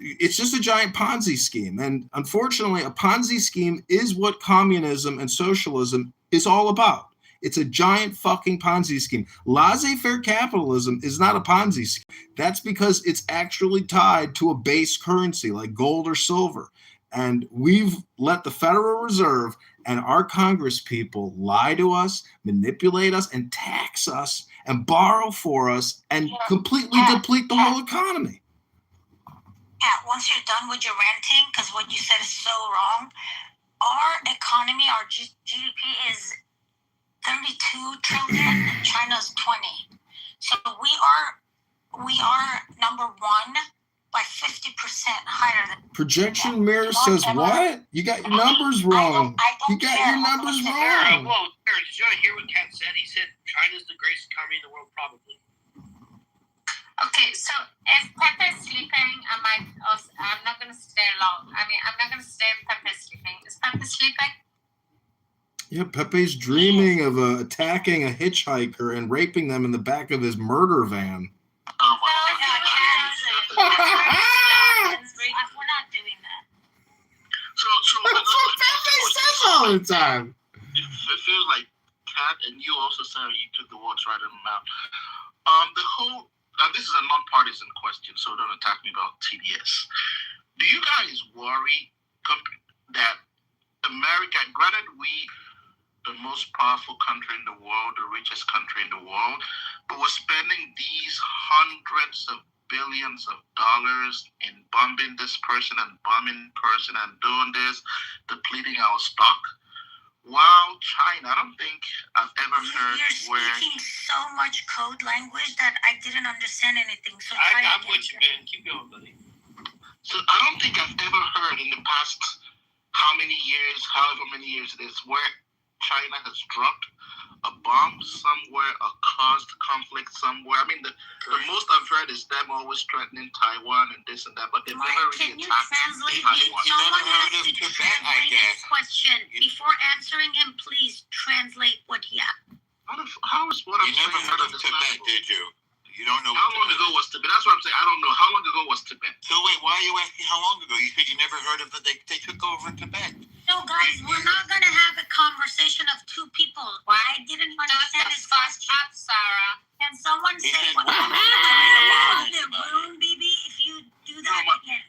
it's just a giant Ponzi scheme. And unfortunately, a Ponzi scheme is what communism and socialism is all about. It's a giant fucking Ponzi scheme. Laissez-faire capitalism is not a Ponzi scheme. That's because it's actually tied to a base currency like gold or silver. And we've let the Federal Reserve and our Congress people lie to us, manipulate us, and tax us, and borrow for us, and completely deplete the whole economy. Pat, once you're done with your ranting, because what you said is so wrong, our economy, our GDP is 32 trillion, China's 20. So we are number one by 50% higher than. Projection mirror says what? You got your numbers wrong. You got your numbers wrong. Well, did you not hear what Kat said? He said China's the greatest economy in the world, probably. Okay, so if Pepe is sleeping, I'm not going to stay long. I'm not going to stay if Pepe is sleeping. Is Pepe sleeping? Yeah, Pepe's dreaming of attacking a hitchhiker and raping them in the back of his murder van. Oh my God, we're not doing that. So that's what Pepe says all the time. It feels like Kat and you also said you took the words right in the mouth. This is a non-partisan question, so don't attack me about TDS. Do you guys worry that America, granted the most powerful country in the world, the richest country in the world, but we're spending these hundreds of billions of dollars in bombing this person and bombing person and doing this, depleting our stock. While China, I don't think I've ever heard You're speaking so much code language that I didn't understand anything. So I'm with you, man. Keep going, buddy. So I don't think I've ever heard in the past however many years it is, where China has dropped a bomb somewhere or caused conflict somewhere. The most I've heard is them always threatening Taiwan and this and that, but they've never really attacked Taiwan. You never heard of Tibet, I guess. Question before answering him, please translate what he asked. How is what I'm saying? You never heard of Tibet, did you? You don't know. How long ago was Tibet? That's what I'm saying. I don't know. How long ago was Tibet? So wait, why are you asking how long ago? You said you never heard of it. They took over Tibet. No, guys, we're not going to have a conversation of two people. I didn't understand his question. Up, Sarah. Can someone say what the room, BB, if you do that again?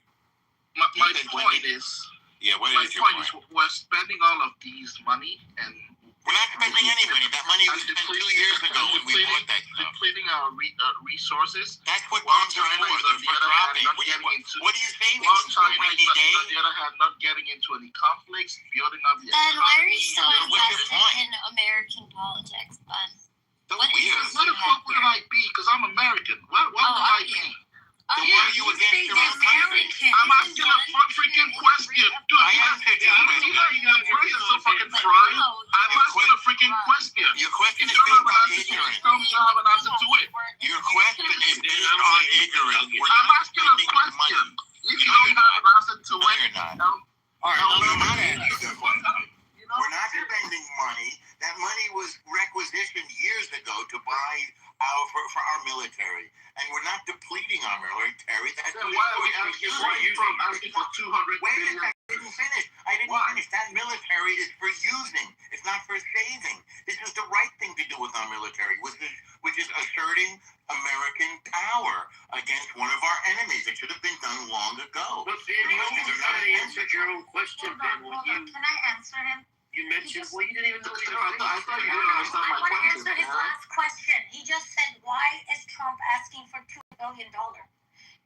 My point is, we're spending all of these money and we're not spending any money. That money was spent 2 years ago when we bought that stuff. Depleting our resources. That's what bombs are for. They're for dropping. What are you saving for? Rainy day? On the other hand, not getting into any conflicts, building up the Ben, why are you so What's your invested point? in American politics, Ben? So weird. What the fuck would I be? Because I'm American. What would I be? Then why are you against your own country? I'm asking a freaking question. Dude, I asked a question. you're so fucking fried. I'm asking a freaking question. Your question is You based don't on have ignorance. an answer to it. Your question is based on ignorance. We're I'm not asking a spending question. money. If you don't have an answer to it, You're not. don't. All right, no, we're not asking the question. We're not spending money. That money was requisitioned years ago to buy for our military, and we're not depleting our military. That's Then why are we asking for 200 Wait a billion? second, I didn't finish. That military is for using. It's not for saving. This is the right thing to do with our military, which is asserting American power against one of our enemies. It should have been done long ago. But you answered your own question, Ben. Hold on. Can I answer him? You mentioned, well, you didn't even know. I thought you didn't understand my question. I want to answer his last question. He just said, why is Trump asking for $2 billion?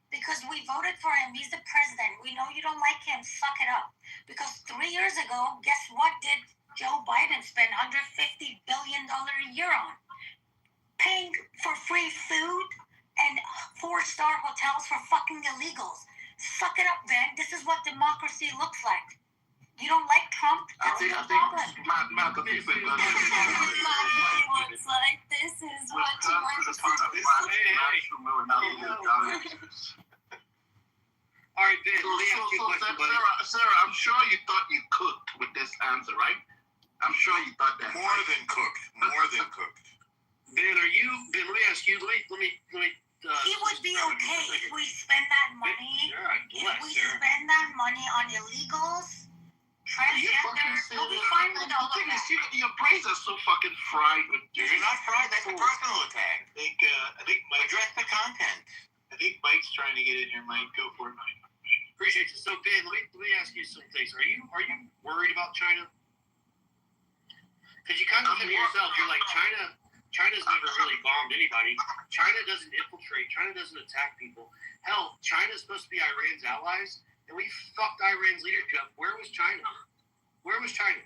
Because we voted for him. He's the president. We know you don't like him. Suck it up. Because 3 years ago, guess what did Joe Biden spend $150 billion a year on? Paying for free food and 4-star hotels for fucking illegals. Suck it up, Ben. This is what democracy looks like. You don't like Trump? That's the problem. This is what he looks like. This is what he wants to All right, Ben, let me ask you a question, buddy. Sarah, I'm sure you thought you cooked with this answer, right? I'm sure you thought that. More than cooked. Ben, let me ask you, let me he would be okay if we spend that money. If we spend that money on illegals, transgenders, we'll be fine with all of that. Your brains are so fucking fried with. You're not fried. That's a personal attack. I think Mike, address the content. I think Mike's trying to get in here. Mike, go for it, Mike. Appreciate you. So Ben, let me ask you some things. Are you worried about China? Because you kind of said yourself, you're like China's never really bombed anybody. China doesn't infiltrate. China doesn't attack people. Hell, China's supposed to be Iran's allies, and we fucked Iran's leadership. Where was China? Where was China?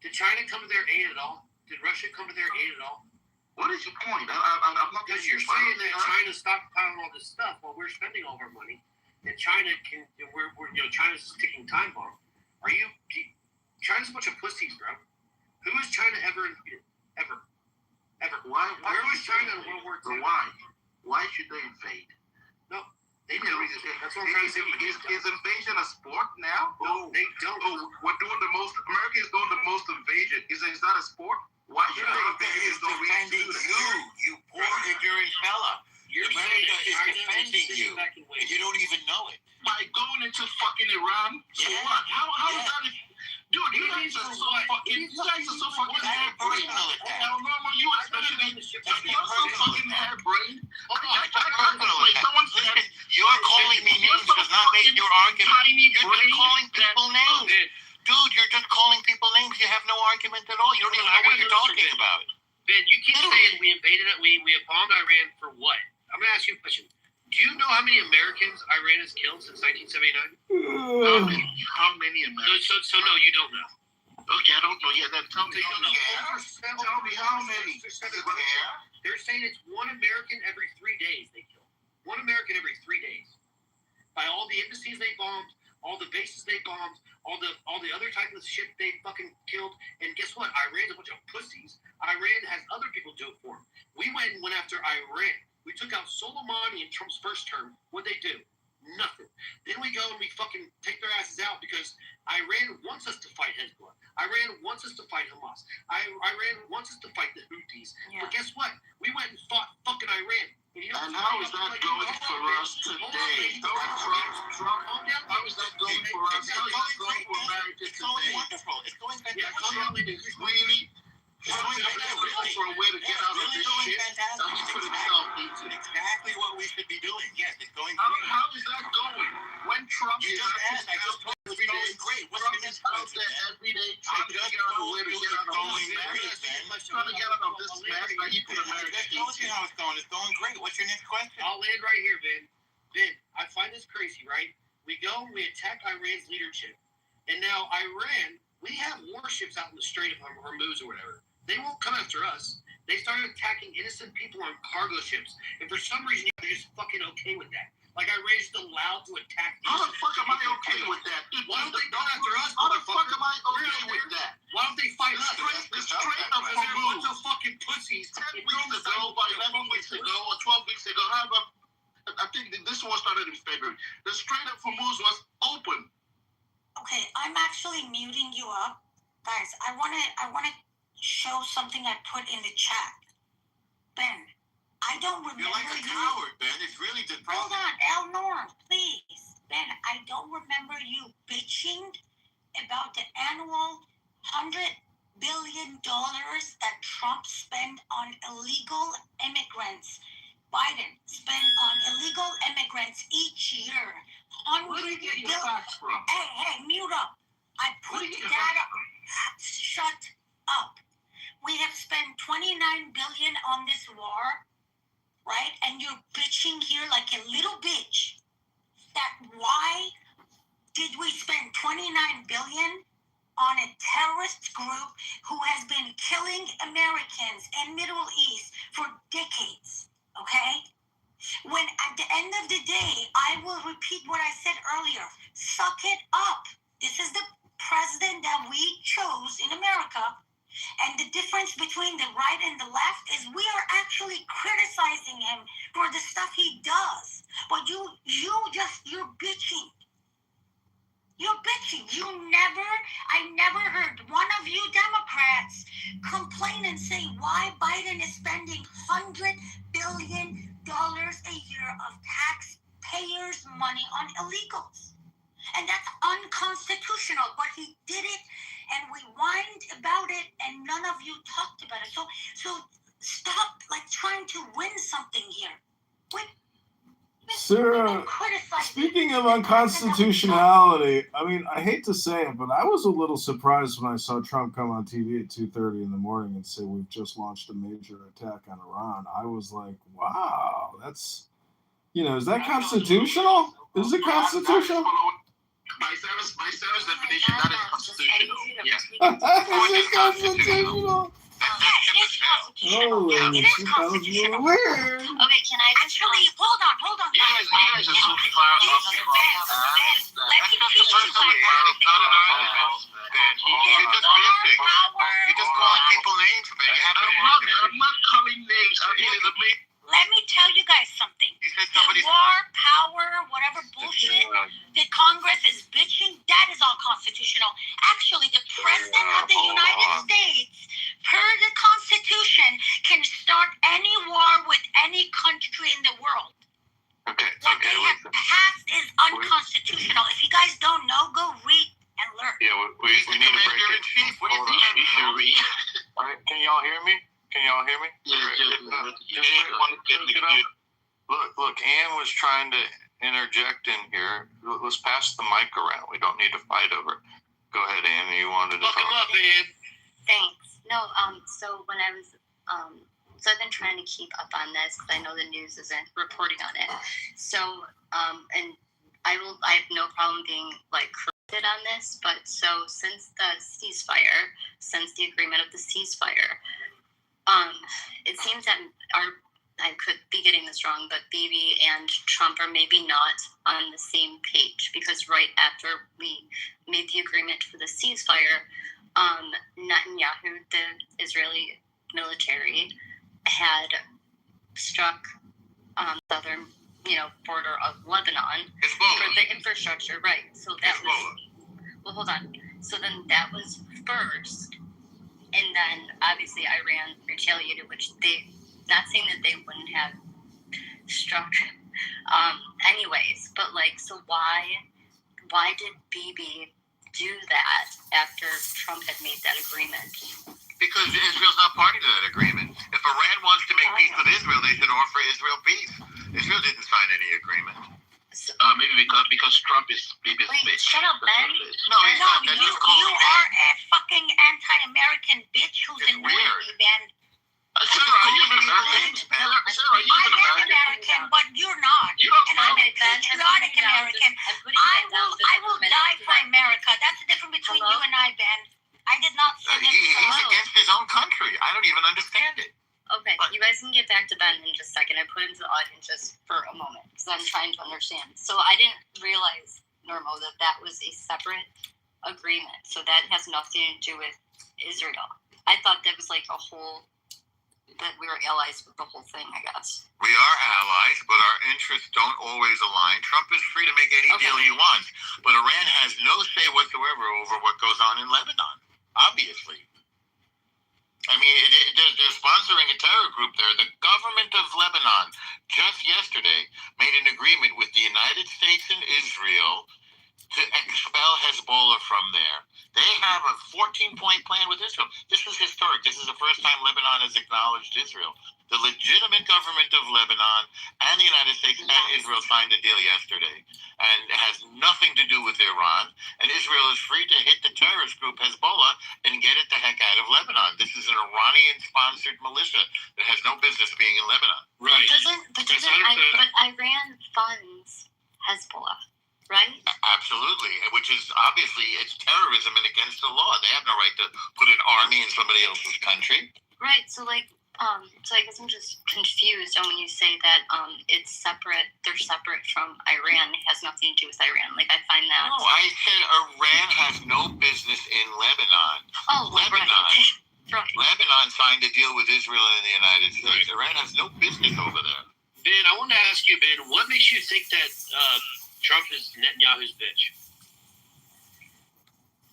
Did China come to their aid at all? Did Russia come to their aid at all? What is your point? I'm not. Because you're saying that China's stockpiling all this stuff while we're spending all of our money, and China can. We're China's a ticking time bomb. China's a bunch of pussies, bro. Who has China ever invaded? Ever? Why? Where was China in World War II? Why should they invade? No, they don't. That's what I'm trying to say. Is invasion a sport now? No, they don't. We're doing the most. America is doing the most invasion. Is that a sport? Why should they invade? It's defending you poor ignorant fella. America is defending you, and you don't even know it. By going into fucking Iran? So what? How is that? Dude, you guys are so fucking harebrained. You especially, you're so fucking harebrained. You're calling me names does not make your argument. You're just calling people names. Dude, you're just calling people names. You have no argument at all. You don't even know what you're talking about. Ben, you keep saying we invaded it. We bombed Iran for what? I'm going to ask you a question. Do you know how many Americans Iran has killed since 1979? How many Americans? So no, you don't know. Okay, I don't know. Yeah, tell me. Tell me how many. They're saying it's one American every 3 days they kill. One American every 3 days. By all the embassies they bombed, all the bases they bombed, all the other type of shit they fucking killed. And guess what? Iran's a bunch of pussies. Iran has other people do it for them. We went after Iran. We took out Soleimani in Trump's first term. What'd they do? Nothing. Then we go and we fucking take their asses out because Iran wants us to fight Hezbollah. Iran wants us to fight Hamas. Iran wants us to fight the Houthis. Yeah. But guess what? We went and fought fucking Iran. And how is that going for us today? How is that going for us? How is that going for America today? It's going wonderful. It's going fantastic. Really? For a way to get out of this shit that we put itself into. Exactly what we should be doing. Yes, it's going great. How is that going? When Trump is out there great. What's the next out there every day trying to figure out a way to get out of this mess. Trying to get out of this mess that he put America into. Let's see how it's going. It's going great. What's your next question? I'll land right here, Ben. Ben, I find this crazy, right? We go and we attack Iran's leadership. And now Iran, we have warships out in the Strait of Hormuz or whatever. They won't come after us. They started attacking innocent people on cargo ships. And for some reason, you're just fucking okay with that. Like, Iran's just allowed to attack you. How the fuck am I okay with that? Why don't they come after us? How the fuck am I okay with that? Why don't they fight us? The Strait of Hormuz. They're a bunch of fucking pussies. 10 weeks ago, 11 weeks ago, or 12 weeks ago, I think this one started in February. The Strait of Hormuz was open. Okay, I'm actually muting you up. Guys, I wanna show something I put in the chat. Ben, I don't remember. You're like a coward, Ben. It's really depressing. Hold on, El Norm, please. Ben, I don't remember you bitching about the annual $100 billion that Trump spent on illegal immigrants. Biden spent on illegal immigrants each year. Where do you get your facts from? Hey, mute up. I put data. Shut up. We have spent $29 billion on this war, right? And you're bitching here like a little bitch. That why did we spend $29 billion on a terrorist group who has been killing Americans in Middle East for decades? Okay? When at the end of the day, I will repeat what I said earlier. Suck it up. This is the president that we chose in America. And the difference between the right and the left is we are actually criticizing him for the stuff he does. But you're bitching. You're bitching. I never heard one of you Democrats complain and say why Biden is spending $100 billion a year of taxpayers' money on illegals. And that's unconstitutional. But he did it, and we whined about it, and none of you talked about it. So stop trying to win something here. Sarah, speaking of unconstitutionality, I mean, I hate to say it, but I was a little surprised when I saw Trump come on TV at 2:30 in the morning and say we've just launched a major attack on Iran. I was like, wow, that's, is that constitutional? Is it constitutional? By Sarah's definition, that is constitutional. Yes. Is it constitutional? It is constitutional. Weird. Okay, can I actually hold on. You guys are so far off the phone. Let me teach you You're just calling people names, man. I'm not calling names. Let me tell you guys something. The war, power, whatever bullshit that Congress is bitching, that is unconstitutional. Actually, the President of the United States, per the Constitution, can start any war with any country in the world. What they have passed is unconstitutional. If you guys don't know, go read and learn. Yeah, we need to break it. What do you think you should read? All right, can y'all hear me? Look, Ann was trying to interject in here. Let's pass the mic around. We don't need to fight over it. Go ahead, Ann. You wanted to talk. Thanks. No, so when I was, so I've been trying to keep up on this because I know the news isn't reporting on it. So, and I have no problem being corrected on this, but so since the agreement of the ceasefire, it seems that I could be getting this wrong, but Bibi and Trump are maybe not on the same page because right after we made the agreement for the ceasefire, Netanyahu, the Israeli military, had struck southern, border of Lebanon for the infrastructure, right? So that was, well, hold on. So then that was first. And then, obviously, Iran retaliated, which not saying that they wouldn't have struck anyways, but, so why did Bibi do that after Trump had made that agreement? Because Israel's not party to that agreement. If Iran wants to make peace with Israel, they should offer Israel peace. Israel didn't sign any agreement. Maybe because Trump is Bibi's bitch. Wait, shut up, Ben. No, he's not. You are a fucking anti-American bitch who's annoying me, Ben. Sarah, are you even American? I'm American, but you're not. And I'm a patriotic American. I will die for America. That's the difference between you and I, Ben. I did not say this. He's against his own country. I don't even understand it. Okay, you guys can get back to Ben in just a second. I put him to the audience just for a moment because I'm trying to understand. So I didn't realize, Normo, that was a separate agreement. So that has nothing to do with Israel. I thought that was that we were allies with the whole thing, I guess. We are allies, but our interests don't always align. Trump is free to make any deal he wants, but Iran has no say whatsoever over what goes on in Lebanon, obviously. I mean, they're sponsoring a terror group there. The government of Lebanon just yesterday made an agreement with the United States and Israel to expel Hezbollah from there. They have a 14-point plan with Israel. This is historic. This is the first time Lebanon has acknowledged Israel. The legitimate government of Lebanon and the United States and Israel signed a deal yesterday. And it has nothing to do with Iran. And Israel is free to hit the terrorist group Hezbollah and get it the heck out of Lebanon. This is an Iranian-sponsored militia that has no business being in Lebanon. Right. But Iran funds Hezbollah, right? Absolutely. Which is obviously, it's terrorism and against the law. They have no right to put an army in somebody else's country. Right. So I guess I'm just confused on when you say that it's separate. They're separate from Iran. It has nothing to do with Iran. Like, I find that. No, I said Iran has no business in Lebanon. Oh, Lebanon. Right. Lebanon signed a deal with Israel and the United States. Iran has no business over there. Ben, I want to ask you, Ben, what makes you think that Trump is Netanyahu's bitch?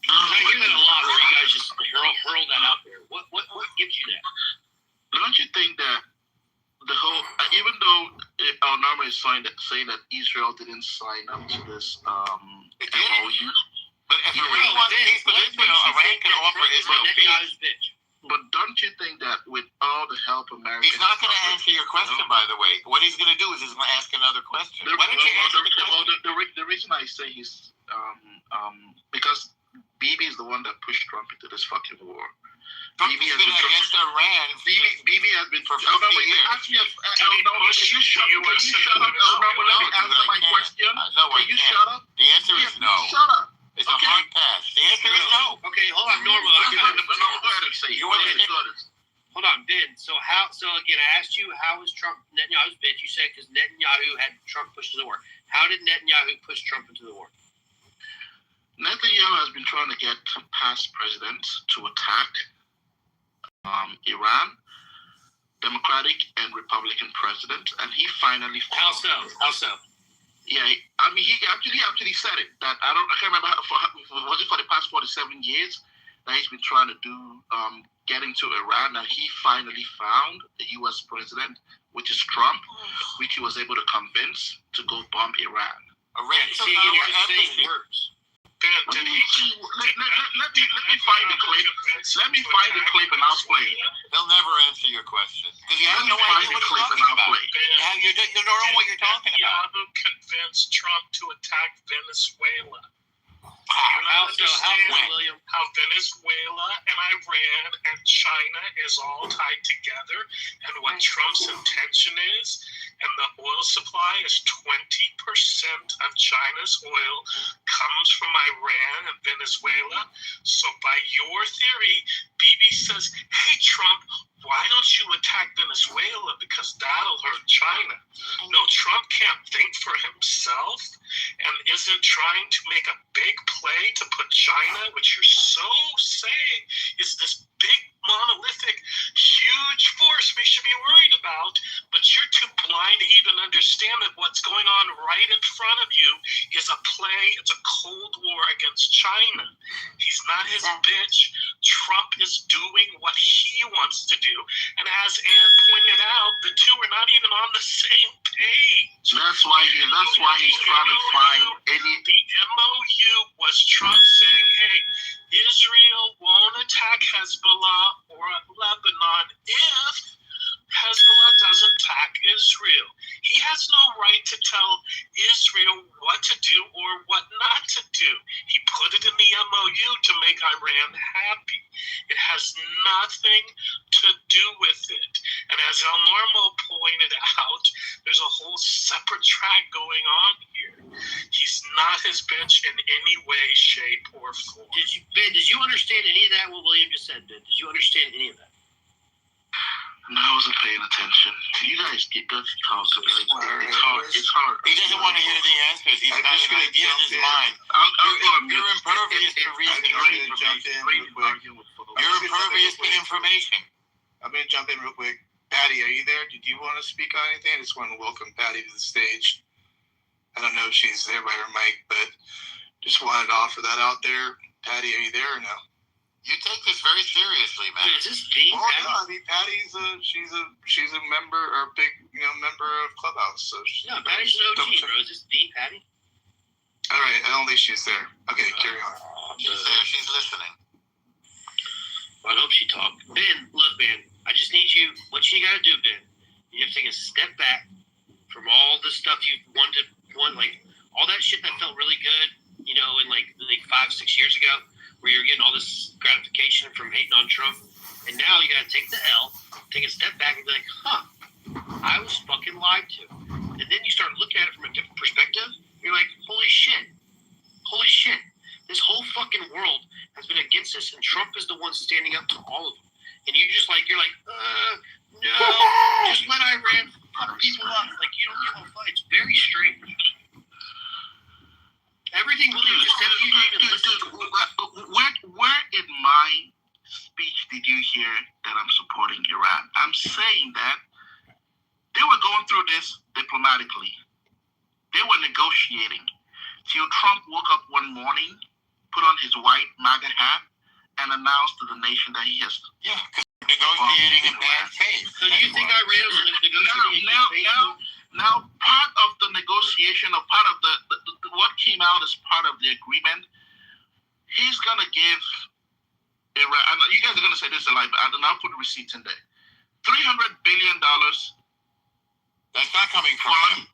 I hear that a lot where you guys just hurl that out there. What gives you that? Don't you think that the whole, even though Al-Nama is saying that Israel didn't sign up to this MOU, but if Iran wants peace with Israel, Iran can offer Israel peace. But don't you think that with all the help America... He's not going to answer your question, by the way. What he's going to do is he's going to ask another question. Why don't you answer the question? The reason I say he's... because Bibi is the one that pushed Trump into this fucking war. Trump has been against Iran. Bibi has been for 50 years. Ask me if... Can you shut up? Let me answer my question. No, Can you shut up? The answer is no. Shut up. It's a hard pass. The answer is no. Okay, hold on, Norma. Go ahead and say it. Hold on, Ben. So again, I asked you, how is Trump Netanyahu's bitch? You said because Netanyahu had Trump pushed into the war. How did Netanyahu push Trump into the war? Netanyahu has been trying to get past presidents to attack Iran, Democratic and Republican presidents, and he finally How so? Yeah, I mean, he actually said it. That I can't remember for the past 47 years that he's been trying to do getting to Iran, and he finally found the U.S. president, which is Trump, which he was able to convince to go bomb Iran. Iran took our embassy. Let me find the clip. Let me find the clip and I'll play it. They'll never answer your question. Because you have Let no me find idea the what clip you're and talking I'll about. play it. You don't know what you're talking about. Netanyahu convinced Trump to attack Venezuela. How Venezuela and Iran and China is all tied together, and what Trump's intention is, and the oil supply is 20% of China's oil comes from Iran and Venezuela. So by your theory, Bibi says, hey Trump, why don't you attack Venezuela because that'll hurt China? No, Trump can't think for himself and isn't trying to make a big play to put China, which you're so saying is this big monolithic huge force we should be worried about, but you're too blind to even understand that what's going on right in front of you is a play. It's a Cold War against China. He's not his bitch. Trump is doing what he wants to do, and as Ann pointed out, the two are not even on the same page. That's why he's trying to find any. The MOU was Trump saying, hey, Israel won't attack Hezbollah or Lebanon if Hezbollah doesn't attack Israel. He has no right to tell Israel what to do or what not to do. He put it in the MOU to make Iran happy. It has nothing to do with it. And as El Normo pointed out, there's a whole separate track going on here. He's not his bitch in any way, shape, or form. Did you understand any of that, what William just said, Ben? Did you understand any of that? No, I wasn't paying attention. You guys get good talk about it. It's hard. He doesn't want to hear the answers. He's got an idea in his mind. You're impervious to reason. You're impervious to information. I'm going to jump in real quick. Patty, are you there? Did you want to speak on anything? I just want to welcome Patty to the stage. I don't know if she's there by her mic, but just wanted to offer that out there. Patty, are you there or no? You take this very seriously, man. Is this deep? No, I mean Patty's she's a member or big member of Clubhouse. So Patty's an OG, bro. Is this deep, Patty? All right, I don't think she's there. Okay, carry on. She's there. She's listening. Well, I hope she talked. Ben, look, Ben. I just need you. What you gotta do, Ben? You have to take a step back from all the stuff you wanted, like all that shit that felt really good, you know, in like 5-6 years ago, where you're getting all this gratification from hating on Trump, and now you got to take the L, take a step back, and be like, huh, I was fucking lied to. And then you start looking at it from a different perspective. You're like, holy shit, this whole fucking world has been against us, and Trump is the one standing up to all of them. And you're like, no, just let Iran fuck people up. Like, you don't give a fuck. It's very strange. Everything you just said, you didn't even listen to. Where in my speech did you hear that I'm supporting Iran? I'm saying that they were going through this diplomatically. They were negotiating till Trump woke up one morning, put on his white MAGA hat, and announced to the nation that he has. Yeah, because they're negotiating in bad faith. So do you think Iran was negotiating in bad faith? Now, part of the negotiation, or part of the what came out as part of the agreement, he's gonna give Iran. And you guys are gonna say this a lot, but I'll put receipts in there. $300 billion. That's not coming from him.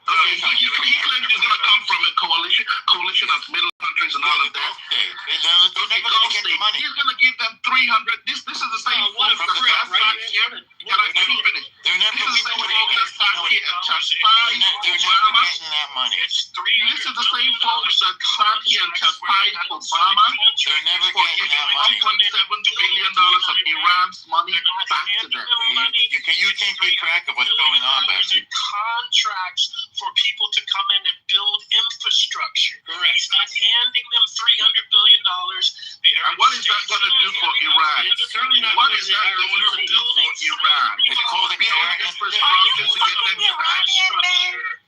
Okay, he claims it's gonna come from a coalition of middle countries and all of that. They're never gonna get the money. He's gonna give them 300. This is the same folks that start here. Can I finish? They're never. This is the same folks that start here and chastise They're never getting that money. This is the same folks that start here and chastise Obama. They're never for getting giving that money. $1.7 billion of Iran's money back to them. You can't keep track of what's going on back there. Contracts for people to come in and build infrastructure. Correct. He's not handing them $300 billion. And what is that going to do for Iran? It's certainly not What is that going to do for Iran? It's called a building infrastructure to get them Iranian.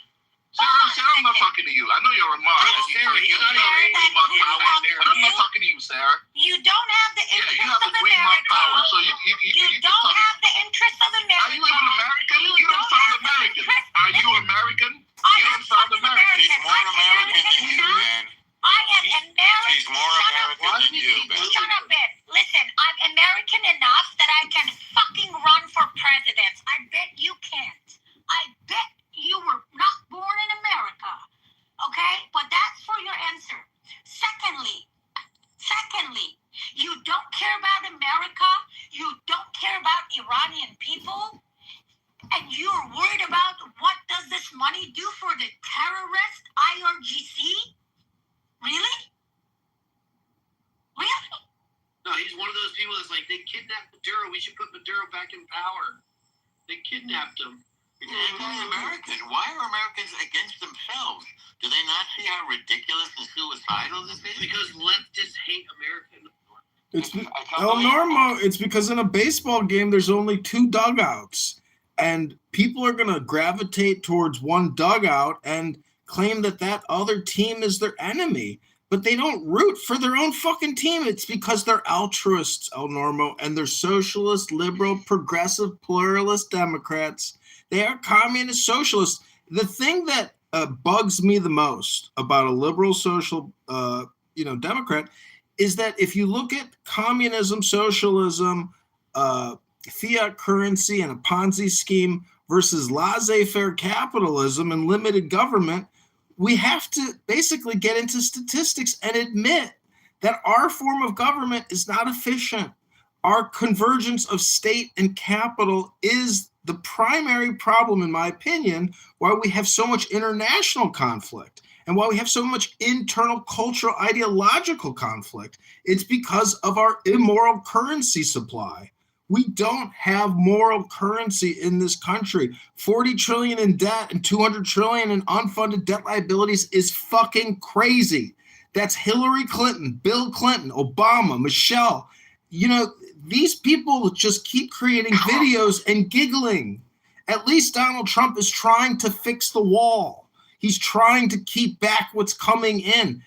Sarah, I'm not talking to you. I know you're a mod. Sarah, You're not green mod power, but I'm not talking to you, Sarah. You don't have the Yeah, interest you have of the green mod America. power, so you don't have the interest of America. Are you even American? You don't sound American. Are you American? You don't sound American. She's more American than you, man. I am American. She's more American than you, man. Shut up, Ben. Listen, I'm American enough that I can fucking run for president. I bet you can't. I bet you were not born in America. Okay? But that's for your answer. Secondly, you don't care about America. You don't care about Iranian people. And you're worried about what does this money do for the terrorist IRGC? Really? Really? No, he's one of those people that's like, they kidnapped Maduro. We should put Maduro back in power. They kidnapped him. They're American. Why are Americans against themselves? Do they not see how ridiculous and suicidal this is? Because leftists hate America. Normo, it's because in a baseball game, there's only 2 dugouts. And people are going to gravitate towards one dugout and claim that other team is their enemy. But they don't root for their own fucking team. It's because they're altruists, El Normo, and they're socialist, liberal, progressive, pluralist Democrats. They are communist socialists. The thing that bugs me the most about a liberal social, Democrat is that if you look at communism, socialism, fiat currency, and a Ponzi scheme versus laissez-faire capitalism and limited government, we have to basically get into statistics and admit that our form of government is not efficient. Our convergence of state and capital is the primary problem, in my opinion, why we have so much international conflict and why we have so much internal cultural ideological conflict. It's because of our immoral currency supply. We don't have moral currency in this country. 40 trillion in debt and 200 trillion in unfunded debt liabilities is fucking crazy. That's Hillary Clinton, Bill Clinton, Obama, Michelle. These people just keep creating videos and giggling. At least Donald Trump is trying to fix the wall. He's trying to keep back what's coming in.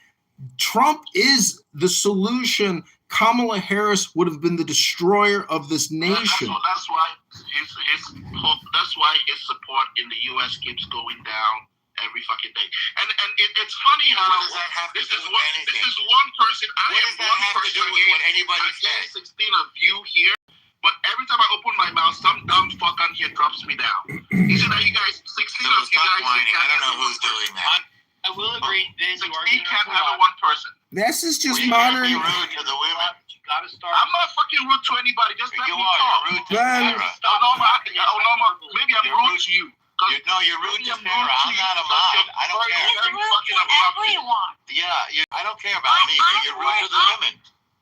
Trump is the solution. Kamala Harris would have been the destroyer of this nation. That's why his support in the U.S. keeps going down every fucking day. And it's funny how this is one person. I am one person against 16 of you here. But every time I open my mouth, some dumb fuck on here drops me down. You see that you guys, 16 of you guys, whining. I don't know who's doing that. I will agree, Ben. 16 can't have one person. This is just We modern. can't be rude to the women. You gotta start. I'm not fucking rude to anybody. Just let You me are. talk. You're rude to Ben. Sarah. Maybe I'm rude to you. You're rude to Sarah. I'm not a mod. I don't care. He's rude to everyone. Yeah, I don't care about me, but you're rude to the women.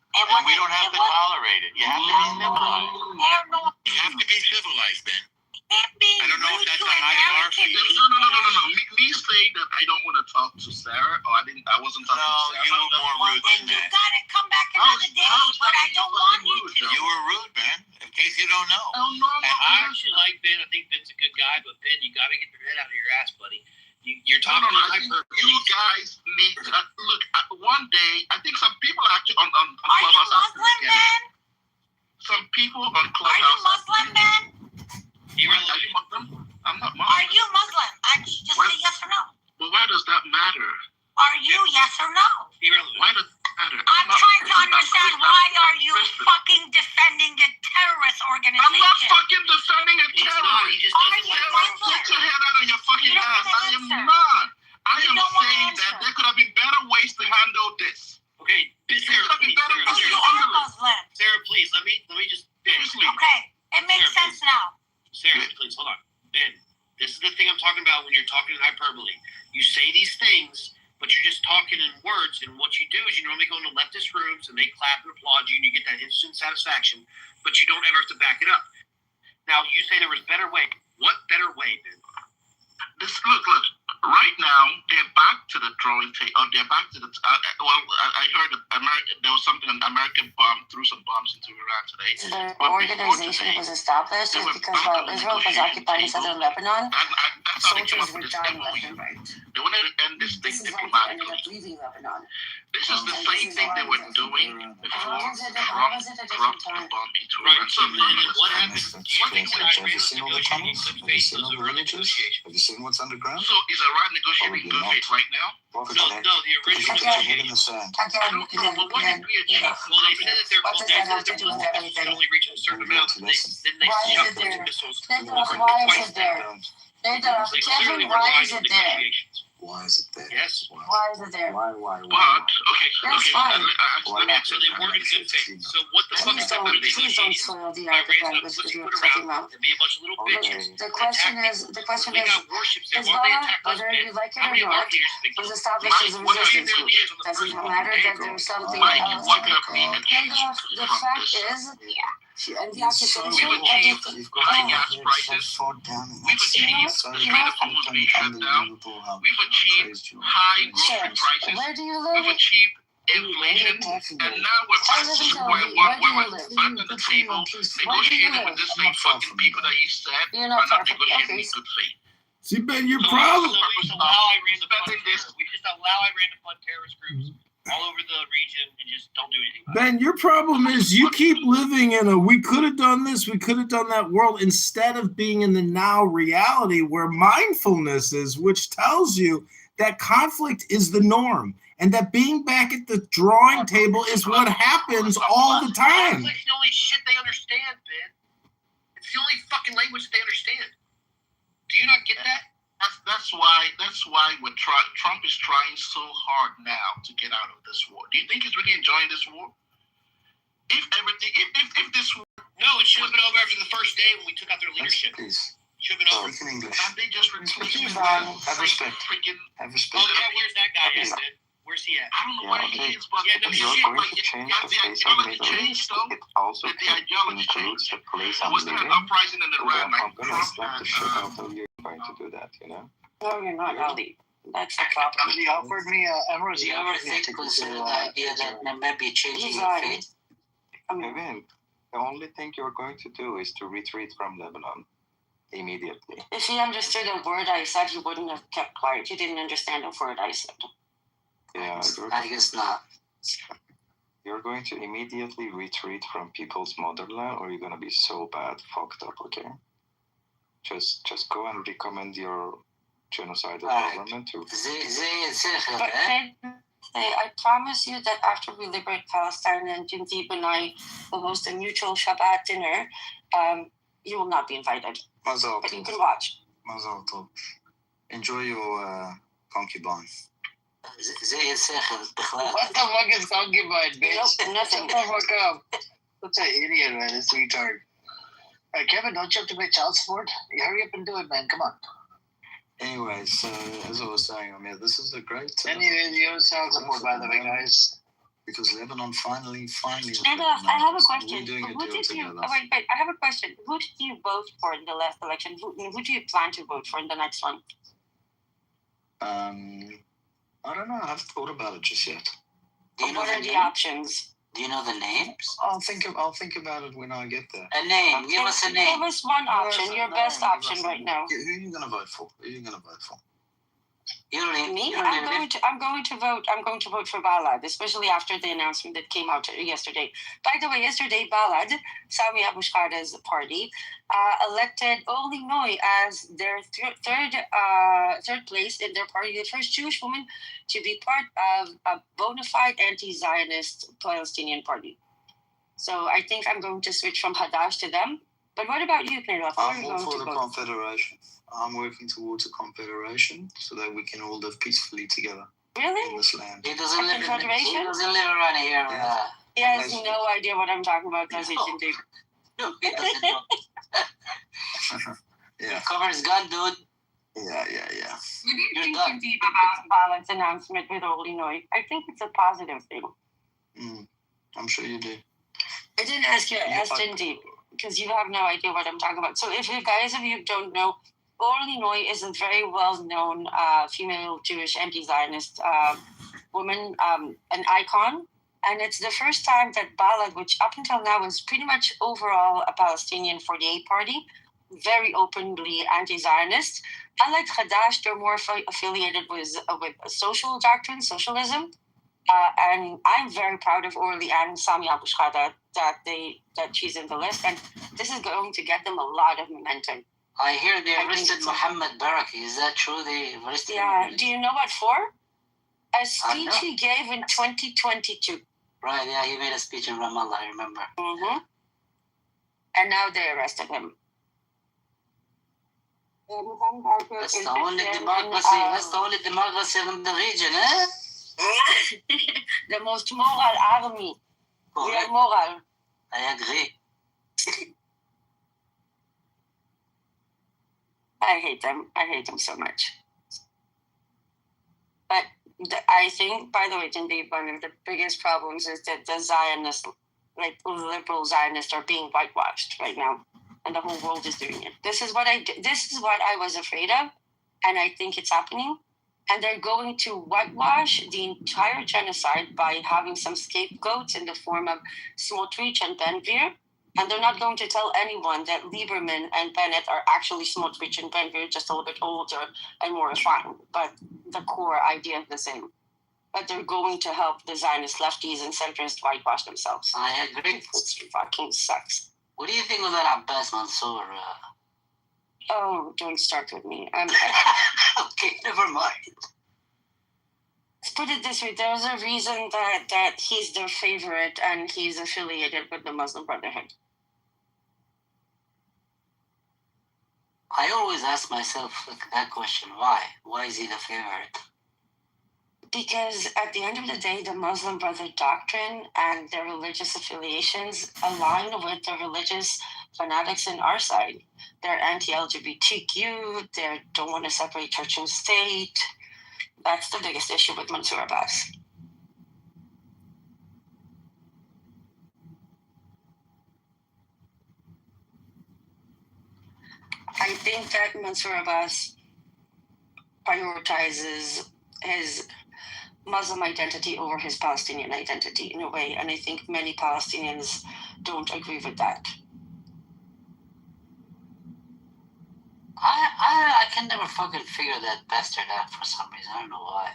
And we don't have to tolerate it. You have to be civilized. You have to be civilized, Ben. I don't know if that's a high bar for you. No. Me saying that I don't want to talk to Sarah, or I wasn't talking to Sarah. You were more rude than You that. gotta come back another day, but I don't want you to. You were rude, Ben, in case you don't know. I actually like Ben. I think Ben's a good guy, but Ben, you gotta get your head out of your ass, buddy. You're talking I think you guys need to look. One day, I think some people actually on Clubhouse. Are you Muslim, Ben? Some people on Clubhouse. Are you Muslim, Ben? Are you Muslim? I'm not Muslim. Are you Muslim? Just say yes or no. Well, why does that matter? Are you yes or no? Why does it matter? I'm trying to understand why are you fucking defending a terrorist organization? I'm not fucking defending a terrorist. Are you Muslim? Get your head out of your fucking ass. I am not. I am saying that there could have been better ways to handle this. Okay, Sarah, please. Sarah, please. Let me just finish. Okay, it makes sense now. Sarah, please hold on. Ben, this is the thing I'm talking about when you're talking in hyperbole. You say these things, but you're just talking in words, and what you do is you normally go into leftist rooms and they clap and applaud you and you get that instant satisfaction, but you don't ever have to back it up. Now, you say there was better way. What better way, Ben? Look. Right now, they're back to the drawing table. They're back to the. I heard there was something. An American bomb threw some bombs into Iran today. The organization was established just because while Israel was occupying southern Lebanon, soldiers were dying left and right. They wanted to end this thing This is why they ended diplomatically. up leaving Lebanon. This is the same thing they were doing before Trump bombed into Iran. So What happened? Have you seen all the tunnels? Have you seen all the villages? Have you seen what's underground? So is Iran negotiating good faith right now? No, the original. Because your head in the sand. Well, they said that they're What does that have to do with everything? only reach a certain amount. Then they Why is shot it there? those missiles. Why is it there? Kevin, why is it there? Why is it there? Yes. Why is it there? Why? That's fine. So they weren't in good faith. So what the fuck is that about Please don't negotiations? soil the Iran language puts that you're foot talking around about. and be a bunch of little bitches. The question is, We got warships there. Why they Hezbollah, attack us, whether man? you like it How or many of our not, leaders think was established as a resistance group. Doesn't matter that there's something else. The fact is, and the occupation, everything. gas prices. We've achieved freedom of food being shut down. We've achieved high grocery prices. Where do you We've live? achieved inflation, and now we're back to square one. We're back at the table negotiating with the same fucking people that you said are not negotiating in good faith. See, Ben, your So problem. we just allow Iran to fund terrorists. We just allow Iran to fund terrorist groups all over the region and just don't do anything about it. Ben, your problem is you keep living in a we could have done this, we could have done that world instead of being in the now reality where mindfulness is, which tells you that conflict is the norm and that being back at the drawing table is what happens all the time. Conflict's the only shit they understand, Ben. It's the only fucking language that they understand. Do you not get that? That's why when Trump is trying so hard now to get out of this war. Do you think he's really enjoying this war? If this war, No, it should have been over after the first day when we took out their leadership. Please. Should have been over. Speak in English. and they just replaced him with Have respect. freaking. Have Oh respect. yeah, where's that guy at, Ben? Where's he at? I don't know where he is, but Yeah, no You're shit. going to change the face of the Middle East. It also The ideology includes the place There I'm was an living. uprising in Iran, I'm like gonna Trump slap the shit out of you going to do that, you know? No, you're not, Ali. That's the problem. He offered me Do you ever think consider the idea that maybe changing your faith? Kevin, the only thing you're going to do is to retreat from Lebanon immediately. If he understood a word I said, he wouldn't have kept quiet. He didn't understand a word I said. Yeah, I guess not. you're going to immediately retreat from people's motherland, or you're gonna be so bad fucked up, okay? Just go and recommend your genocidal government to. But I promise you that after we liberate Palestine and Jintib and I will host a mutual Shabbat dinner, you will not be invited. Mazal But you tov. can watch. Mazal tov. Enjoy your concubine. زي الساخن بخلاف. What the fuck is concubine, bitch? Nope, nothing. Shut the fuck up. Such an idiot, man. This retard. Hey, Kevin, don't you have to pay child support? You hurry up and do it, man. Come on. Anyway, so as I was saying, I mean, this is a great. And you owe child support, by the way, guys. Because Lebanon finally. And I have a question. We're doing a Who deal did you? together. Wait. I have a question. Who did you vote for in the last election? Who do you plan to vote for in the next one? I don't know. I haven't thought about it just yet. What are the options? Do you know the names? I'll think about it when I get there. A name. Give us a name. Give us one option. Your best option right now. Who are you going to vote for? You don't need Me? I'm going to vote. I'm going to vote for Balad, especially after the announcement that came out yesterday. By the way, yesterday Balad, Sami Abu Shkada's party, elected Oli Noy as their third place in their party, the first Jewish woman to be part of a bona fide anti-Zionist Palestinian party. So I think I'm going to switch from Hadash to them. But what about you, Knedloff? I'm all for the confederation. I'm working towards a confederation so that we can all live peacefully together. Really? In this land. He doesn't live around here. Yeah. He has no idea what I'm talking about, does he, Jintib? No, he doesn't know. Yeah. Cover his gun, dude. Yeah. What do you think, Jintib, about Balad's announcement with Oli Noy? I think it's a positive thing. I'm sure you do. I didn't ask you. I asked Jintib, because you have no idea what I'm talking about. So if you guys of you don't know, Orly Noy is a very well-known female Jewish anti-Zionist woman, an icon. And it's the first time that Balad, which up until now is pretty much overall a Palestinian 48 party, very openly anti-Zionist. Unlike Hadash, they're more affiliated with social doctrine, socialism. And I'm very proud of Orly and Sami Abu Shkada that she's in the list. And this is going to get them a lot of momentum. I hear they arrested Mohammed Baraki. Is that true? They arrested him? Yeah. Do you know what for? A speech he gave in 2022. Right, yeah, he made a speech in Ramallah, I remember. Mm-hmm. And now they arrested him. That's the only democracy. That's the only democracy in the region, eh? The most moral army. We are moral. I agree. I hate them. I hate them so much. But I think, by the way, Jintib, one of the biggest problems is that the Zionists, like liberal Zionists, are being whitewashed right now, and the whole world is doing it. This is what I was afraid of, and I think it's happening. And they're going to whitewash the entire genocide by having some scapegoats in the form of Smotrich and Ben-Gvir. And they're not going to tell anyone that Lieberman and Bennett are actually Smotrich and Ben-Gvir, just a little bit older and more refined. But the core idea is the same. But they're going to help the Zionist lefties and centrists whitewash themselves. I agree. It fucking sucks. What do you think of that Abbas Mansour? Oh, don't start with me. Okay, never mind. Let's put it this way. There's a reason that he's their favorite and he's affiliated with the Muslim Brotherhood. I always ask myself that question. Why? Why is he the favorite? Because at the end of the day, the Muslim Brotherhood doctrine and their religious affiliations align with the religious fanatics in our side. They're anti-LGBTQ. They don't want to separate church and state. That's the biggest issue with Mansour Abbas. I think that Mansour Abbas prioritizes his Muslim identity over his Palestinian identity in a way, and I think many Palestinians don't agree with that. I can never fucking figure that bastard out for some reason. I don't know why.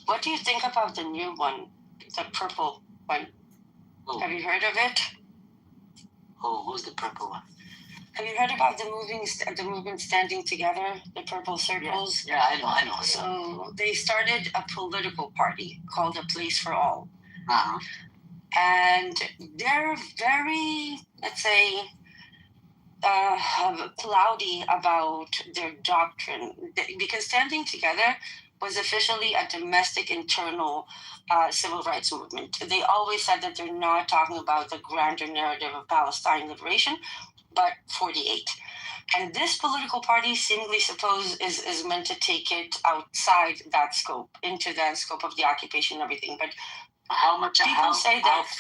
What do you think about the new one, the purple one? Oh. Have you heard of it? Oh, who's the purple one? Have you heard about the movement Standing Together, the Purple Circles? Yeah, I know. So they started a political party called A Place for All. Uh-huh. And they're very, let's say, cloudy about their doctrine. Because Standing Together was officially a domestic internal civil rights movement. They always said that they're not talking about the grander narrative of Palestine liberation, but 48. And this political party seemingly is meant to take it outside that scope, into the scope of the occupation and everything. But how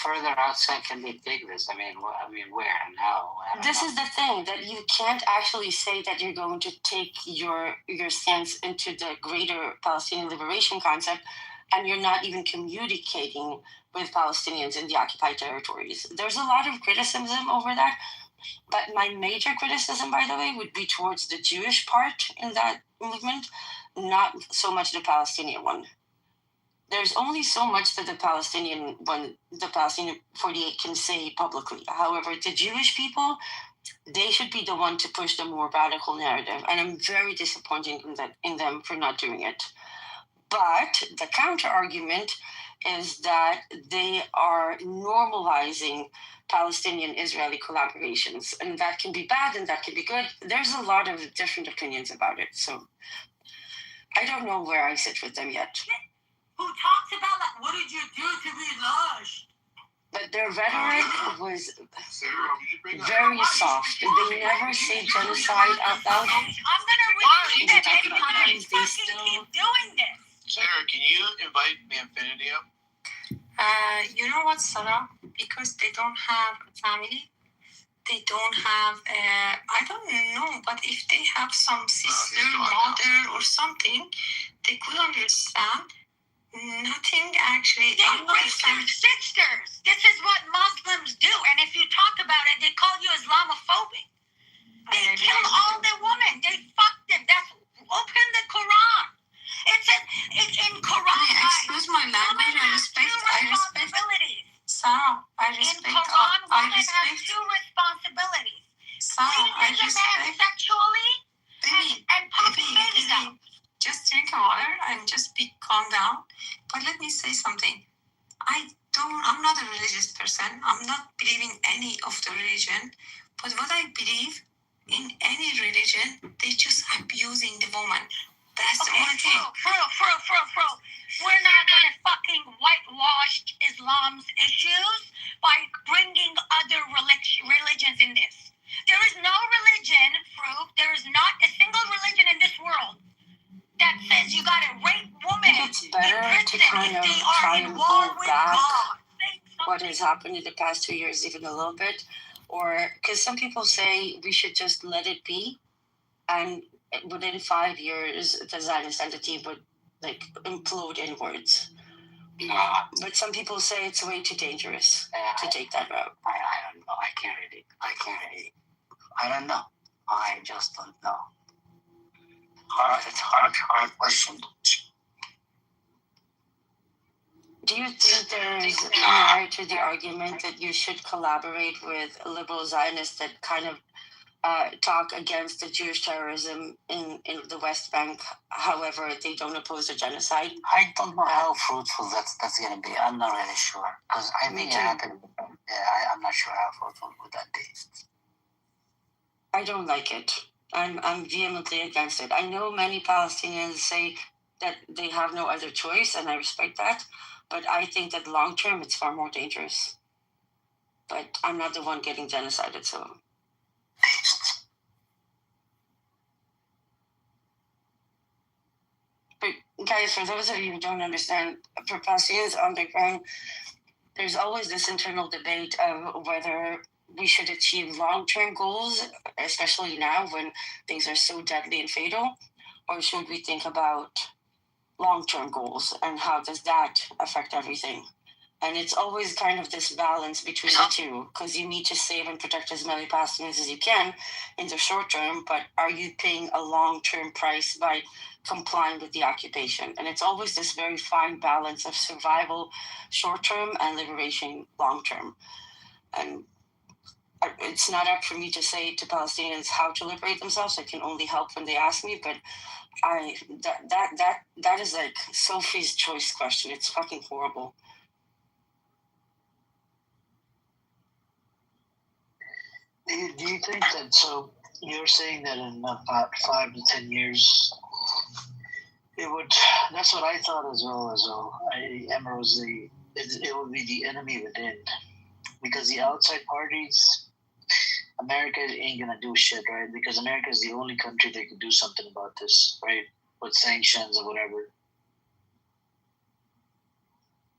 further outside can they take this? I mean, where and how? This is the thing, that you can't actually say that you're going to take your stance into the greater Palestinian liberation concept, and you're not even communicating with Palestinians in the occupied territories. There's a lot of criticism over that. But my major criticism, by the way, would be towards the Jewish part in that movement, not so much the Palestinian one. There's only so much that the Palestinian 48 can say publicly. However, the Jewish people, they should be the one to push the more radical narrative. And I'm very disappointed in them for not doing it. But the counter argument is that they are normalizing Palestinian-Israeli collaborations. And that can be bad and that can be good. There's a lot of different opinions about it. So I don't know where I sit with them yet. Who talks about, like, what did you do to be lush? But their rhetoric was very soft. They never say genocide out loud. I'm gonna repeat it They because still keep doing this. Sarah, can you invite the Infinity up? You know what, Sarah? Because they don't have a family, they don't have, I don't know, but if they have some sister, mother, or something, they could understand. Nothing actually. They rape their sisters. This is what Muslims do. And if you talk about it, they call you Islamophobic. They kill all the women. They fuck them. That's open the Quran. It's in Quran. Excuse my language. I respect. Sarah, I respect. In Quran, women have two responsibilities. Sarah, I respect. Sexually and popping babies out. Just drink water and just calm down. But let me say something. I'm not a religious person. I'm not believing any of the religion. But what I believe, in any religion, they just abusing the woman. That's the only thing. We're not gonna fucking whitewash Islam's issues by bringing other religions in this. There is no religion, there is not a single religion in this world that says you gotta rape women. It's better to kind of try and hold back what has happened in the past 2 years, even a little bit, or because some people say we should just let it be, and within 5 years, the Zionist entity would implode inwards. But some people say it's way too dangerous to take that route. I don't know. I can't really. I don't know. I just don't know. It's hard question. Do you think there is merit to the argument that you should collaborate with liberal Zionists that kind of talk against the Jewish terrorism in the West Bank? However, they don't oppose the genocide. I don't know how fruitful that's going to be. I'm not really sure because I think I'm not sure how fruitful would that be. I don't like it. I'm vehemently against it. I know many Palestinians say that they have no other choice, and I respect that. But I think that long term, it's far more dangerous. But I'm not the one getting genocided, so. But guys, for those of you who don't understand, for Palestinians on the ground, there's always this internal debate of whether we should achieve long-term goals, especially now when things are so deadly and fatal, or should we think about long-term goals and how does that affect everything? And it's always kind of this balance between the two, because you need to save and protect as many Palestinians as you can in the short term, but are you paying a long-term price by complying with the occupation? And it's always this very fine balance of survival short-term and liberation long-term. And it's not up for me to say to Palestinians how to liberate themselves. I can only help when they ask me, but that is like Sophie's choice question. It's fucking horrible. Do you think that, so you're saying that in about 5 to 10 years, it would, that's what I thought as well. It would be the enemy within. Because the outside parties, America ain't gonna do shit, right? Because America is the only country that can do something about this, right? With sanctions or whatever.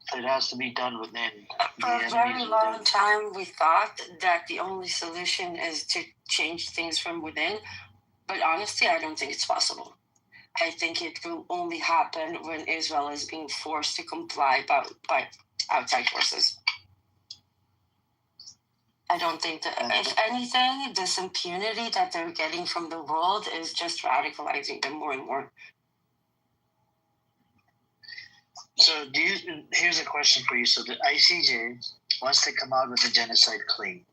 So it has to be done within. For a very long time, we thought that the only solution is to change things from within. But honestly, I don't think it's possible. I think it will only happen when Israel is being forced to comply by outside forces. I don't think that, if anything, this impunity that they're getting from the world is just radicalizing them more and more. So here's a question for you. So the ICJ wants to come out with a genocide claim,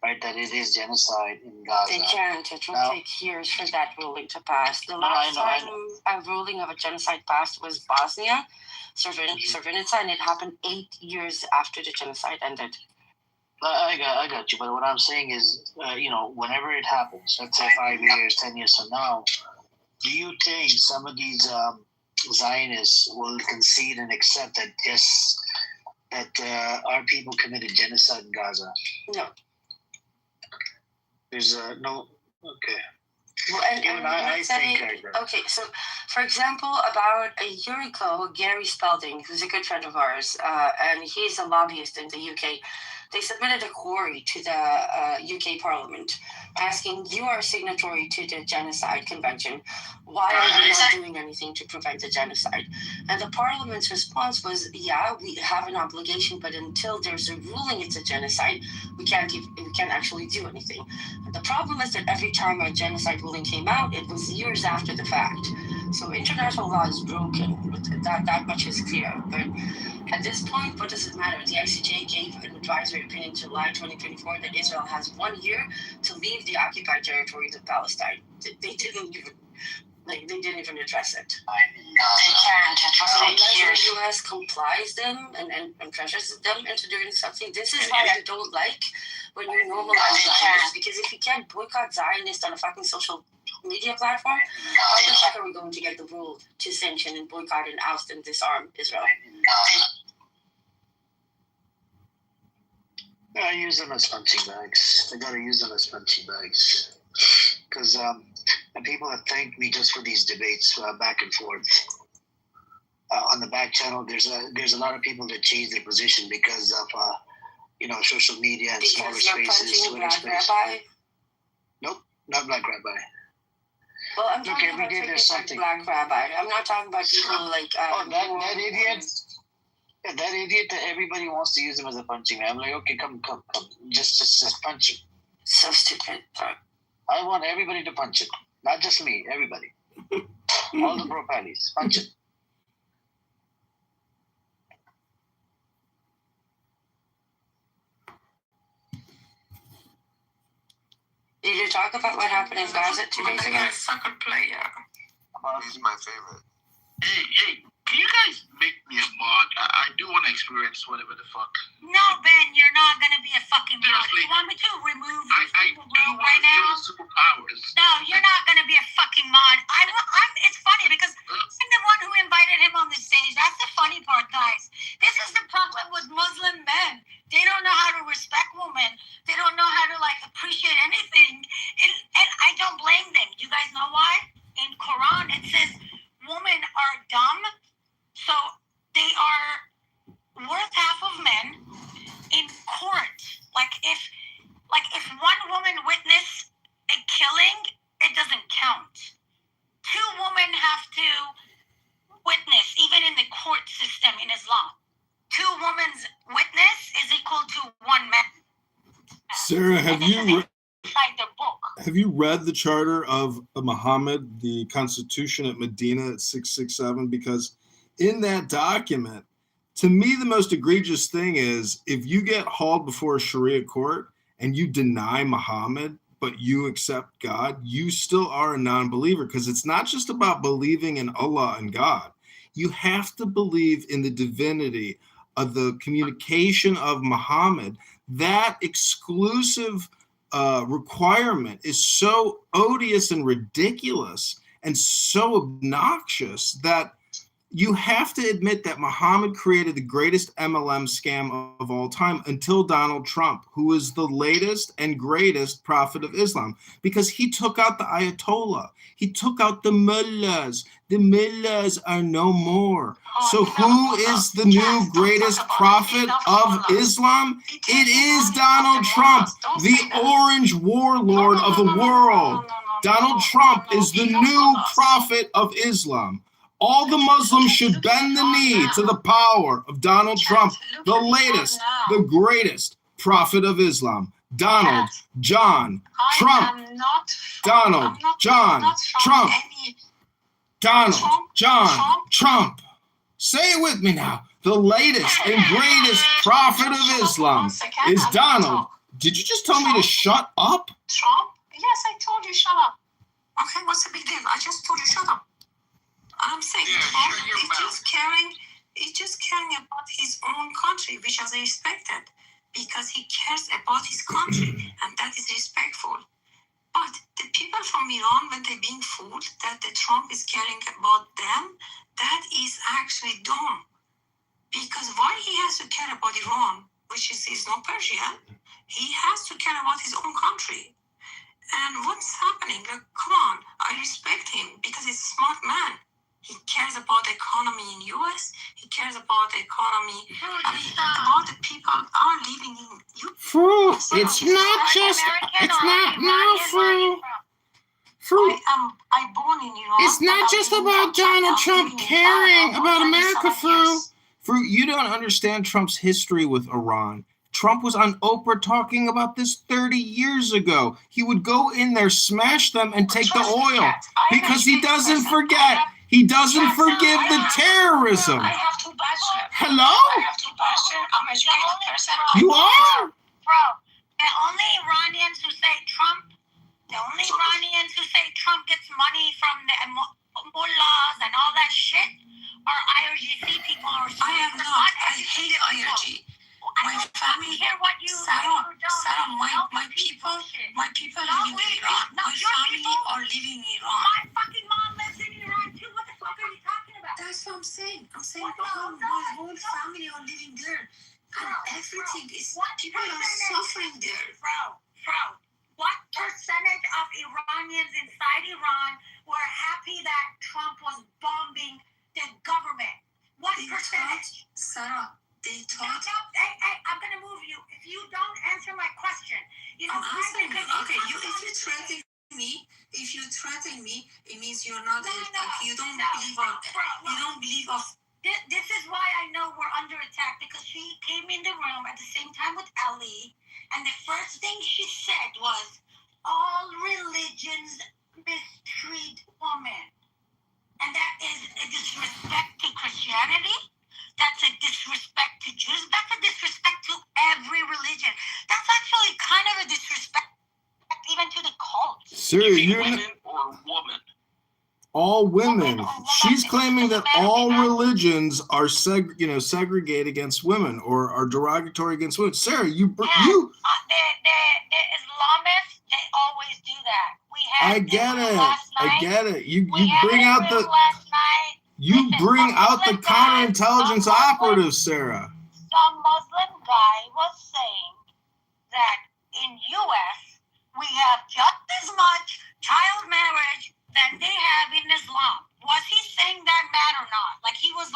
right? That it is genocide in Gaza. They can't. It will take years for that ruling to pass. The last time a ruling of a genocide passed was Bosnia, Srebrenica, and it happened 8 years after the genocide ended. I got you, but what I'm saying is, whenever it happens, let's say 5 years, 10 years from now, do you think some of these Zionists will concede and accept that yes, that our people committed genocide in Gaza? No. There's no. Okay. Well, I think okay, so for example, about a year ago, Gary Spalding, who's a good friend of ours, and he's a lobbyist in the UK, they submitted a query to the UK Parliament asking, you are a signatory to the Genocide Convention. Why are you not doing anything to prevent the genocide? And the Parliament's response was, yeah, we have an obligation, but until there's a ruling it's a genocide, we can't actually do anything. And the problem is that every time a genocide ruling came out, it was years after the fact. So international law is broken. That much is clear. But at this point, what does it matter? The ICJ gave an advisory opinion in July 2024 that Israel has 1 year to leave the occupied territories of Palestine. They didn't even address it. They can't. So unless the US complies them and pressures them into doing something, this is why I don't like when you normalize Zionists. Because if you can't boycott Zionists on a fucking social media platform, how the fuck are we going to get the world to sanction and boycott and oust and disarm Israel? I use them as punching bags. I gotta use them as punching bags. Because and people have thanked me just for these debates back and forth. On the back channel, there's a lot of people that change their position because of social media and smaller spaces. Twitter space. Nope, not Black Rabbi. Well, I'm talking about like Black Rabbi. I'm not talking about people like that idiot. Yeah, that idiot that everybody wants to use him as a punching man. I'm like, okay, come. Just punch him. So stupid. I want everybody to punch it. Not just me, everybody. All the pro pallies. Punch it. Did you talk about what happened in Gaza 2 days ago? Soccer player. He's my favorite. Hey, can you guys make me a mod? I do want to experience whatever the fuck. No, Ben, you're not gonna be a fucking mod. You want me to remove you from the room right now? Superpowers. No, you're not gonna be a fucking mod. It's funny because I'm the one who invited him on the stage. That's the funny part, guys. This is the problem with Muslim men. They don't know how to respect women. They don't know how to appreciate anything. And I don't blame them. You guys know why? In Quran it says women are dumb, so they are worth half of men in court. If one woman witnessed a killing, it doesn't count. 2 women have to witness, even in the court system in Islam. 2 women's witness is equal to 1 man. Sarah, have you read the Charter of Muhammad, the Constitution at Medina at 667? Because in that document, to me, the most egregious thing is if you get hauled before a Sharia court and you deny Muhammad, but you accept God, you still are a non-believer, because it's not just about believing in Allah and God. You have to believe in the divinity of the communication of Muhammad. That exclusive requirement is so odious and ridiculous and so obnoxious that you have to admit that Muhammad created the greatest MLM scam of all time until Donald Trump, who is the latest and greatest prophet of Islam, because he took out the Ayatollah. He took out the mullahs. The mullahs are no more. So who is the new greatest prophet of Islam? It is Donald Trump, the orange warlord of the world. Donald Trump is the new prophet of Islam. All the Muslims should bend the knee to the power of Donald Trump, the latest, the greatest prophet of Islam. Donald John Trump. Donald John Trump. Donald John Trump. Say it with me now. The latest and greatest prophet of Islam is Donald. Did you just tell me to shut up? Trump? Yes, I told you shut up. Okay, what's the big deal? I just told you shut up. I'm saying Trump is just caring about his own country, which is respected, because he cares about his country, and that is respectful. But the people from Iran, when they're being fooled that the Trump is caring about them, that is actually dumb. Because why he has to care about Iran, which is he's not Persian, he has to care about his own country. And what's happening? Like, come on, I respect him because he's a smart man. He cares about the economy in US. He cares about the economy, about the people are living in US. Fruit, it's not just, it's not, no, Fruit. Fruit. I born in Iran. It's not just about Donald Trump caring about America, Fruit. Fruit, you don't understand Trump's history with Iran. Trump was on Oprah talking about this 30 years ago. He would go in there, smash them, and take the oil because he doesn't forget. He doesn't forgive the terrorism. I have to bash him. Hello? I have to bash him. I'm an educated person. You are? Bro, the only Iranians who say Trump gets money from the mullahs and all that shit are IRGC people. I am not. I hate IRG. My family, Sarah, my people live in Iran. My family are living in Iran. My fucking mom lives in Iran too. What the fuck are you talking about? That's what I'm saying. I'm saying my whole family are living there. And everything is, people are suffering there. Bro, what percentage of Iranians inside Iran were happy that Trump was bombing the government? What percentage? Sarah, they thought. No, hey, I'm gonna move you. If you don't answer my question, you know. I'm answering you. Okay, if you threaten me, it means you're not. You don't believe on. You don't believe of. This is why I know we're under attack, because she came in the room at the same time with Ali, and the first thing she said was, "All religions mistreat women," and that is a disrespect to Christianity. That's a disrespect to Jews. That's a disrespect to every religion. That's actually kind of a disrespect even to the cult. Seriously, women or woman? All women. She's claiming that all religions are segregate against women or are derogatory against women. Sarah, the Islamists, they always do that. I get it. You bring out the counterintelligence operatives, Sarah. Some Muslim guy was saying that in US we have just as much child marriage than they have in Islam. Was he saying that or not? Like he was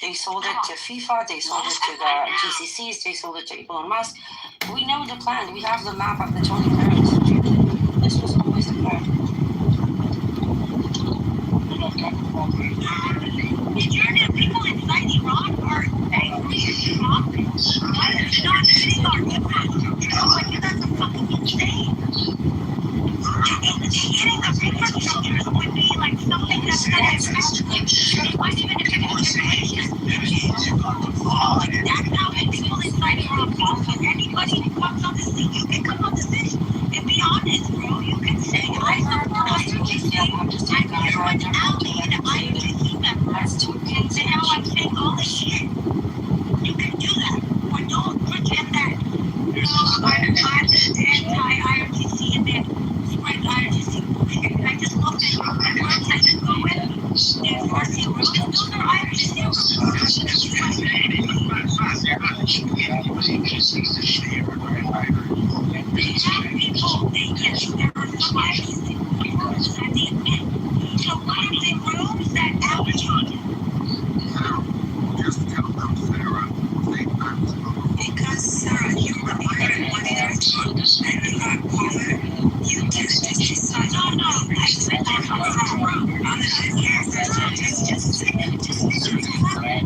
they sold it to FIFA, they sold it to the GCCs, they sold it to Elon Musk. We know the plan. We have the map of the 20 pyramids. This was always the plan. People inside Iran are angry at Trump. Why is he not sitting on impact? Like, that's fucking insane. Getting the infrastructures would be like something that's going to impact, like, even if it was generation. Like, that's how people inside Iran talk. Anybody I'm just telling guys right now. And IRGC members, and now I'm saying all this shit. You can do that. Or don't pretend that I'm anti-IRGC and then spread IRGC bullshit. I just looked at the rooms that you go in. The RC rooms, those are IRGC So what are the rooms that advocate? Because Sarah, you were even when you're told and you got covered, you just decide. No, I said that from the room.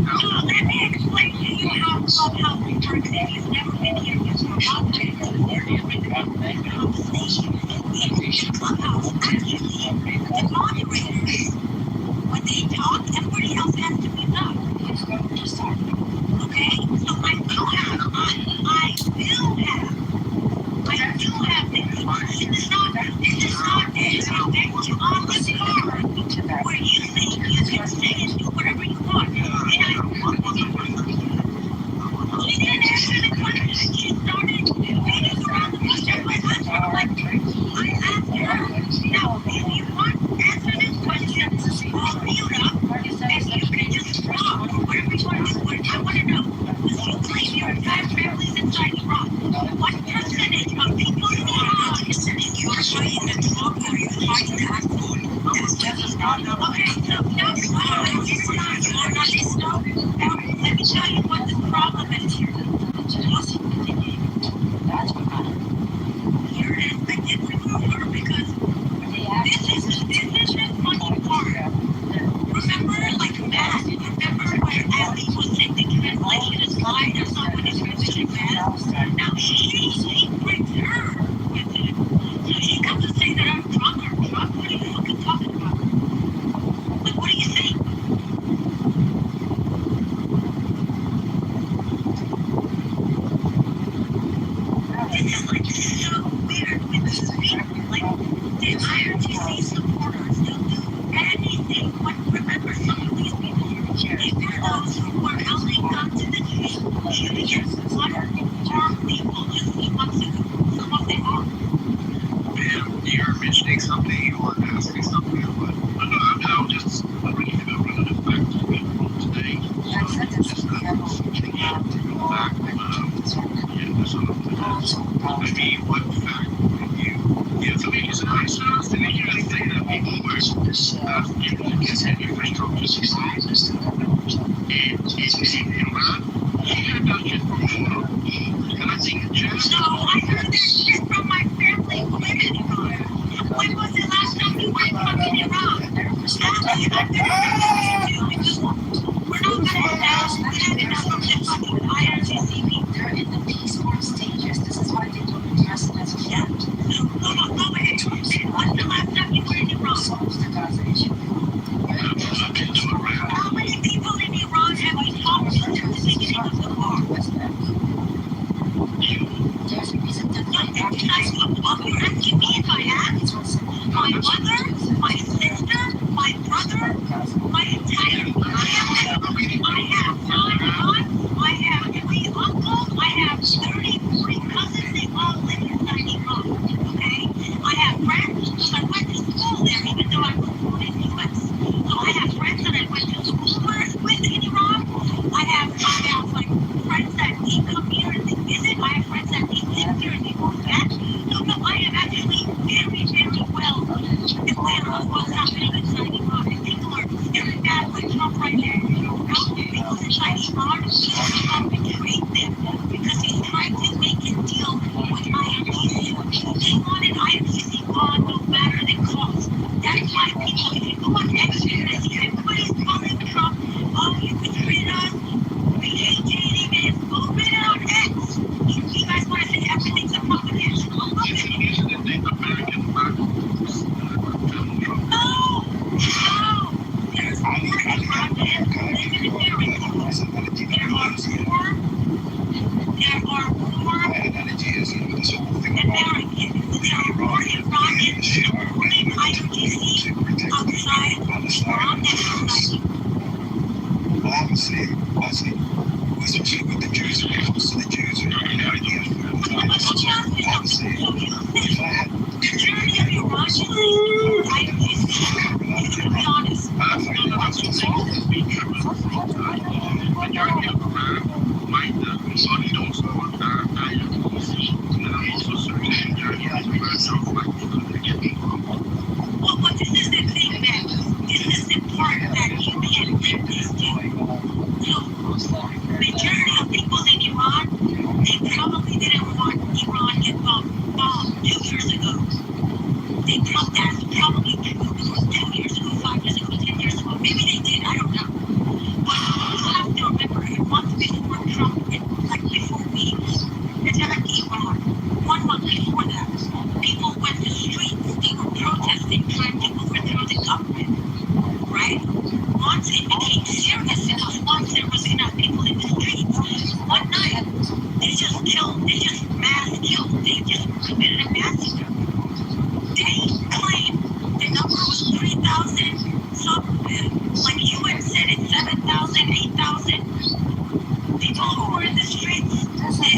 No, let me explain to you how Clubhouse works. If you've never been here before, in Clubhouse, actually, the moderators, when they talk, everybody else has to be up. Okay? So I do have things. This is not a bench on the car where you think you can say and do whatever you want. She didn't answer the question. She started beating around the bush. I asked her, now, if you want to answer this question, I'll mute up and you can just talk or whatever you want to do. I want to know, because you claim your entire family's inside Iraq. What percentage of people in Iraq you're trying to talk or you're trying to act for? Okay, so now let me tell you what the problem is here. Here it is. I did remove her because this is the funny part. Remember, like math? Remember when Ali was saying the translation is fine? That's not what the translation meant. Now she brings her with it. So she comes to say that I'm drunk or drunk. What are you fucking talking about? Like, what do you think? This is like so weird with these people. Like, the IRGC supporters, they'll do anything. But remember, some of these people, they were those who were holding on to the shooting against one armed people just a few months ago. Some of them are. You're mentioning something, you want to ask me something, but I'm just reading about relative facts today. I mean, what fact would you give? So you said, I said, and then you just say that people were asking infrastructure societies. In Iran, she had that shit from Shura. And I think just. No, I heard that shit from my family who live in Iran. When was the last time you went fucking Iran? Sadly, I've been because we're not going to have enough of the fucking IRGC people. They're in the peaceful stages. This is why they don't address it as a yet. So go ahead. When's the last time you were in Iran? Solves the Gaza issue. How many people in Iran have you talked to since the beginning of the war? There's a reason that you're asking me if I have? My mother, my sister, my brother, my entire family. I have 9 aunts, I have 3 uncles, I have 30, 40 cousins, they all live inside Iran. Okay? I have friends because I went to school there even though I was born in the US. So I have friends that I went to school with in Iran. I have like friends that they come here and they visit. I have friends that they live here and they go back. So I am actually very, very well aware of what's happening inside Iran. And people are very mad with Trump right now. Because inside Iran, Trump betrayed them because he's trying to make a deal with IRGC. They wanted IRGC on no matter the cost. That's why people, if you go on X, you're going to see everybody's calling Trump, oh, you betrayed us, we hate JD, man, go read it on X. You guys want to say everything's a propaganda? Look at it. No, To be honest. Majority of America might sorry don't support that IFEC, and I'm also certain the majority of America might be going to get involved. Well, but this is the thing that this is the part that you can't link this to. So, majority of people in Iran, they probably didn't want Iran get bombed 2 years ago. They protested probably 2 years ago, 5 years ago, 10 years ago. Maybe they did, I don't know. But you have to remember, a month before Trump, like before we attacked Iran, 1 month before that, people went to streets. They were protesting, trying to overthrow the government, right? Once it became serious enough, once there was enough people in the streets, one night they just mass killed. They just committed a massacre. They claim the number was 3,000. Some, like UN said, it's 7,000, 8,000 people who were in the streets. The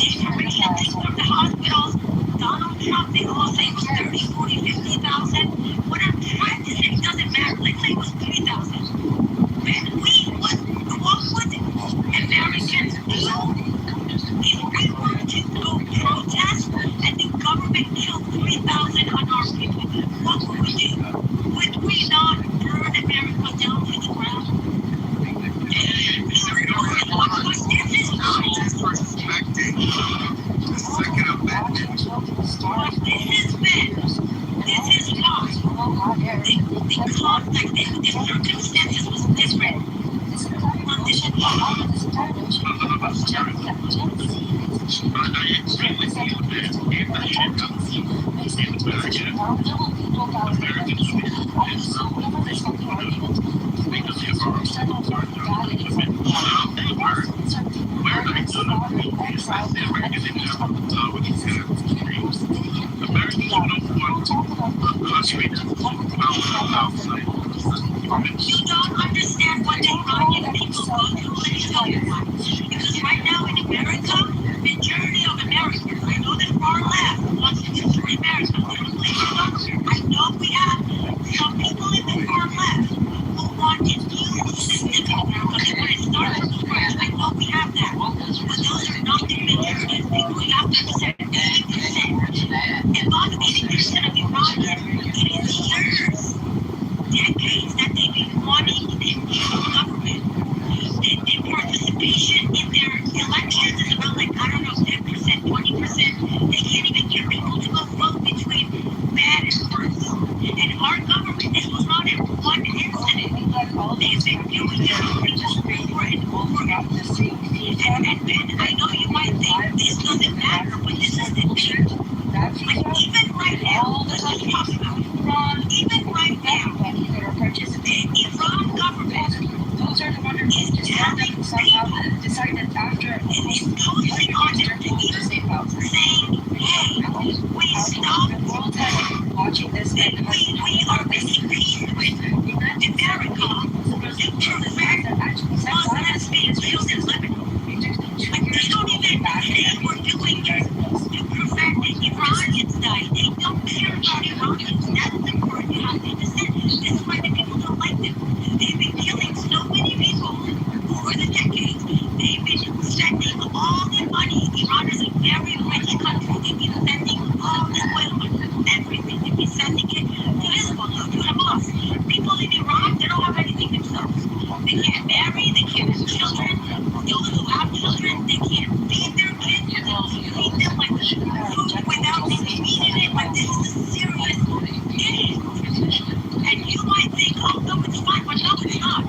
information leaked from the hospitals. Donald Trump, they all say it was 30, 40, 50,000. What I'm trying to say, it doesn't matter. Let's say it was 3,000. What would Americans do if we were to go protest and the government killed 3,000 unarmed people? What would we do? Would we not burn America down to the ground? The circumstances was different. You don't understand what the Iranian people go through, let me tell you why. Because right now in America, majority of Americans, I know the far left wants to destroy America. They don't believe in government. I know we have some people in the far left who want a new system in America. They want to start from scratch. I know we have that. But those are not the majority of people. You have to accept 80%. About 80% of Iranians, it is years, decades that they've been wanting a new government. The participation in their elections is about like, I don't know, 10%, 20%. They can't even get people to go vote between bad and worse. And our government, this was not in one incident. They've been doing this over and over and Ben, I know you might think this doesn't matter, but this is the thing. Like, even right now, let's just talk about it. Even right now, the Iran government is telling people, decided after is posting on their Twitter saying, hey, we stopped watching this, and we are making peace with America to prevent Muslims being killed in Lebanon. Like, they don't even say we're doing this to prevent the Iranians dying. They don't care about Iranians. That's the part you have to understand. This is why the people don't like them. They've been killing so many people over the decades. They've been spending all the money. Iran is a very rich country. They've been spending all the oil money, everything. They've been sending it to Hezbollah, to Hamas. People in Iran, they don't have anything themselves. They can't marry, they can't have children. Those who have children, they can't feed their kids. They don't feed them like food without them eating it. Like, this is a serious issue. And you might think, oh, no, it's fine, but no, it's not.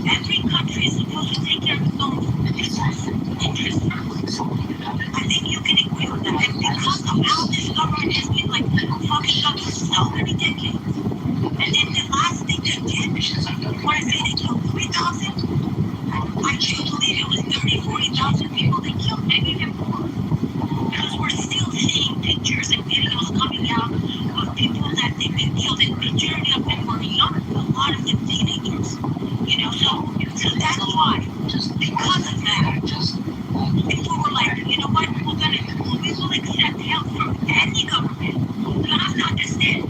Every country is supposed to take care of its own interests first. I think you can agree with that. And because of how this government has been, like, fucking up for so many decades. And then the last thing they did, when I say they killed 3,000, I do believe it was 30, 40,000 people they killed, maybe even more. Because we're still seeing pictures and videos coming out of people that they've been killed, and the majority of them were young, a lot of them teenagers. You know, so that's why, because of that, people were like, you know what, we will accept help from any government. You have to understand,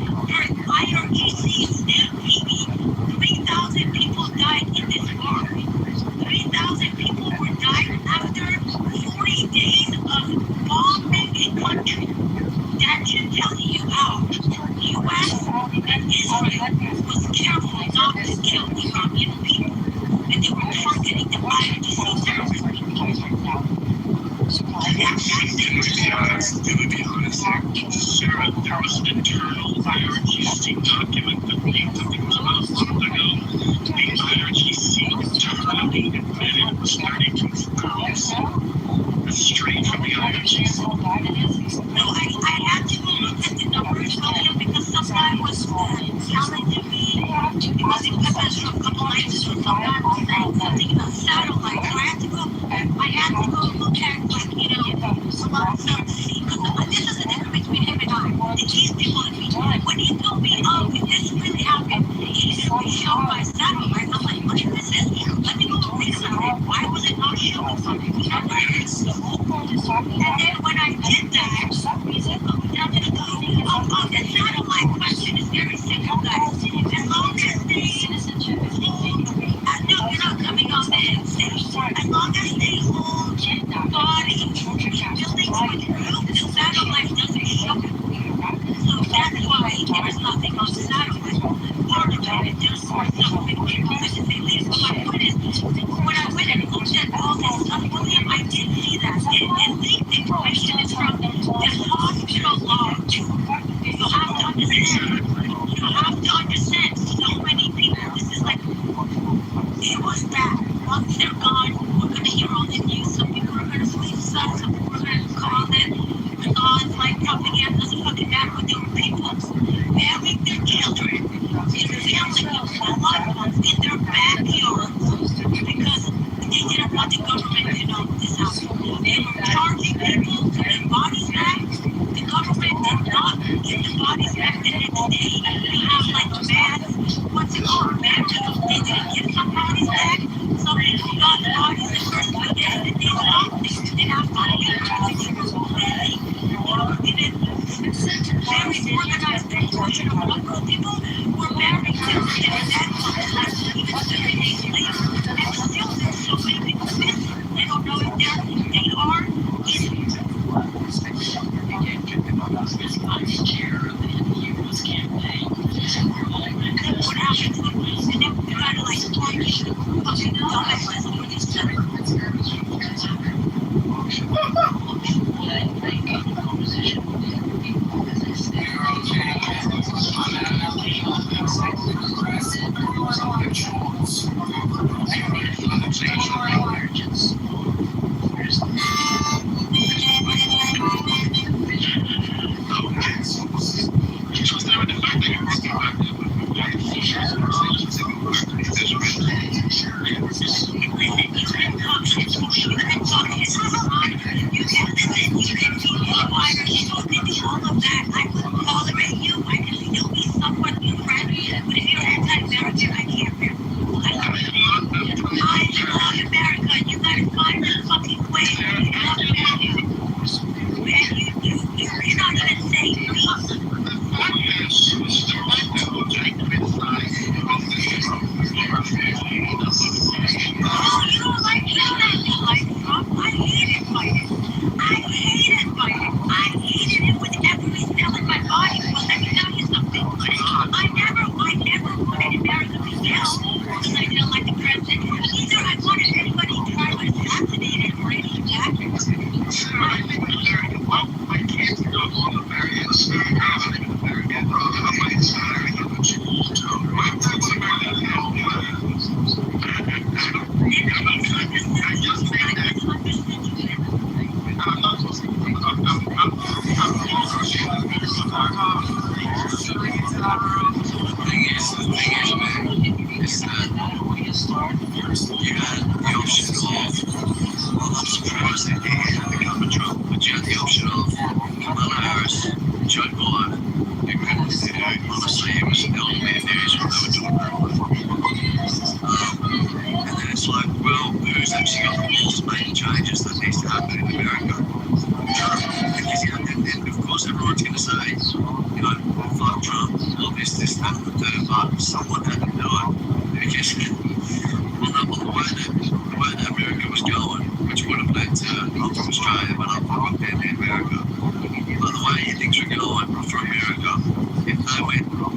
Israel was careful not to kill Iranian people, and they were targeting the IRGC terrorists. It would be honest here. Sarah, there was an internal IRGC document that leaked, I think it was about a month ago. The IRGC internally admitted it was 32,000. That's straight from the IRGC. No, I had to look at the numbers, William, because some guy was challenging me because he was from compliance with some guy was saying something about satellites. So I had to go look at, like, you know, some other stuff to see. Because this is the difference between him and I. These people, when he told me, oh, if this really happened, he should be shown by satellites. I'm like, what is this? Let me go read about it. Why was it not shown? And then when I did that, the satellite question is very simple, guys. As long as they hold, no, you're not coming on the head stage. As long as they hold body buildings with roof, the satellite doesn't show it. So that's why there's nothing on the satellite. Part of it, there's some people that say this. But my point is, when I went and looked at all this stuff, William, I did see that. And leaked information is from the hospital log. You have to understand, so many people, this is like, it was bad. Once they're gone, we're going to hear on the news. Some people are going to suicide, some people are going to call it cause like propaganda. Doesn't fucking matter what they were people. Burying their children in family loved ones in their backyards because they didn't want the government to know this happened. They were charging people to get bodies back. The government did not get the bodies back the next day. You have like mass, what's it called? They didn't get some bodies back. Some people got the bodies the first few days that they stopped. They didn't have bodies back. They were completely, very organized proportion of local people were married to their dead ones, even 30 days later. And still there's so many people missing. They don't know if they are what happened to them. And then we gotta like punish fucking dumbasses over this stuff.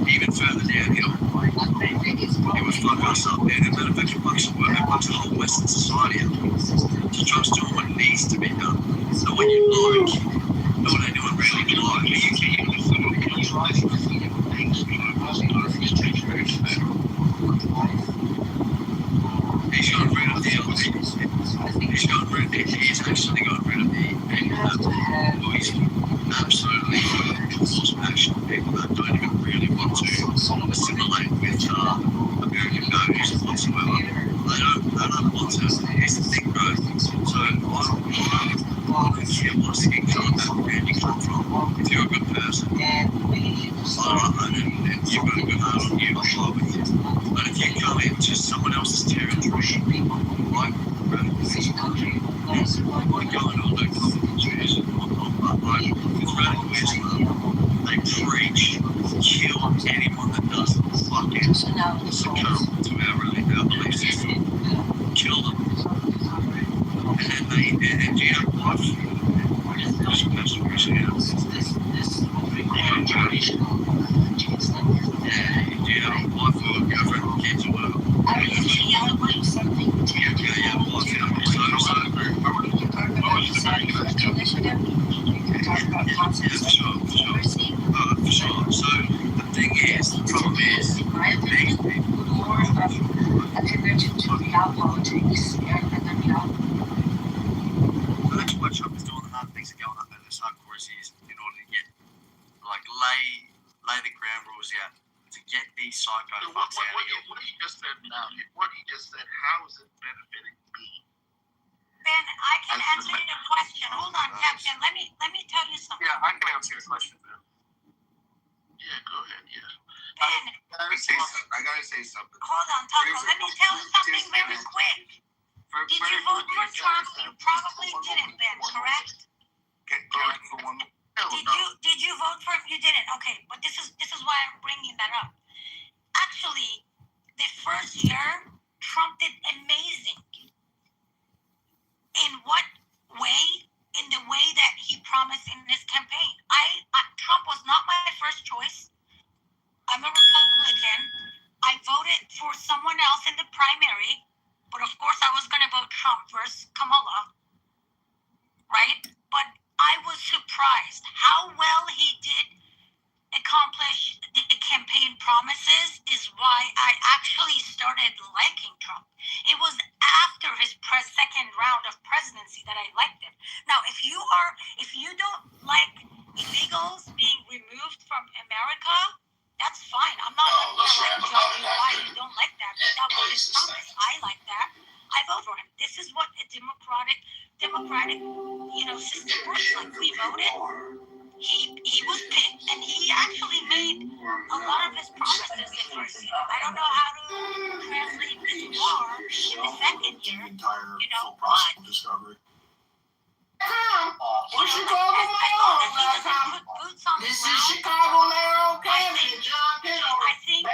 Even further It would fuck us up, man. It manufactured fucks the whole Western society up. So Trump's doing what needs to be done. Not what you like. Not what anyone really He's got rid of the He's got rid of He's actually got rid of the he's absolutely forced action people that don't even really want to assimilate with American values whatsoever. They don't want to. It's the thing, bro. So I don't care what skin colour background you come from. If you're a good person, and you've got a good heart on you, I'll love with you. But if you come into someone else's territory, like going on the common Jews and whatnot, like with radical Islam, they preach, kill anyone that doesn't fucking succumb to our belief system. Kill them. And do you have life? Just personal question, yeah. Do you have a wife or a girlfriend or kids or whatever? Yeah, wife, yeah. So sure. So the thing is, the problem is, that's why Trump is doing the hard things going up there. The hard courses in order to get, like, lay the ground rules out to get these psycho fucks out of here. What he just said now, what he just said, how is it benefiting me? Ben, I can answer your question. Hold on, Captain. Let me tell you something. Yeah, I can answer your question, Ben. Yeah, go ahead. Yeah. Ben, I gotta say something. hold on, Taco. Let me tell you something very quick. Did you vote for Trump? You probably didn't, Ben. Correct? Did you vote for him? You didn't. Okay, but this is why I'm bringing that up. Actually, the first year, Trump did amazing. In what way? In the way that he promised in his campaign. Trump was not my first choice. I'm a Republican. I voted for someone else in the primary, but of course I was going to vote Trump versus Kamala, right? But I was surprised how well he did accomplish the campaign promises is why I actually started liking Trump. It was after his second round of presidency that I liked him. Now, if you don't like illegals being removed from America, that's fine. I'm not going to judge you why you don't like that, but that was his promise. I like that. I vote for him. This is what a democratic, system works like. We voted. He was picked, and he actually made a lot of his promises the first year. I don't know how to translate this war in the second year, but discovery. We're Chicago Mayor. This is Chicago Mayor candidate John Kitover. I think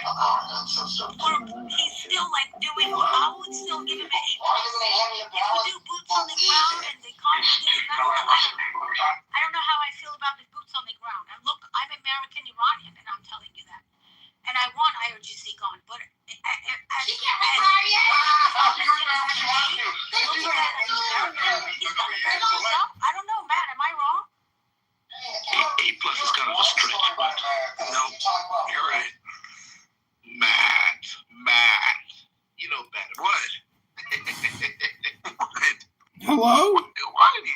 he's still doing. I would still give him an 8+. If we do boots on the ground and the economy gets better, I don't know how I feel about the boots on the ground. And look, I'm American Iranian, and I'm telling you that. And I want IRGC gone, but I don't know, Matt. Am I wrong? 8+ is kind of a stretch, but no, you're right. Matt, you know better. What? Hello? What did he?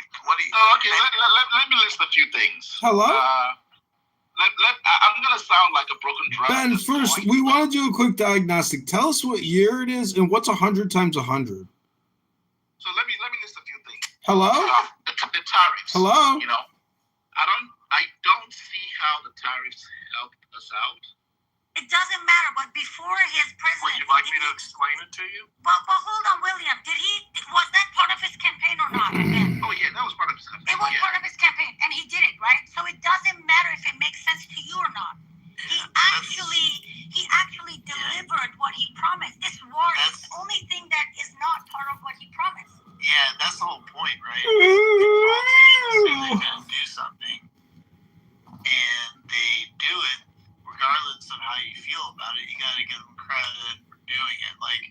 Oh, okay, let me list a few things. Hello? I'm gonna sound like a broken drum. Ben, first, we want to do a quick diagnostic. Tell us what year it is and what's 100 times 100. So let me list a few things. Hello? The tariffs. Hello? I don't see how the tariffs helped us out. It doesn't matter, but before his presidency... Would you like me to explain it to you? But hold on, William. Was that part of his campaign or not? Oh, yeah, that was part of his campaign. It was part of his campaign, and he did it, right? So it doesn't matter if it makes sense to you or not. He actually delivered what he promised. This war is the only thing that is not part of what he promised. Yeah, that's the whole point, right? They're going to do something, and they do it regardless of how you feel about it. You got to give them credit doing it. Like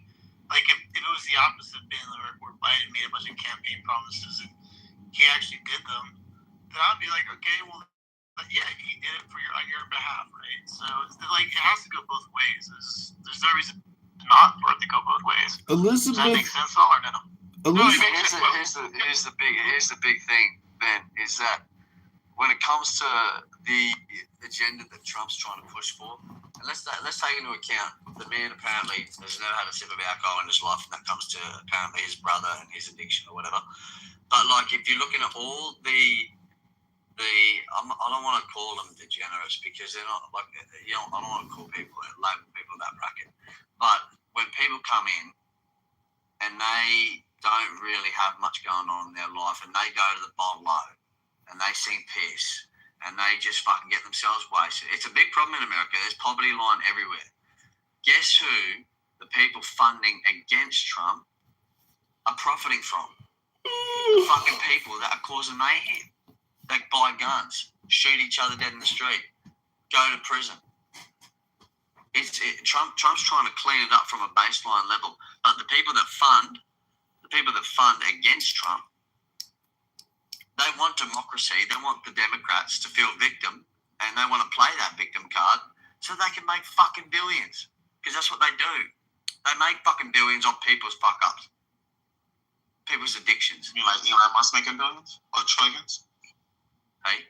if it was the opposite, being where Biden made a bunch of campaign promises and he actually did them, then I'd be like, okay, well, but yeah, he did it on your behalf, right? So it's like it has to go both ways. There's no reason not for it to go both ways. Does that make sense at all, or no? Here's the big thing, Ben, is that when it comes to the agenda that Trump's trying to push for, and let's take into account the man apparently has never had a sip of alcohol in his life, and that comes to apparently his brother and his addiction or whatever. But like, if you're looking at all I don't want to call them degenerates because they're not like, you know, I don't want to label people that bracket. But when people come in and they don't really have much going on in their life and they go to the bottom low and they sing piss and they just fucking get themselves wasted. It's a big problem in America. There's poverty line everywhere. Guess who the people funding against Trump are profiting from? The fucking people that are causing mayhem. They buy guns, shoot each other dead in the street, go to prison. Trump's trying to clean it up from a baseline level. But the people that fund against Trump, they want democracy. They want the Democrats to feel victim, and they want to play that victim card so they can make fucking billions. Because that's what they do. They make fucking billions off people's fuck-ups, people's addictions. You mean like Elon Musk making billions or trillions? Hey,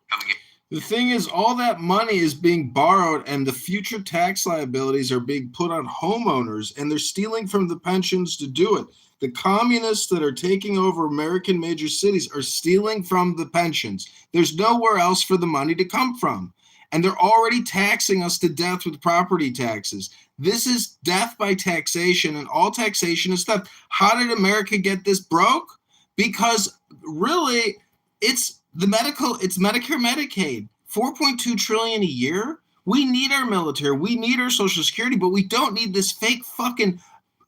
come again. The thing is, all that money is being borrowed, and the future tax liabilities are being put on homeowners, and they're stealing from the pensions to do it. The communists that are taking over American major cities are stealing from the pensions. There's nowhere else for the money to come from. And they're already taxing us to death with property taxes. This is death by taxation, and all taxation is theft. How did America get this broke? Because really, it's Medicare, Medicaid, $4.2 trillion a year. We need our military, we need our Social Security, but we don't need this fake fucking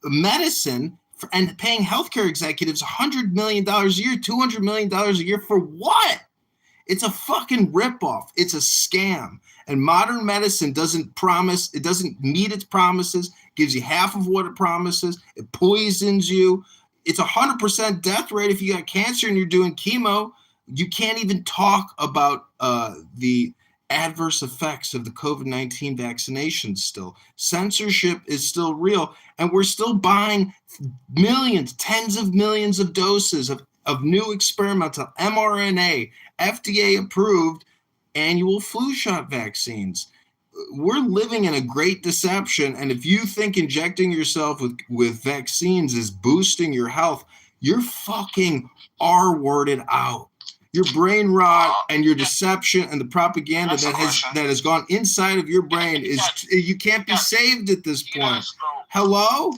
medicine and paying healthcare executives $100 million a year, $200 million a year for what? It's a fucking ripoff. It's a scam. And modern medicine doesn't meet its promises, gives you half of what it promises, it poisons you. It's 100% death rate if you got cancer and you're doing chemo. You can't even talk about the adverse effects of the COVID-19 vaccinations still. Censorship is still real, and we're still buying millions, tens of millions of doses of new experimental mRNA, FDA-approved annual flu shot vaccines. We're living in a great deception, and if you think injecting yourself with vaccines is boosting your health, you're fucking R-worded out. Your brain rot and your deception and the propaganda that has gone inside of your brain is you can't be saved at this point. Hello?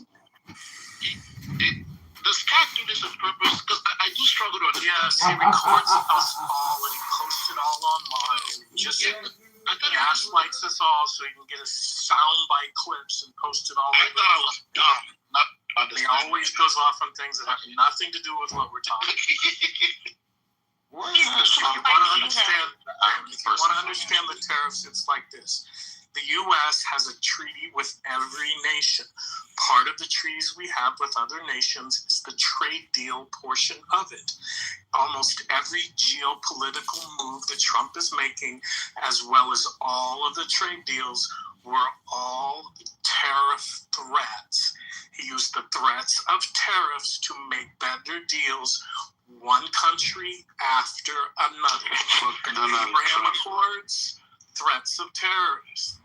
Does Cat do this on purpose? Because I do struggle to understand. Yes, he records us all and he posts it all online. Just gaslights us all so he can get his soundbite clips and post it all over. I thought I was dumb. He always goes off on things that have nothing to do with what we're talking about. You want to understand the tariffs, it's like this. The U.S. has a treaty with every nation. Part of the treaties we have with other nations is the trade deal portion of it. Almost every geopolitical move that Trump is making, as well as all of the trade deals, were all tariff threats. He used the threats of tariffs to make better deals one country after another. The Abraham Accords, threats of tariffs.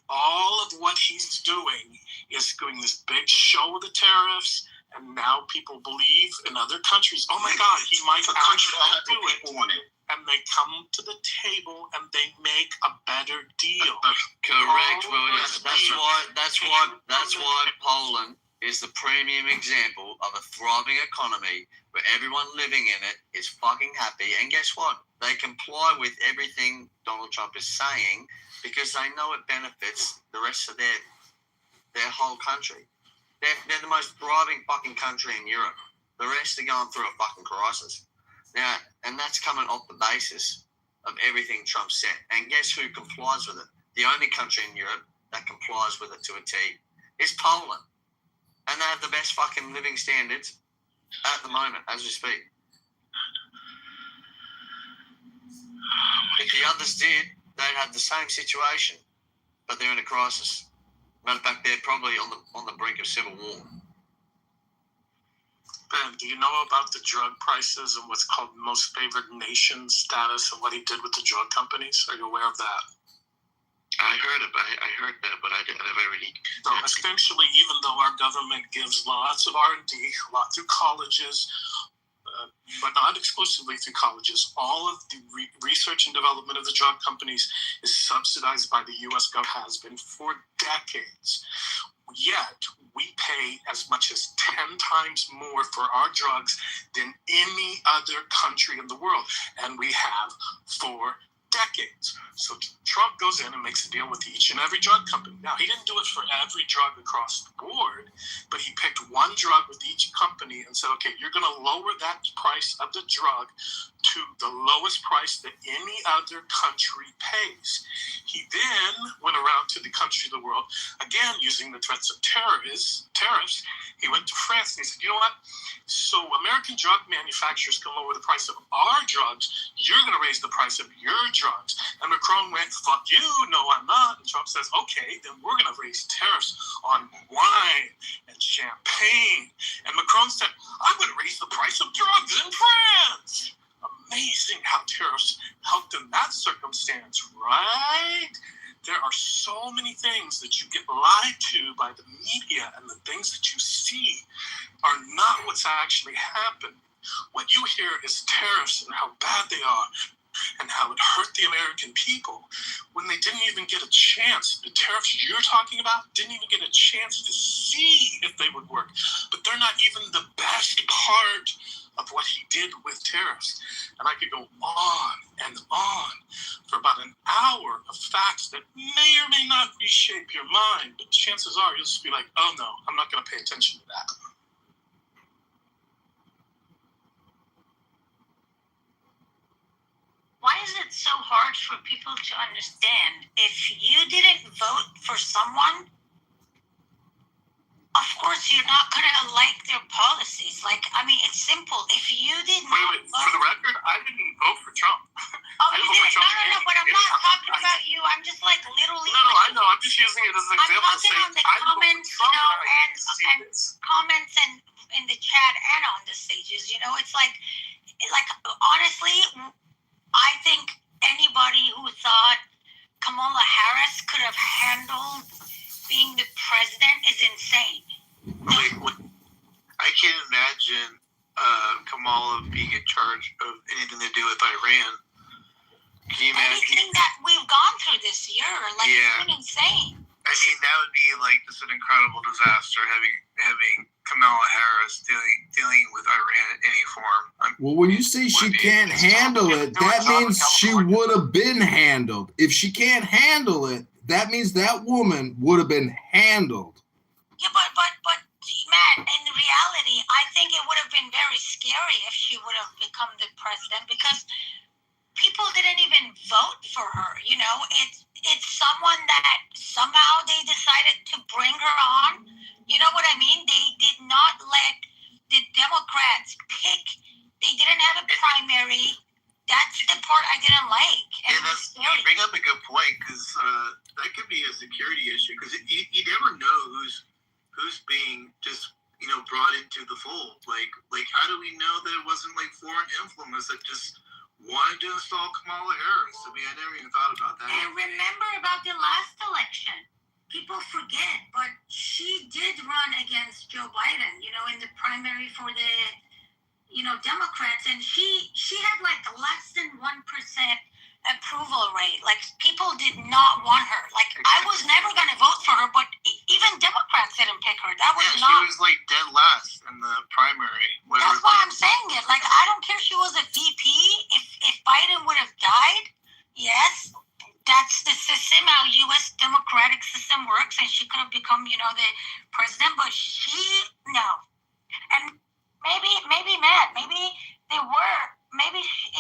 All of what he's doing is doing this big show of the tariffs, and now people believe in other countries, oh my God, he might actually do it. And they come to the table and they make a better deal. Correct, Williams. That's why Poland is the premium example of a thriving economy where everyone living in it is fucking happy. And guess what? They comply with everything Donald Trump is saying because they know it benefits the rest of their whole country. They're the most thriving fucking country in Europe. The rest are going through a fucking crisis. Now, and that's coming off the basis of everything Trump said. And guess who complies with it? The only country in Europe that complies with it to a T is Poland. And they have the best fucking living standards at the moment, as we speak. If the others did, they'd have the same situation, but they're in a crisis. Matter of fact, they're probably on the brink of civil war. Ben, do you know about the drug prices and what's called most favored nation status and what he did with the drug companies? Are you aware of that? I heard that, but I never really. So essentially, even though our government gives lots of R&D, a lot through colleges, but not exclusively through colleges, all of the research and development of the drug companies is subsidized by the U.S. government, has been for decades. Yet, we pay as much as 10 times more for our drugs than any other country in the world, and we have for decades. So Trump goes in and makes a deal with each and every drug company. Now, he didn't do it for every drug across the board, but he picked one drug with each company and said, okay, you're going to lower that price of the drug to the lowest price that any other country pays. He then went around to the country of the world, again, using the threats of tariffs. He went to France and he said, you know what? So American drug manufacturers can lower the price of our drugs. You're going to raise the price of your drugs. And Macron went, fuck you, no, I'm not. And Trump says, okay, then we're going to raise tariffs on wine and champagne. And Macron said, I'm going to raise the price of drugs in France. Amazing how tariffs helped in that circumstance, right? There are so many things that you get lied to by the media, and the things that you see are not what's actually happened. What you hear is tariffs and how bad they are and how it hurt the American people when they didn't even get a chance. The tariffs you're talking about didn't even get a chance to see if they would work. But they're not even the best part of what he did with tariffs. And I could go on and on for about an hour of facts that may or may not reshape your mind, but chances are you'll just be like, oh no, I'm not going to pay attention to that. Why is it so hard for people to understand? If you didn't vote for someone, of course you're not going to like their policies. Like, I mean, it's simple. If you did not Wait, for the record, I didn't vote for Trump. Oh, you didn't? No, but I'm not talking about you. I'm just like literally. No, I know. I'm just using it as an example. I'm talking on the comments, and comments and in the chat and on the stages. You know, it's like honestly, I think anybody who thought Kamala Harris could have handled being the president is insane. I can't imagine Kamala being in charge of anything to do with Iran. Can you imagine? Anything that we've gone through this year, like, it's been insane. I mean, that would be like just an incredible disaster having Kamala Harris dealing with Iran in any form. Well, when you say she can't handle it, that means she would have been handled. If she can't handle it, that means that woman would have been handled. Yeah, but man, in reality, I think it would have been very scary if she would have become the president, because people didn't even vote for her. You know, it's someone that somehow they decided to bring her on. You know what I mean? They did not let the Democrats pick. They didn't have a primary. That's the part I didn't like. And you bring up a good point, because that could be a security issue, because you never know who's being just brought into the fold. Like how do we know that it wasn't like foreign influence that just wanted to install Kamala Harris? I mean, I never even thought about that. And remember about the last election. People forget, but she did run against Joe Biden, in the primary for the, Democrats, and she had like less than 1% approval rate. Like, people did not want her. Like, I was never going to vote for her, but even Democrats didn't pick her. That was she was like dead last in the primary. That's why I'm saying it. Like, I don't care if she was a VP. If Biden would have died, yes, that's the system, how U.S. democratic system works, and she could have become, the president, but no. And maybe Matt, maybe it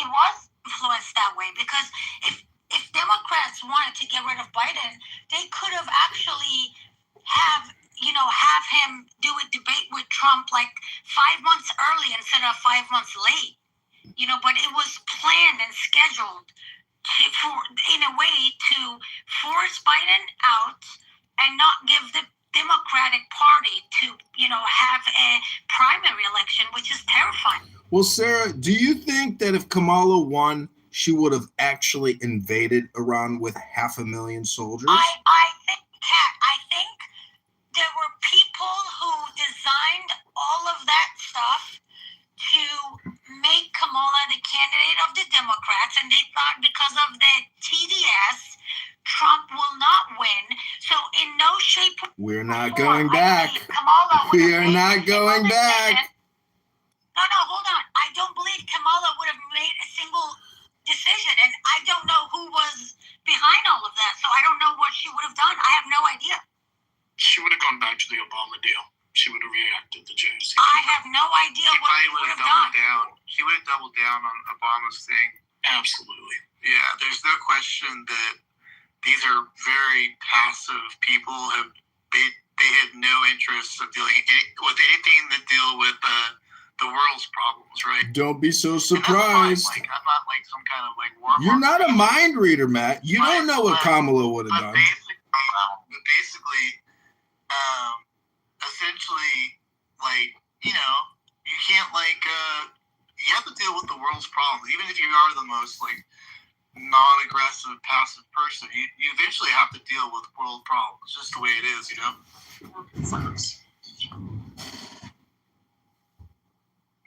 was influenced that way, because if Democrats wanted to get rid of Biden, they could have actually have him do a debate with Trump like 5 months early instead of 5 months late. But it was planned and scheduled in a way to force Biden out and not give the Democratic Party to, have a primary election, which is terrifying. Well, Sarah, do you think that if Kamala won, she would have actually invaded Iran with 500,000 soldiers? I think there were people who designed all of that stuff to make Kamala the candidate of the Democrats, and they thought because of the TDS, Trump will not win. So in no shape or form, We're not going back. We are not going back. No, hold on. I don't believe Kamala would have made a single decision, and I don't know who was behind all of that, so I don't know what she would have done. I have no idea. She would have gone back to the Obama deal. She would have reacted to JOC. I have no idea what she would have done. She would have doubled down on Obama's thing. Absolutely. Yeah, there's no question that these are very passive people. They had no interest of dealing with anything to deal with the world's problems, right? Don't be so surprised. I'm not like some kind of like warm. You're not a mind reader, Matt. You don't know what Kamala would have done. Basically, essentially, like, you can't you have to deal with the world's problems, even if you are the most like non-aggressive, passive person. You eventually have to deal with world problems. It's just the way it is,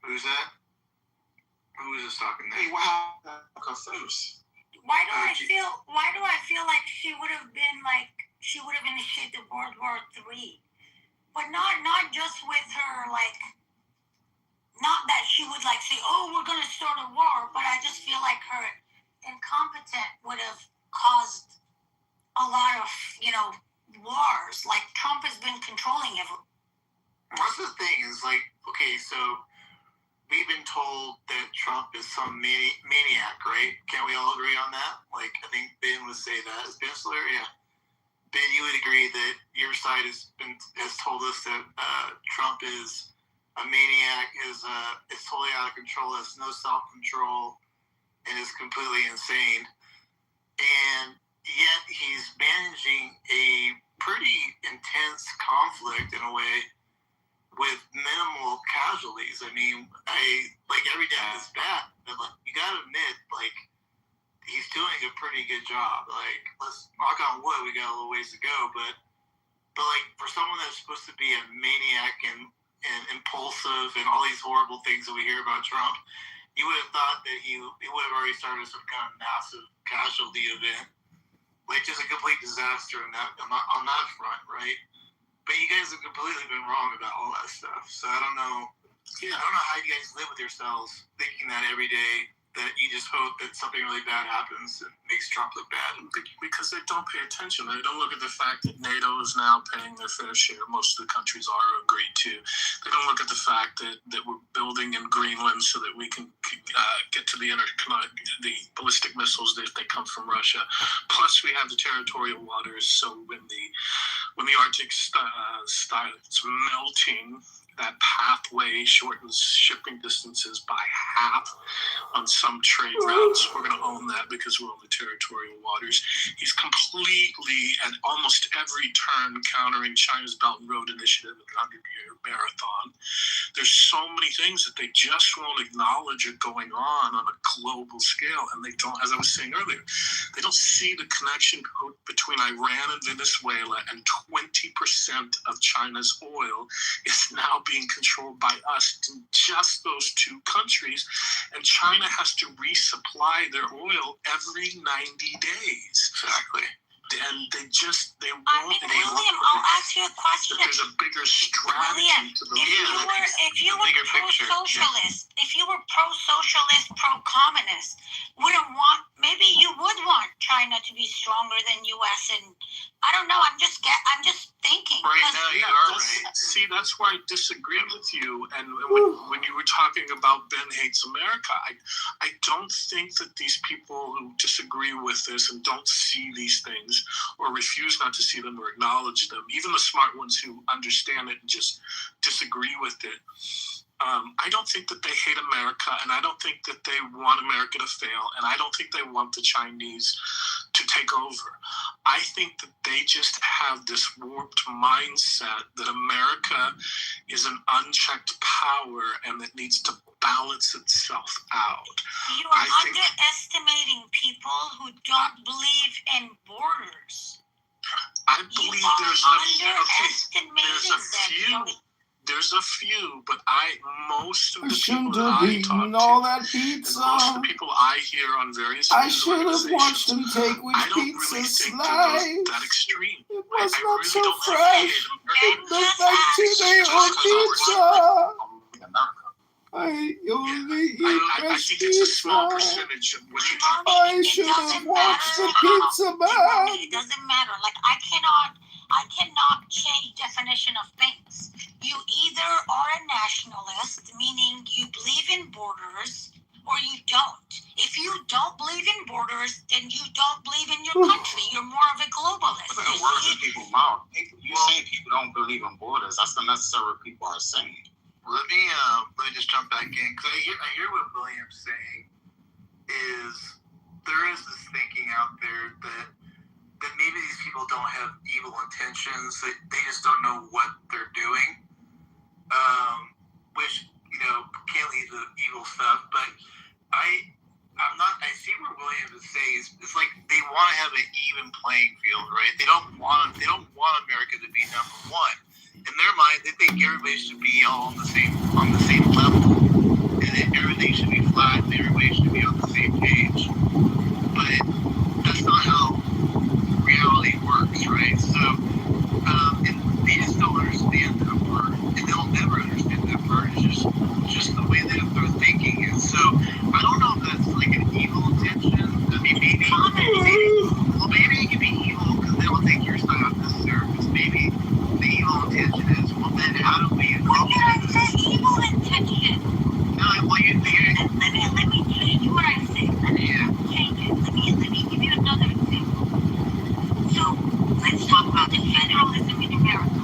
Who's that? Who was just talking there? Hey, wow, go first. Why do I feel like she would have initiated World War III, but not just with her, like, not that she would like say, oh, we're gonna start a war, but I just feel like her incompetent would have caused a lot of wars. Like Trump has been controlling everything. What's the thing is like, okay, so we've been told that Trump is some maniac, right? Can't we all agree on that? Like, I think Ben would say that. Is Ben still there? Yeah. Ben, you would agree that your side has told us that Trump is a maniac, is totally out of control, has no self-control, and is completely insane. And yet he's managing a pretty intense conflict in a way with minimal casualties. I mean, every day is bad, but you gotta admit, like, he's doing a pretty good job. Like, let's knock on wood, we got a little ways to go, but like, for someone that's supposed to be a maniac and impulsive and all these horrible things that we hear about Trump, you would have thought that he would have already started some kind of massive casualty event, like just a complete disaster on that front, right? But you guys have completely been wrong about all that stuff. So I don't know. I don't know how you guys live with yourselves thinking that every day, that you just hope that something really bad happens and makes Trump look bad. Because they don't pay attention. They don't look at the fact that NATO is now paying their fair share. Most of the countries are agreed to. They don't look at the fact that we're building in Greenland so that we can get to the ballistic missiles if they come from Russia. Plus, we have the territorial waters. So when the Arctic starts melting, that pathway shortens shipping distances by half on some trade routes. We're going to own that because we're on the territorial waters. He's completely, at almost every turn, countering China's Belt and Road Initiative, the 100-year marathon. There's so many things that they just won't acknowledge are going on a global scale, and they don't, as I was saying earlier, they don't see the connection between Iran and Venezuela, and 20% of China's oil is now being controlled by us in just those two countries, and China has to resupply their oil every 90 days. Exactly. And they won't. William, I'll ask you a question. There's a bigger strategy to the if you were pro-socialist, pro-communist, wouldn't want maybe you would want China to be stronger than U.S. and I don't know. I'm just thinking. Right now, you are right. See, that's why I disagree with you. And when you were talking about Ben Hates America, I don't think that these people who disagree with this and don't see these things or refuse not to see them or acknowledge them, even the smart ones who understand it and just disagree with it, I don't think that they hate America, and I don't think that they want America to fail, and I don't think they want the Chinese to take over. I think that they just have this warped mindset that America is an unchecked power and that needs to balance itself out. You are underestimating people who don't believe in borders. I believe there's a few, but most of the people that I talk to, all that pizza. And most of the people I hear on various I should have watched them take which pizza really slice. That extreme. It was not really so don't fresh. It looked like today on pizza. I only eat I think it's a small percentage of what you're talking about. I should have watched the pizza man. It doesn't matter. Like I cannot change definition of things. You either are a nationalist, meaning you believe in borders, or you don't. If you don't believe in borders, then you don't believe in your country. You're more of a globalist. Putting words in people's mouth. You saying people don't believe in borders. That's not necessarily what people are saying. Let me just jump back in, because I hear what William's saying is there is this thinking out there that maybe these people don't have evil intentions, they just don't know what they're doing, which, can lead to evil stuff, but I see where William is saying it's like they want to have an even playing field, right? They don't want America to be number one. In their mind, they think everybody should be all on the same level, and that everything should be flat, and everybody should be on the same page. But that's not how reality works, right? So, and they just don't understand that word, and they'll never understand that word. It's just the way that they're thinking. And so, I don't know if that's like an evil intention. I mean, maybe it can be evil because they don't think you're not necessary. Because maybe the evil intention is, well, then how do we? Well, yeah, it's an evil intention. No, well, let me change what I say. Let me change it. Let me give you another example. So let's talk about the federalism in America.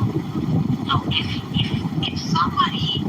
So if somebody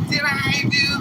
Did I do